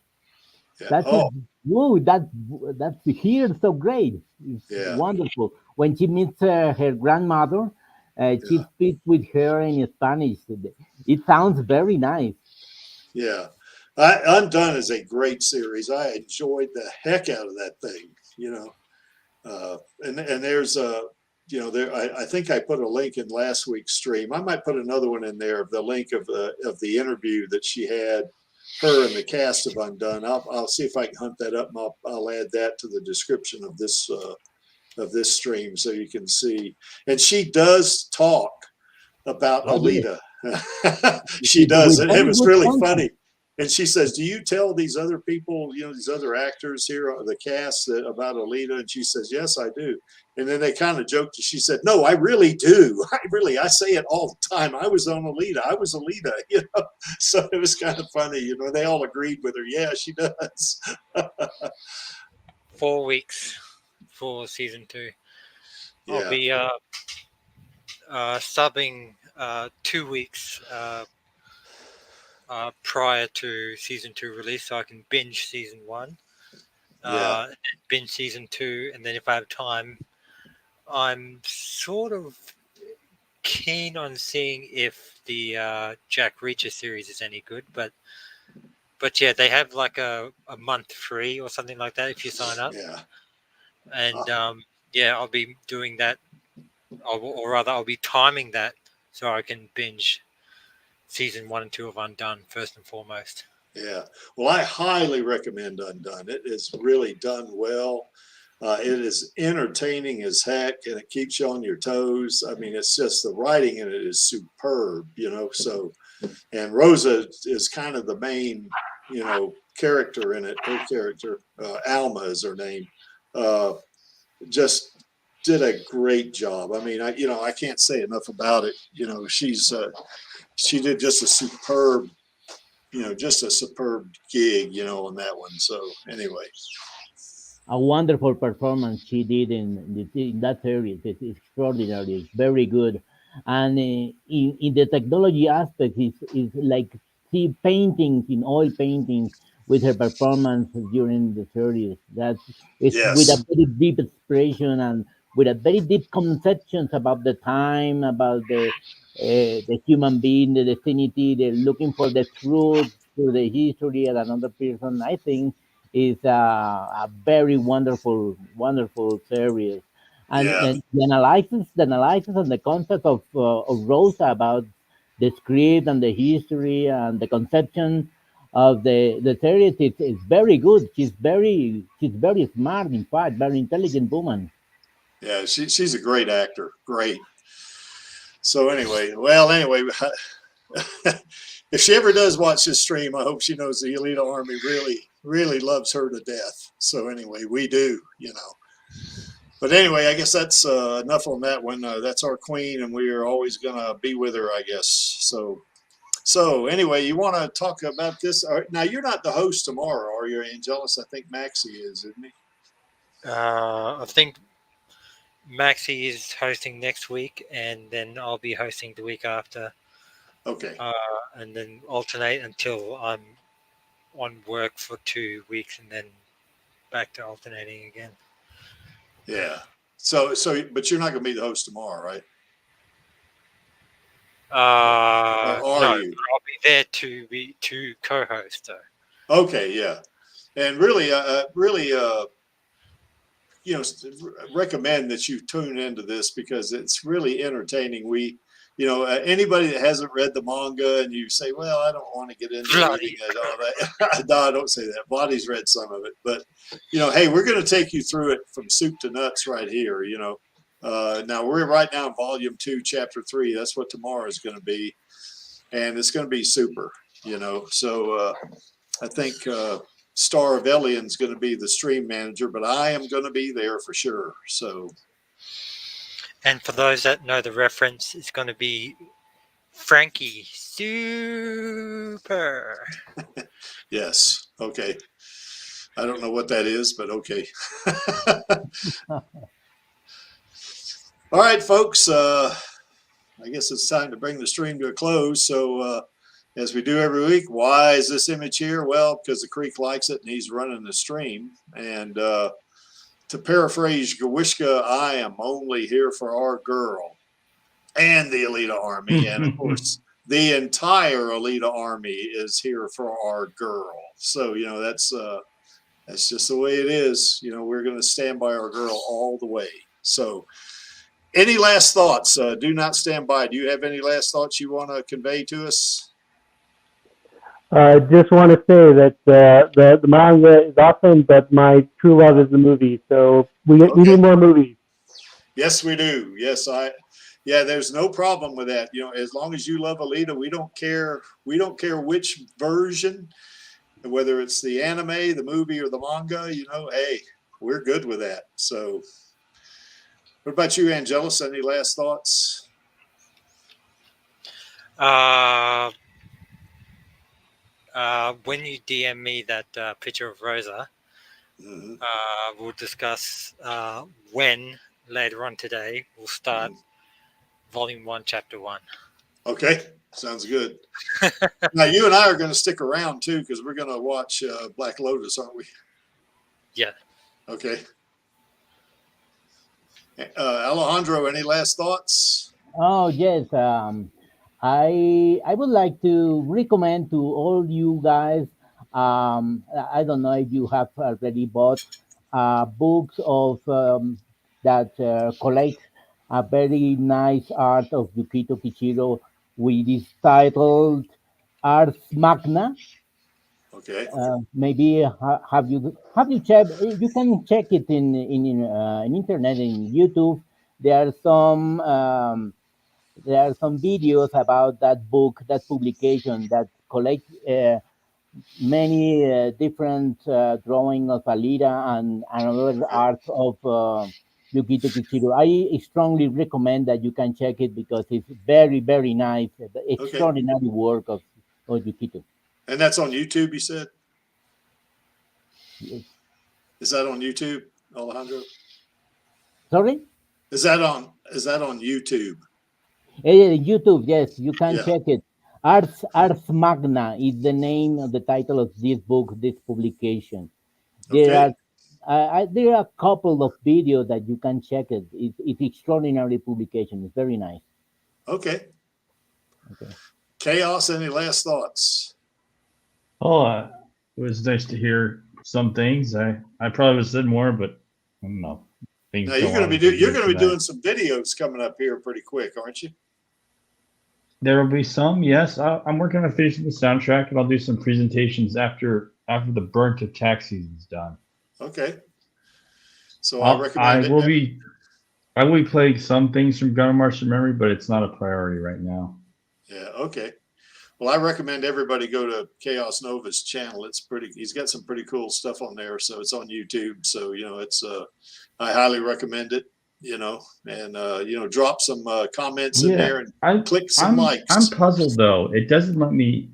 Yeah. That's that's here so great. It's wonderful. When she meets her grandmother, she speaks with her in Spanish. It sounds very nice. Yeah, Undone is a great series. I enjoyed the heck out of that thing. You know, and there's you know, I think I put a link in last week's stream. I might put another one in there of the link of the interview that she had, her and the cast of Undone. I'll see if I can hunt that up, and I'll add that to the description of this stream so you can see. And she does talk about Alita. She does. It was really funny. And she says, do you tell these other people, you know, these other actors here, the cast, about Alita? And she says, yes, I do. And then they kind of joked. She said, no, I really do. I say it all the time. I was on Alita. I was Alita, you know. So it was kind of funny, you know. They all agreed with her. Yeah, she does. 4 weeks. for season 2. Yeah. I'll be subbing 2 weeks prior to season 2 release, so I can binge season 1, Yeah. binge season 2, and then if I have time, I'm sort of keen on seeing if the Jack Reacher series is any good, but yeah, they have like a month free or something like that if you sign up, Yeah. and yeah, I'll be doing that, or rather, I'll be timing that so I can binge season 1 and 2 of Undone first and foremost. Yeah. Well, I highly recommend Undone. It is really done well. It is entertaining as heck, and it keeps you on your toes. I mean, it's just the writing in it is superb, you know. So, and Rosa is kind of the main, you know, character in it. Her character, Alma is her name. Just did a great job. I mean, I can't say enough about it. You know, she did just a superb, just a superb gig, on that one. So anyway. A wonderful performance she did in that series. It's extraordinary. It's very good. And in the technology aspect, is like see paintings in oil paintings with her performance during the series. That it's with a Yes. very deep expression and with a very deep conceptions about the time, about the human being, the destiny, the looking for the truth through the history of another person. I think is a very wonderful series, Yeah. and the analysis and the concept of Rosa about the script and the history and the conception of the series is very good. She's very smart, in fact, very intelligent woman. Yeah. She's a great actor. Great. So anyway, if she ever does watch this stream, I hope she knows the Alita Army really loves her to death. So anyway, we do, But anyway, I guess that's enough on that one. That's our queen, and we are always going to be with her, I guess. So anyway, you want to talk about this? Now, you're not the host tomorrow, are you, Angelus? I think Maxie is, isn't he? I think Maxie is hosting next week, and then I'll be hosting the week after, Okay. and then alternate until I'm on work for 2 weeks, and then back to alternating again. Yeah. So, but you're not going to be the host tomorrow, right? Or are No, you? I'll be there to co-host though. Okay. Yeah. And really, recommend that you tune into this because it's really entertaining. Anybody that hasn't read the manga and you say, well, I don't want to get into reading it, all that. No, I don't say that. Body's read some of it, but hey, we're going to take you through it from soup to nuts right here. Now we're right now in volume 2, chapter 3. That's what tomorrow is going to be. And it's going to be super, so, I think, Star of Elian's going to be the stream manager, but I am going to be there for sure. So, and for those that know the reference, it's going to be Frankie Super. yes. Okay. I don't know what that is, but okay. All right, folks. I guess it's time to bring the stream to a close. So, as we do every week, why is this image here? Well, because the Creek likes it and he's running the stream. And to paraphrase Gawishka, I am only here for our girl and the Alita Army. And of course, the entire Alita Army is here for our girl. So, that's just the way it is. We're going to stand by our girl all the way. So, any last thoughts? Do not stand by. Do you have any last thoughts you want to convey to us? I just want to say that the manga is awesome, but my true love is the movie. So we need more movies. Yes, we do. Yes, there's no problem with that. As long as you love Alita, we don't care. We don't care which version, whether it's the anime, the movie, or the manga. Hey, we're good with that. So, what about you, Angelus? Any last thoughts? When you DM me that picture of Rosa, Mhm. We'll discuss when later on today we'll start Volume 1, Chapter 1. Okay, sounds good. Now you and I are going to stick around too because we're going to watch Black Lotus, aren't we? Yeah. Okay. Alejandro, any last thoughts? Oh yes, I would like to recommend to all you guys. I don't know if you have already bought books of that collect a very nice art of Yukito Kichiro, with this titled Ars Magna. Okay. Maybe have you checked? You can check it in internet, in YouTube. There are some. There are some videos about that book, that publication, that collect many different drawing of Alita and other Okay. art of Yukito Kichiro. I strongly recommend that you can check it because it's very, very nice, Okay. extraordinary work of Yukito. And that's on YouTube, you said? Yes. Is that on YouTube, Alejandro? Sorry? Is that on YouTube? YouTube, yes, you can Yeah. check it. Ars Magna is the name of the title of this book, this publication. There Okay. are there are a couple of videos that you can check it. It's extraordinary publication. It's very nice. Okay. Okay. Chaos, any last thoughts? Oh, it was nice to hear some things. I probably would have said more, but I don't know. Things Now go on as they you're do going to be tonight. doing some videos coming up here pretty quick, aren't you? There will be some, yes. I'm working on finishing the soundtrack, and I'll do some presentations after the burnt of tax season's done. Okay. So I I recommend it. will be playing some things from Gunner March of Memory, but it's not a priority right now. Yeah. Okay. Well, I recommend everybody go to Chaos Nova's channel. He's got some pretty cool stuff on there. So it's on YouTube. So, I highly recommend it, and drop some comments in Yeah, there and click some I'm likes. puzzled though. It doesn't let me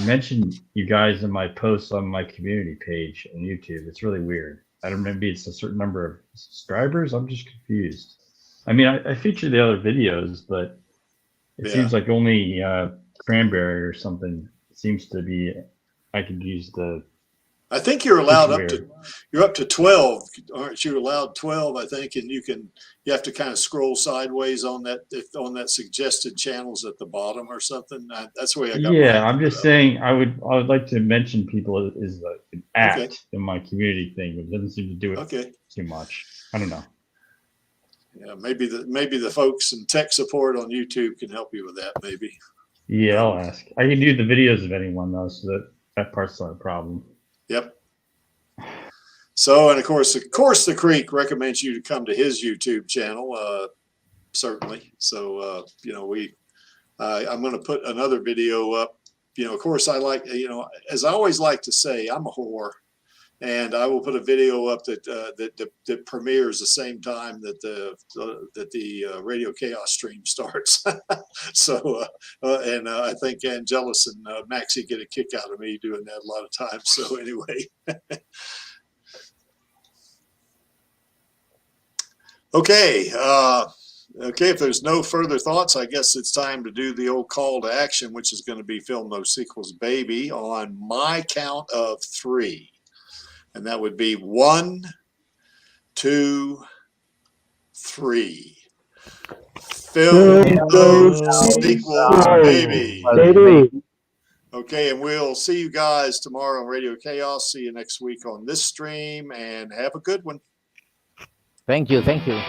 mention you guys in my posts on my community page on YouTube. It's really weird. I don't know, maybe it's a certain number of subscribers. I'm just confused. I mean, I feature the other videos, but it Yeah. seems like only Cranberry or something seems to be. I could use the. I think you're allowed It's you're up to 12, aren't you? Allowed 12, I think, and you have to kind of scroll sideways on that suggested channels at the bottom or something. That's the way I got mine. Yeah, I'm just saying I would like to mention people is an act Okay. in my community thing, but it doesn't seem to do it Okay. too much. I don't know. Yeah, maybe the folks in tech support on YouTube can help you with that. Maybe. Yeah, I'll ask. I can do the videos of anyone though, so that part's not a problem. Yep. So, and of course, the Creek recommends you to come to his YouTube channel. Certainly. So, I'm going to put another video up. Of course, I like, as I always like to say, I'm a whore, and I will put a video up that premieres the same time that the Radio Chaos stream starts. So, and I think Angelus and Maxie get a kick out of me doing that a lot of times. So anyway. Okay. Okay, if there's no further thoughts, I guess it's time to do the old call to action, which is going to be Film No Sequels Baby on my count of 3. And that would be 1, 2, 3. Film No Sequels Baby. Baby. Okay, and we'll see you guys tomorrow on Radio Chaos. See you next week on this stream, and have a good one. Thank you. Thank you.